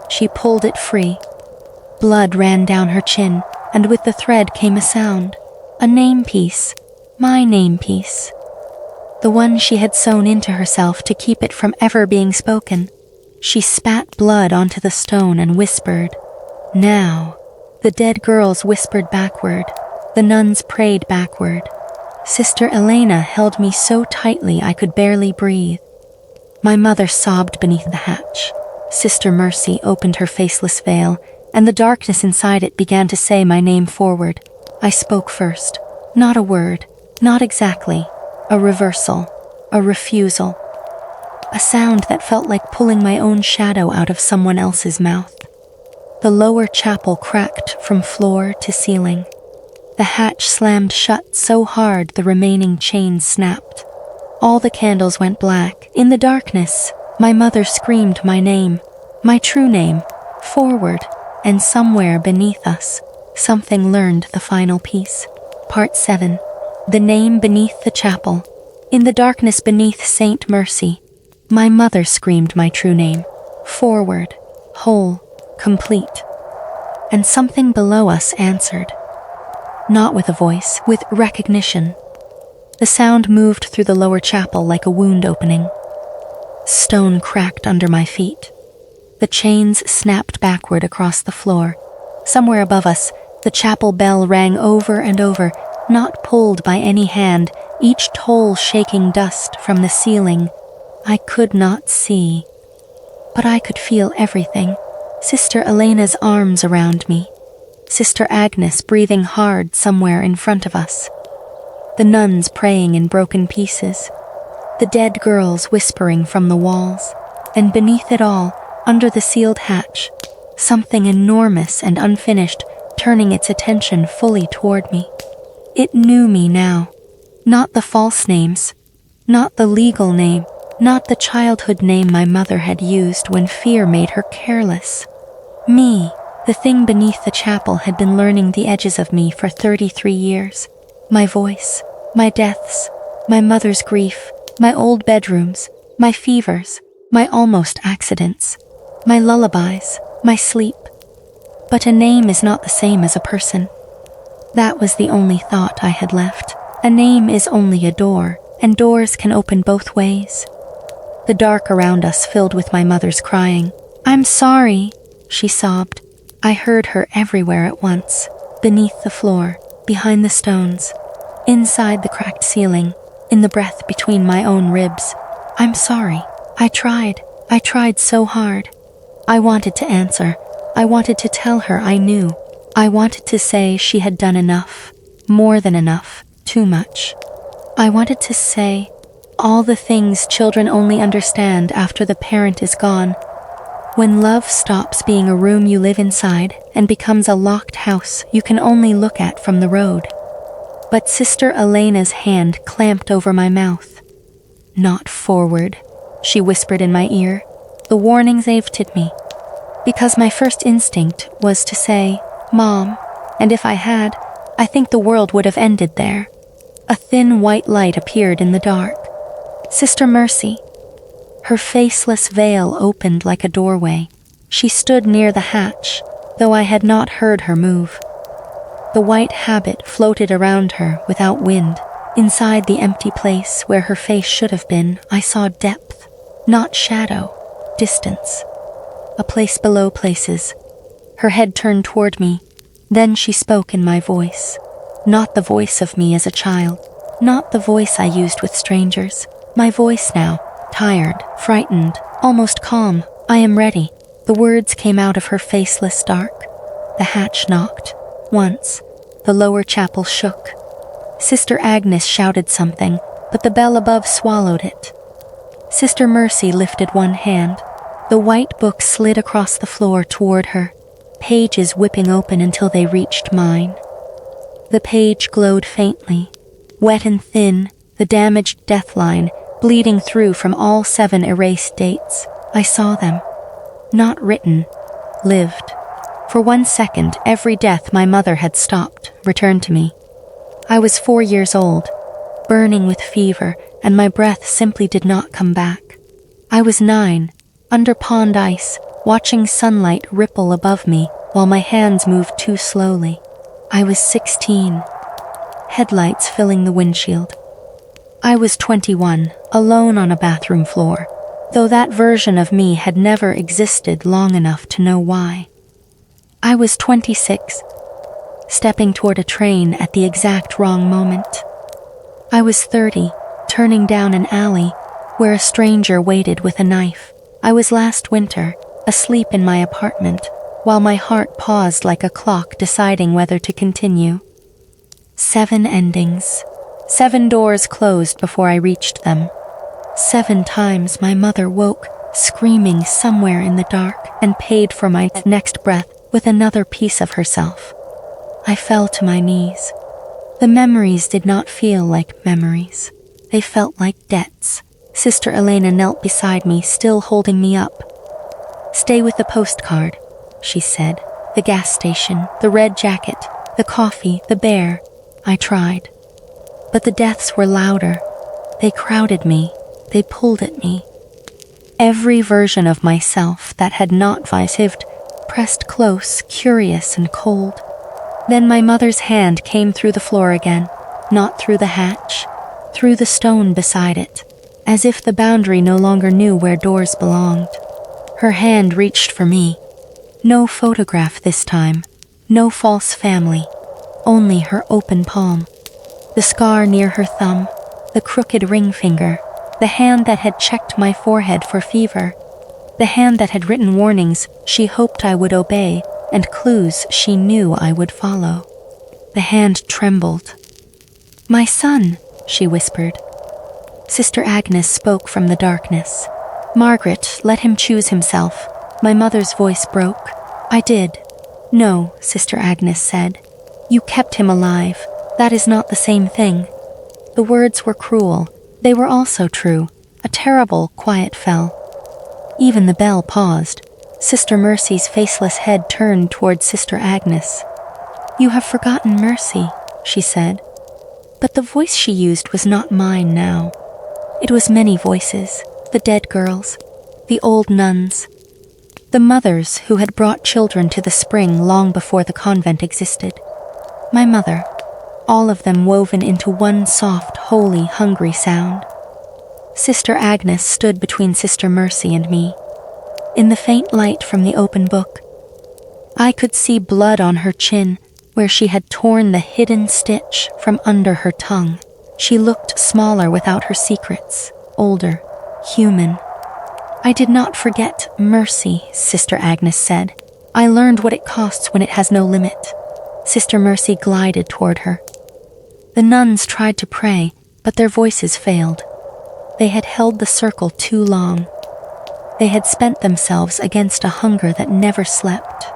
She pulled it free. Blood ran down her chin, and with the thread came a sound. A name piece. My name piece. The one she had sewn into herself to keep it from ever being spoken. She spat blood onto the stone and whispered, "Now." The dead girls whispered backward. The nuns prayed backward. Sister Elena held me so tightly I could barely breathe. My mother sobbed beneath the hatch. Sister Mercy opened her faceless veil, and the darkness inside it began to say my name forward. I spoke first. Not a word, not exactly. A reversal, a refusal. A sound that felt like pulling my own shadow out of someone else's mouth. The lower chapel cracked from floor to ceiling. The hatch slammed shut so hard the remaining chains snapped. All the candles went black. In the darkness, my mother screamed my name, my true name, forward, and somewhere beneath us, something learned the final piece. Part 7. The name beneath the chapel. In the darkness beneath Saint Mercy, my mother screamed my true name, forward, whole, complete. And something below us answered. Not with a voice, with recognition. The sound moved through the lower chapel like a wound opening. Stone cracked under my feet. The chains snapped backward across the floor. Somewhere above us, the chapel bell rang over and over, not pulled by any hand, each toll shaking dust from the ceiling. I could not see, but I could feel everything. Sister Elena's arms around me. Sister Agnes breathing hard somewhere in front of us. The nuns praying in broken pieces. The dead girls whispering from the walls. And beneath it all, under the sealed hatch, something enormous and unfinished turning its attention fully toward me. It knew me now. Not the false names. Not the legal name. Not the childhood name my mother had used when fear made her careless. Me, the thing beneath the chapel, had been learning the edges of me for 33 years. My voice, my deaths, my mother's grief, my old bedrooms, my fevers, my almost accidents, my lullabies, my sleep. But a name is not the same as a person. That was the only thought I had left. A name is only a door, and doors can open both ways. The dark around us filled with my mother's crying. "I'm sorry," she sobbed. I heard her everywhere at once, beneath the floor, behind the stones, inside the cracked ceiling, in the breath between my own ribs. "I'm sorry. I tried so hard." I wanted to answer. I wanted to tell her I knew. I wanted to say she had done enough, more than enough, too much. I wanted to say all the things children only understand after the parent is gone. When love stops being a room you live inside and becomes a locked house you can only look at from the road. But Sister Elena's hand clamped over my mouth. not forward," she whispered in my ear. The warning saved me, because my first instinct was to say, "Mom," and if I had, I think the world would have ended there. A thin white light appeared in the dark. Sister Mercy. Her faceless veil opened like a doorway. She stood near the hatch, though I had not heard her move. The white habit floated around her without wind. Inside the empty place where her face should have been, I saw depth, not shadow, distance. A place below places. Her head turned toward me. Then she spoke in my voice. Not the voice of me as a child. Not the voice I used with strangers. My voice now, tired, frightened, almost calm. "I am ready." The words came out of her faceless dark. The hatch knocked. Once. The lower chapel shook. Sister Agnes shouted something, but the bell above swallowed it. Sister Mercy lifted one hand. The white book slid across the floor toward her, pages whipping open until they reached mine. The page glowed faintly, wet and thin, the damaged death line bleeding through from all 7 erased dates. I saw them. Not written, lived. For 1 second, every death my mother had stopped returned to me. I was 4 years old, burning with fever, and my breath simply did not come back. I was 9, under pond ice, watching sunlight ripple above me while my hands moved too slowly. I was 16, headlights filling the windshield. I was 21, alone on a bathroom floor, though that version of me had never existed long enough to know why. I was 26, stepping toward a train at the exact wrong moment. I was 30, turning down an alley where a stranger waited with a knife. I was last winter, asleep in my apartment, while my heart paused like a clock deciding whether to continue. 7 endings. 7 doors closed before I reached them. 7 times my mother woke, screaming somewhere in the dark, and paid for my next breath with another piece of herself. I fell to my knees. The memories did not feel like memories. They felt like debts. Sister Elena knelt beside me, still holding me up. "Stay with the postcard," she said. "The gas station, the red jacket, the coffee, the bear." I tried. But the deaths were louder. They crowded me. They pulled at me. Every version of myself that had not survived pressed close, curious and cold. Then my mother's hand came through the floor again, not through the hatch, through the stone beside it, as if the boundary no longer knew where doors belonged. Her hand reached for me. No photograph this time, no false family, only her open palm. The scar near her thumb, the crooked ring finger, the hand that had checked my forehead for fever, the hand that had written warnings she hoped I would obey and clues she knew I would follow. The hand trembled. "My son," she whispered. Sister Agnes spoke from the darkness. "Margaret, let him choose himself." My mother's voice broke. "I did." "No," Sister Agnes said. "You kept him alive. That is not the same thing." The words were cruel. They were also true. A terrible quiet fell. Even the bell paused. Sister Mercy's faceless head turned toward Sister Agnes. "You have forgotten Mercy," she said. But the voice she used was not mine now. It was many voices, the dead girls, the old nuns, the mothers who had brought children to the spring long before the convent existed. My mother, all of them woven into one soft, holy, hungry sound. Sister Agnes stood between Sister Mercy and me. In the faint light from the open book, I could see blood on her chin where she had torn the hidden stitch from under her tongue. She looked smaller without her secrets, older, human. "I did not forget mercy," Sister Agnes said. "I learned what it costs when it has no limit." Sister Mercy glided toward her. The nuns tried to pray, but their voices failed. They had held the circle too long. They had spent themselves against a hunger that never slept.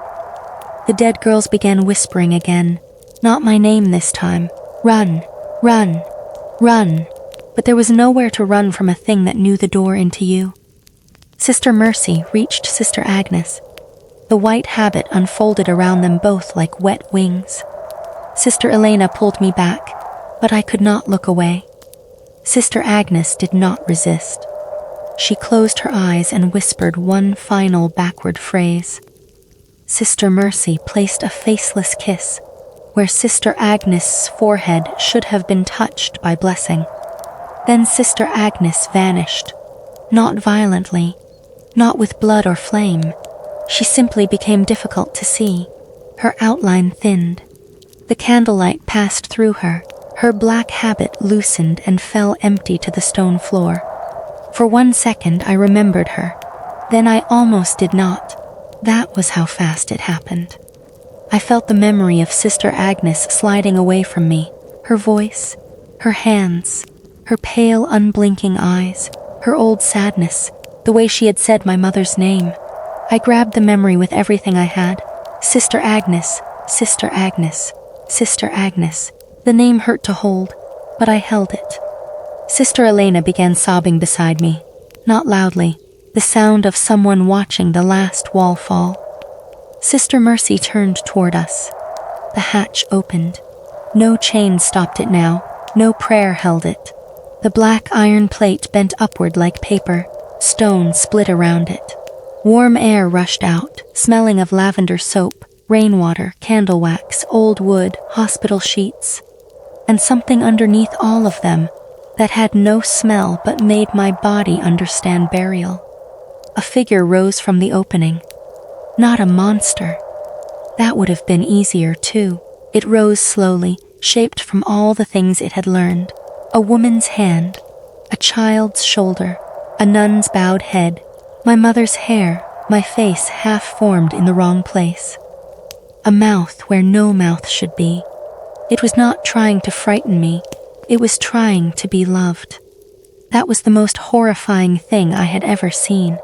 The dead girls began whispering again, not my name this time. "Run, run, run." but there was nowhere to run from a thing that knew the door into you. Sister Mercy reached Sister Agnes. The white habit unfolded around them both like wet wings. Sister Elena pulled me back, but I could not look away. Sister Agnes did not resist. She closed her eyes and whispered one final backward phrase. Sister Mercy placed a faceless kiss where Sister Agnes' forehead should have been touched by blessing. Then Sister Agnes vanished, not violently, not with blood or flame. She simply became difficult to see. Her outline thinned. The candlelight passed through her. Her black habit loosened and fell empty to the stone floor. For 1 second I remembered her. Then I almost did not. That was how fast it happened. I felt the memory of Sister Agnes sliding away from me. Her voice, her hands, her pale, unblinking eyes, her old sadness, the way she had said my mother's name. I grabbed the memory with everything I had. Sister Agnes, Sister Agnes, Sister Agnes. The name hurt to hold, but I held it. Sister Elena began sobbing beside me, not loudly, the sound of someone watching the last wall fall. Sister Mercy turned toward us. The hatch opened. No chain stopped it now, no prayer held it. The black iron plate bent upward like paper, stone split around it. Warm air rushed out, smelling of lavender soap, rainwater, candle wax, old wood, hospital sheets. And something underneath all of them that had no smell but made my body understand burial. A figure rose from the opening. Not a monster. That would have been easier too. It rose slowly, shaped from all the things it had learned. A woman's hand, a child's shoulder, a nun's bowed head, my mother's hair, my face half formed in the wrong place. A mouth where no mouth should be. It was not trying to frighten me, it was trying to be loved. That was the most horrifying thing I had ever seen.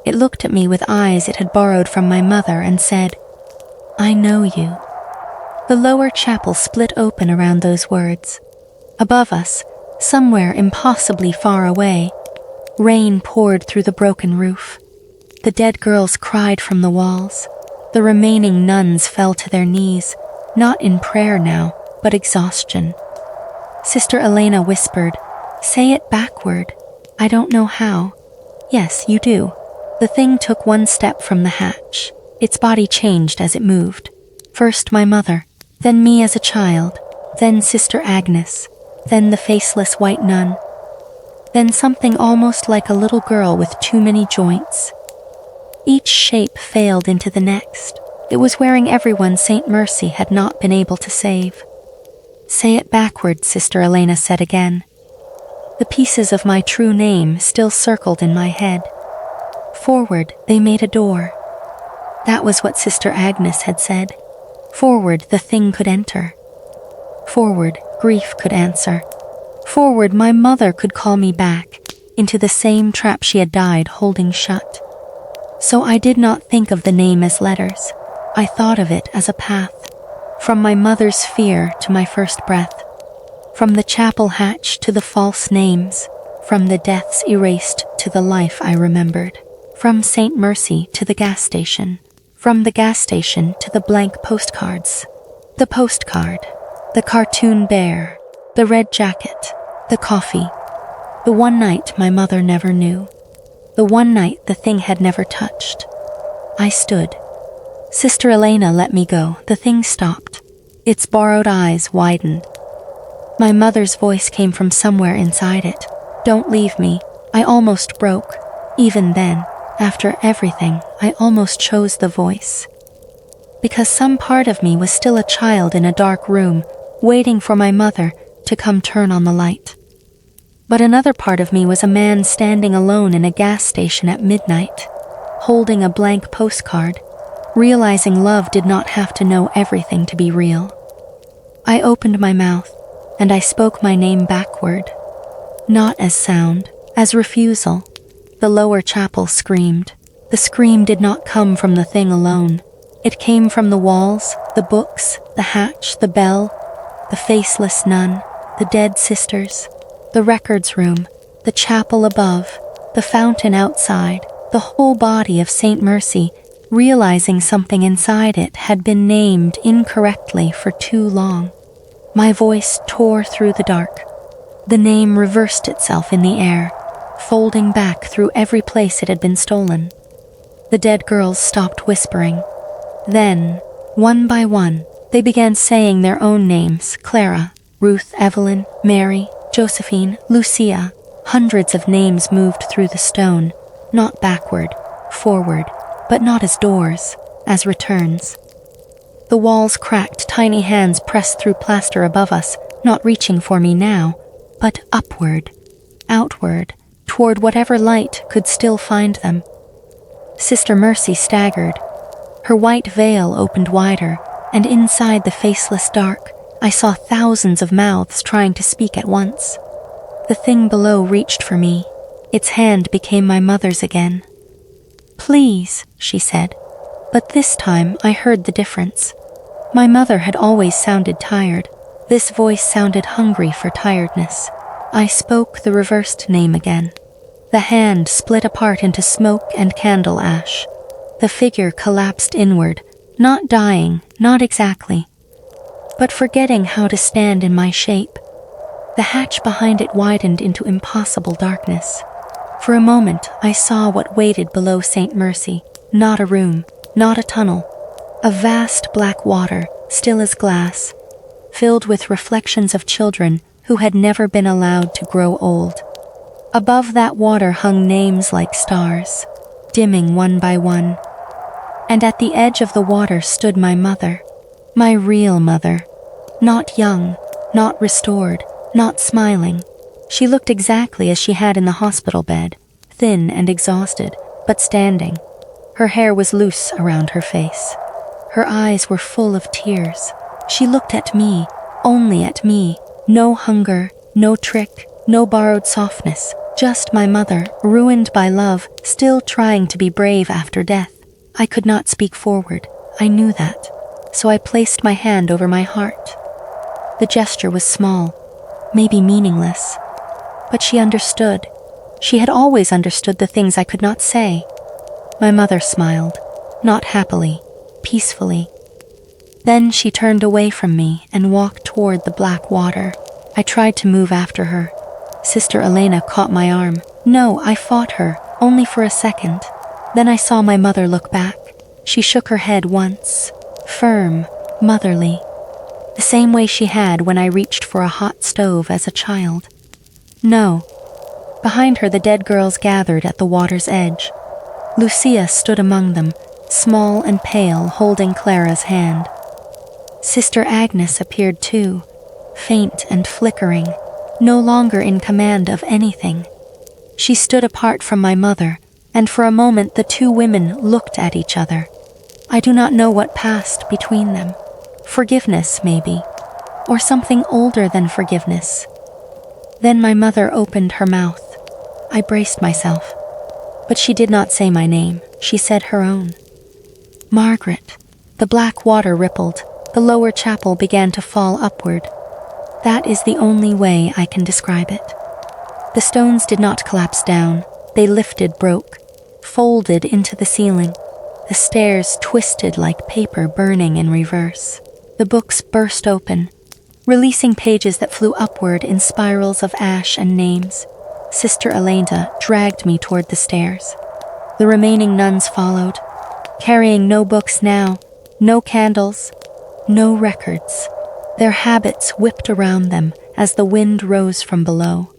It looked at me with eyes it had borrowed from my mother and said, "I know you." The lower chapel split open around those words. Above us, somewhere impossibly far away, rain poured through the broken roof. The dead girls cried from the walls. The remaining nuns fell to their knees, not in prayer now, but exhaustion. Sister Elena whispered, "Say it backward. I don't know how." "Yes, you do." The thing took 1 step from the hatch. Its body changed as it moved. First my mother, then me as a child, then Sister Agnes, then the faceless white nun, then something almost like a little girl with too many joints. Each shape failed into the next. It was wearing everyone Saint Mercy had not been able to save. "Say it backwards," Sister Elena said again. The pieces of my true name still circled in my head. Forward, they made a door. That was what Sister Agnes had said. Forward, the thing could enter. Forward, grief could answer. Forward, my mother could call me back into the same trap she had died holding shut. So I did not think of the name as letters. I thought of it as a path. From my mother's fear to my first breath. From the chapel hatch to the false names. From the deaths erased to the life I remembered. From Saint Mercy to the gas station. From the gas station to the blank postcards. The postcard. The cartoon bear. The red jacket. The coffee. The one night my mother never knew. The one night the thing had never touched. I stood. Sister Elena let me go. The thing stopped. Its borrowed eyes widened. My mother's voice came from somewhere inside it. "Don't leave me." I almost broke. Even then, after everything, I almost chose the voice. Because some part of me was still a child in a dark room, waiting for my mother to come turn on the light. But another part of me was a man standing alone in a gas station at midnight, holding a blank postcard, realizing love did not have to know everything to be real. I opened my mouth, and I spoke my name backward. Not as sound, as refusal. The lower chapel screamed. The scream did not come from the thing alone. It came from the walls, the books, the hatch, the bell, the faceless nun, the dead sisters, The records room, the chapel above, the fountain outside, the whole body of Saint Mercy, realizing something inside it had been named incorrectly for too long. My voice tore through the dark. The name reversed itself in the air, folding back through every place it had been stolen. The dead girls stopped whispering. Then, one by one, they began saying their own names: Clara, Ruth, Evelyn, Mary, Josephine, Lucia. Hundreds of names moved through the stone, not backward, forward, but not as doors, as returns. The walls cracked, tiny hands pressed through plaster above us, not reaching for me now, but upward, outward, toward whatever light could still find them. Sister Mercy staggered. Her white veil opened wider, and inside the faceless dark, I saw thousands of mouths trying to speak at once. The thing below reached for me. Its hand became my mother's again. "Please," she said, but this time I heard the difference. My mother had always sounded tired. This voice sounded hungry for tiredness. I spoke the reversed name again. The hand split apart into smoke and candle ash. The figure collapsed inward, not dying, not exactly, but forgetting how to stand in my shape. The hatch behind it widened into impossible darkness. For a moment, I saw what waited below Saint Mercy. Not a room, not a tunnel. A vast black water, still as glass, filled with reflections of children who had never been allowed to grow old. Above that water hung names like stars, dimming one by one. And at the edge of the water stood my mother, my real mother. Not young, not restored, not smiling. She looked exactly as she had in the hospital bed, thin and exhausted, but standing. Her hair was loose around her face. Her eyes were full of tears. She looked at me, only at me. No hunger, no trick, no borrowed softness. Just my mother, ruined by love, still trying to be brave after death. I could not speak forward. I knew that. So I placed my hand over my heart. The gesture was small, maybe meaningless, but she understood. She had always understood the things I could not say. My mother smiled, not happily, peacefully. Then she turned away from me and walked toward the black water. I tried to move after her. Sister Elena caught my arm. No, I fought her, only for a second. Then I saw my mother look back. She shook her head once, firm, motherly, the same way she had when I reached for a hot stove as a child. No. Behind her, the dead girls gathered at the water's edge. Lucia stood among them, small and pale, holding Clara's hand. Sister Agnes appeared too, faint and flickering, no longer in command of anything. She stood apart from my mother, and for a moment the two women looked at each other. I do not know what passed between them. Forgiveness, maybe, or something older than forgiveness. Then my mother opened her mouth. I braced myself, but she did not say my name. She said her own. Margaret. The black water rippled. The lower chapel began to fall upward. That is the only way I can describe it. The stones did not collapse down. They lifted, broke, folded into the ceiling. The stairs twisted like paper burning in reverse. The books burst open, releasing pages that flew upward in spirals of ash and names. Sister Elena dragged me toward the stairs. The remaining nuns followed, carrying no books now, no candles, no records. Their habits whipped around them as the wind rose from below.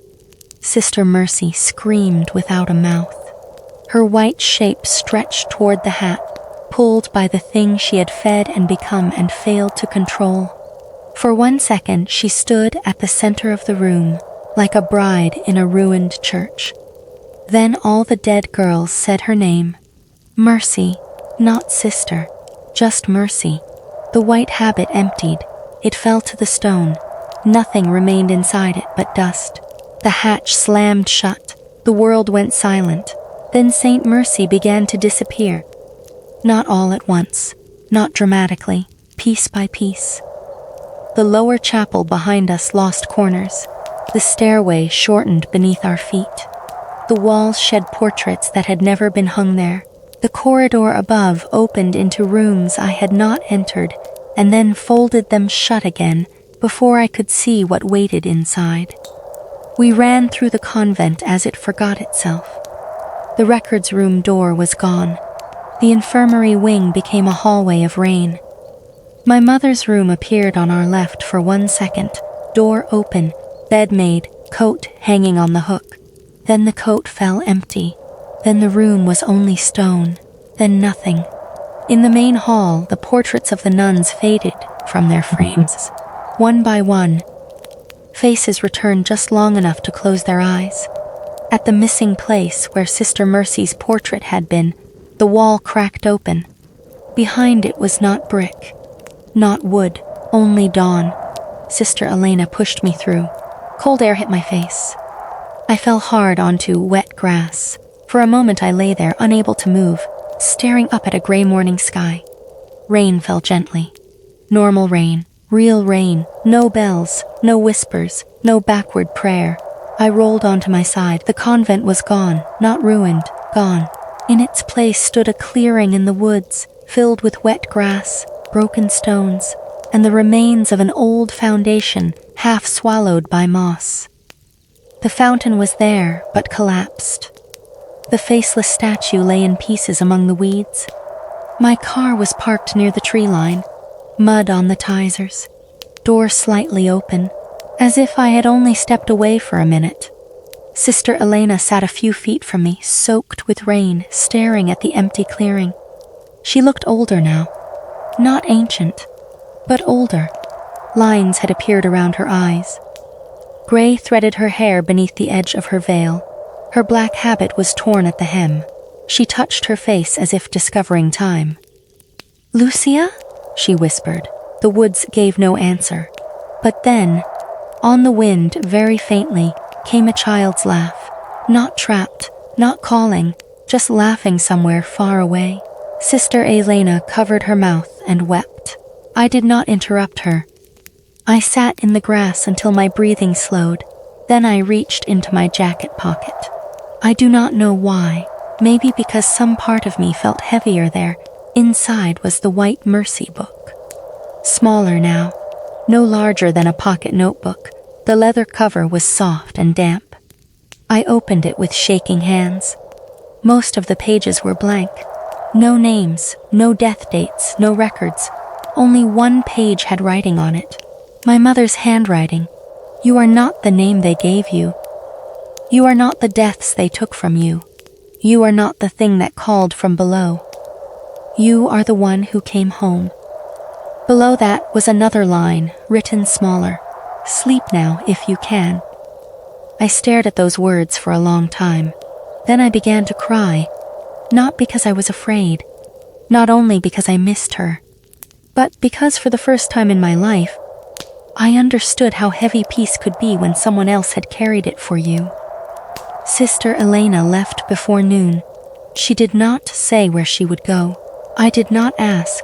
Sister Mercy screamed without a mouth. Her white shape stretched toward the hat, pulled by the thing she had fed and become and failed to control. For 1 second, she stood at the center of the room, like a bride in a ruined church. Then all the dead girls said her name. Mercy, not sister, just Mercy. The white habit emptied. It fell to the stone. Nothing remained inside it but dust. The hatch slammed shut. The world went silent. Then Saint Mercy began to disappear. Not all at once, not dramatically, piece by piece. The lower chapel behind us lost corners. The stairway shortened beneath our feet. The walls shed portraits that had never been hung there. The corridor above opened into rooms I had not entered, and then folded them shut again before I could see what waited inside. We ran through the convent as it forgot itself. The records room door was gone. The infirmary wing became a hallway of rain. My mother's room appeared on our left for 1 second. Door open, bed made, coat hanging on the hook. Then the coat fell empty. Then the room was only stone. Then nothing. In the main hall, the portraits of the nuns faded from their frames. One by one, faces returned just long enough to close their eyes. At the missing place where Sister Mercy's portrait had been, the wall cracked open. Behind it was not brick, not wood, only dawn. Sister Elena pushed me through. Cold air hit my face. I fell hard onto wet grass. For a moment I lay there, unable to move, staring up at a gray morning sky. Rain fell gently. Normal rain, real rain, no bells, no whispers, no backward prayer. I rolled onto my side. The convent was gone, not ruined, gone. In its place stood a clearing in the woods, filled with wet grass, broken stones, and the remains of an old foundation half swallowed by moss. The fountain was there, but collapsed. The faceless statue lay in pieces among the weeds. My car was parked near the tree line, mud on the tisers, door slightly open, as if I had only stepped away for a minute. Sister Elena sat a few feet from me, soaked with rain, staring at the empty clearing. She looked older now. Not ancient, but older. Lines had appeared around her eyes. Gray threaded her hair beneath the edge of her veil. Her black habit was torn at the hem. She touched her face as if discovering time. "Lucia?" she whispered. The woods gave no answer. But then, on the wind, very faintly, came a child's laugh. Not trapped, not calling, just laughing somewhere far away. Sister Elena covered her mouth and wept. I did not interrupt her. I sat in the grass until my breathing slowed. Then I reached into my jacket pocket. I do not know why. Maybe because some part of me felt heavier there. Inside was the White Mercy book. Smaller now, no larger than a pocket notebook. The leather cover was soft and damp. I opened it with shaking hands. Most of the pages were blank. No names, no death dates, no records. Only one page had writing on it. My mother's handwriting. "You are not the name they gave you. You are not the deaths they took from you. You are not the thing that called from below. You are the one who came home." Below that was another line, written smaller. "Sleep now if you can." I stared at those words for a long time. Then I began to cry, not because I was afraid, not only because I missed her, but because for the first time in my life, I understood how heavy peace could be when someone else had carried it for you. Sister Elena left before noon. She did not say where she would go. I did not ask.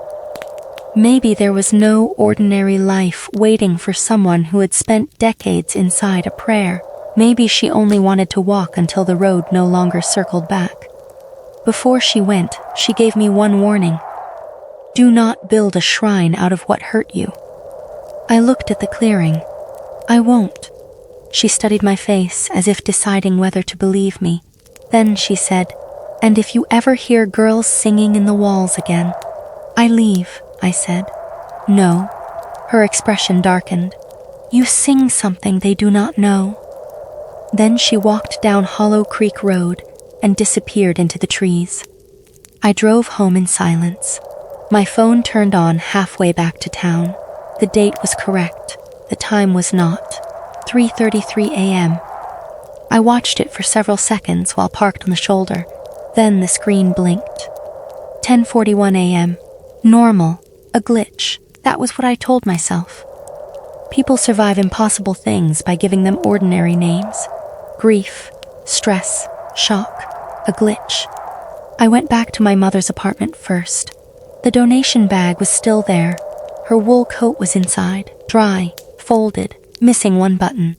Maybe there was no ordinary life waiting for someone who had spent decades inside a prayer. Maybe she only wanted to walk until the road no longer circled back. Before she went, she gave me one warning. Do not build a shrine out of what hurt you. I looked at the clearing. I won't. She studied my face as if deciding whether to believe me. Then she said, "And if you ever hear girls singing in the walls again." "I leave," I said. "No." Her expression darkened. "You sing something they do not know." Then she walked down Hollow Creek Road and disappeared into the trees. I drove home in silence. My phone turned on halfway back to town. The date was correct. The time was not. 3:33 a.m. I watched it for several seconds while parked on the shoulder. Then the screen blinked. 10:41 a.m. Normal. A glitch. That was what I told myself. People survive impossible things by giving them ordinary names. Grief, stress, shock, a glitch. I went back to my mother's apartment first. The donation bag was still there. Her wool coat was inside, dry, folded, missing one button.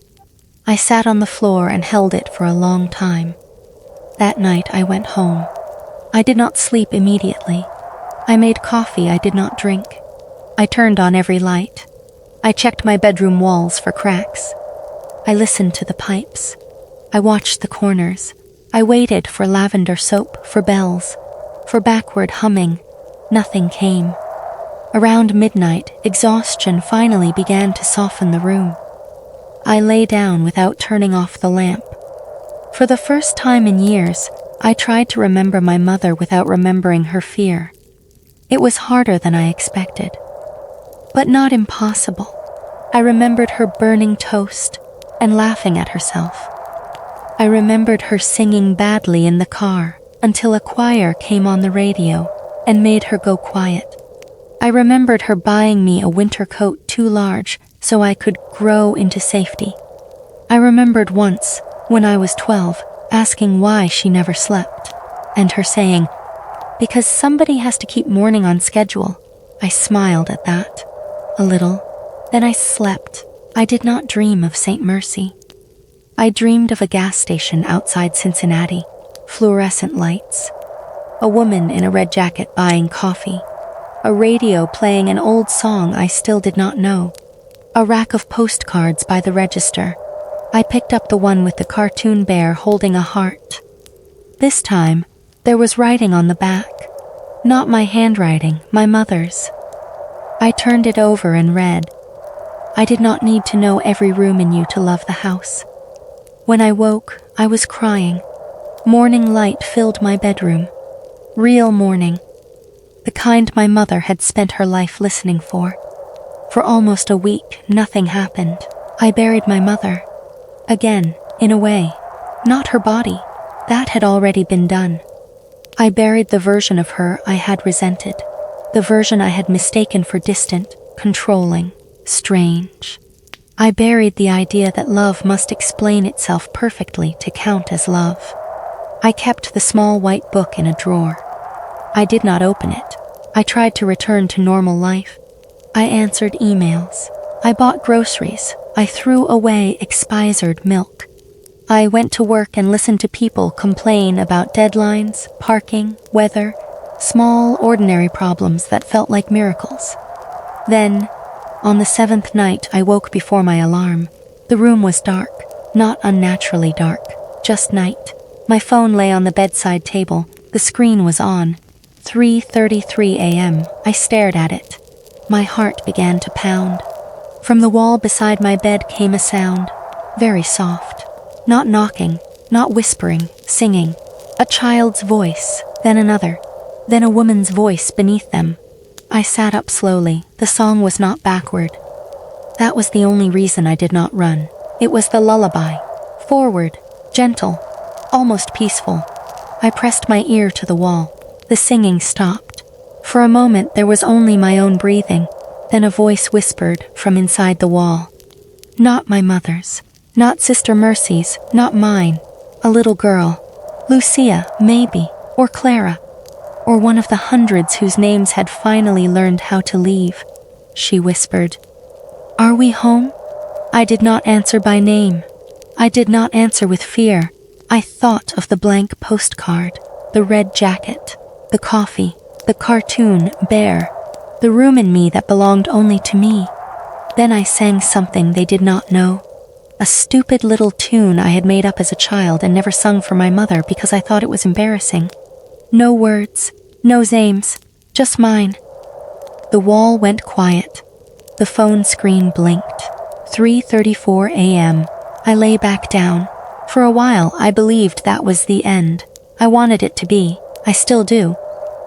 I sat on the floor and held it for a long time. That night I went home. I did not sleep immediately. I made coffee I did not drink. I turned on every light. I checked my bedroom walls for cracks. I listened to the pipes. I watched the corners. I waited for lavender soap, for bells, for backward humming. Nothing came. Around midnight, exhaustion finally began to soften the room. I lay down without turning off the lamp. For the first time in years, I tried to remember my mother without remembering her fear. It was harder than I expected, but not impossible. I remembered her burning toast and laughing at herself. I remembered her singing badly in the car until a choir came on the radio and made her go quiet. I remembered her buying me a winter coat too large so I could grow into safety. I remembered once, when I was 12, asking why she never slept, and her saying, "Because somebody has to keep morning on schedule." I smiled at that, a little. Then I slept. I did not dream of Saint Mercy. I dreamed of a gas station outside Cincinnati, fluorescent lights, a woman in a red jacket buying coffee, a radio playing an old song I still did not know, a rack of postcards by the register. I picked up the one with the cartoon bear holding a heart. This time, there was writing on the back. Not my handwriting, my mother's. I turned it over and read, "I did not need to know every room in you to love the house." When I woke, I was crying. Morning light filled my bedroom. Real morning. The kind my mother had spent her life listening for. For almost a week, nothing happened. I buried my mother. Again, in a way. Not her body. That had already been done. I buried the version of her I had resented. The version I had mistaken for distant, controlling, strange. I buried the idea that love must explain itself perfectly to count as love. I kept the small white book in a drawer. I did not open it. I tried to return to normal life. I answered emails. I bought groceries. I threw away expired milk. I went to work and listened to people complain about deadlines, parking, weather, small, ordinary problems that felt like miracles. Then, on the 7th night, I woke before my alarm. The room was dark, not unnaturally dark, just night. My phone lay on the bedside table. The screen was on. 3:33 a.m. I stared at it. My heart began to pound. From the wall beside my bed came a sound, very soft. Not knocking, not whispering, singing. A child's voice, then another, then a woman's voice beneath them. I sat up slowly. The song was not backward. That was the only reason I did not run. It was the lullaby. Forward, gentle, almost peaceful. I pressed my ear to the wall. The singing stopped. For a moment there was only my own breathing. Then a voice whispered from inside the wall. Not my mother's. Not Sister Mercy's, not mine. A little girl. Lucia, maybe, or Clara, or one of the hundreds whose names had finally learned how to leave. She whispered, "Are we home?" I did not answer by name. I did not answer with fear. I thought of the blank postcard, the red jacket, the coffee, the cartoon bear, the room in me that belonged only to me. Then I sang something they did not know. A stupid little tune I had made up as a child and never sung for my mother because I thought it was embarrassing. No words, no names, just mine. The wall went quiet. The phone screen blinked. 3:34 a.m. I lay back down. For a while, I believed that was the end. I wanted it to be. I still do.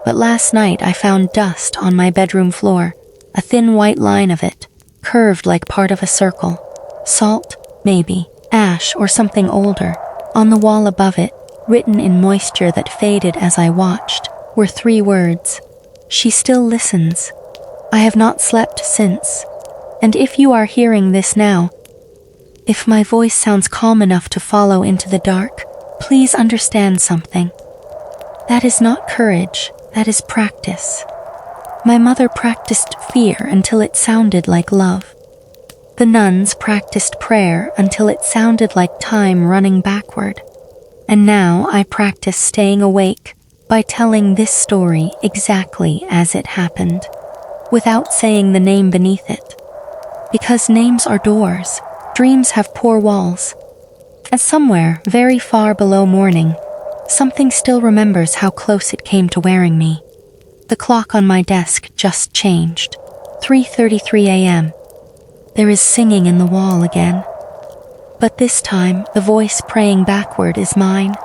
But last night I found dust on my bedroom floor, a thin white line of it, curved like part of a circle. Salt, maybe, ash or something older. On the wall above it, written in moisture that faded as I watched, were 3 words. She still listens. I have not slept since. And if you are hearing this now, if my voice sounds calm enough to follow into the dark, please understand something. That is not courage, that is practice. My mother practiced fear until it sounded like love. The nuns practiced prayer until it sounded like time running backward. And now I practice staying awake by telling this story exactly as it happened, without saying the name beneath it. Because names are doors, dreams have poor walls. And somewhere, very far below morning, something still remembers how close it came to wearing me. The clock on my desk just changed. 3:33 a.m. There is singing in the wall again. But this time, the voice praying backward is mine.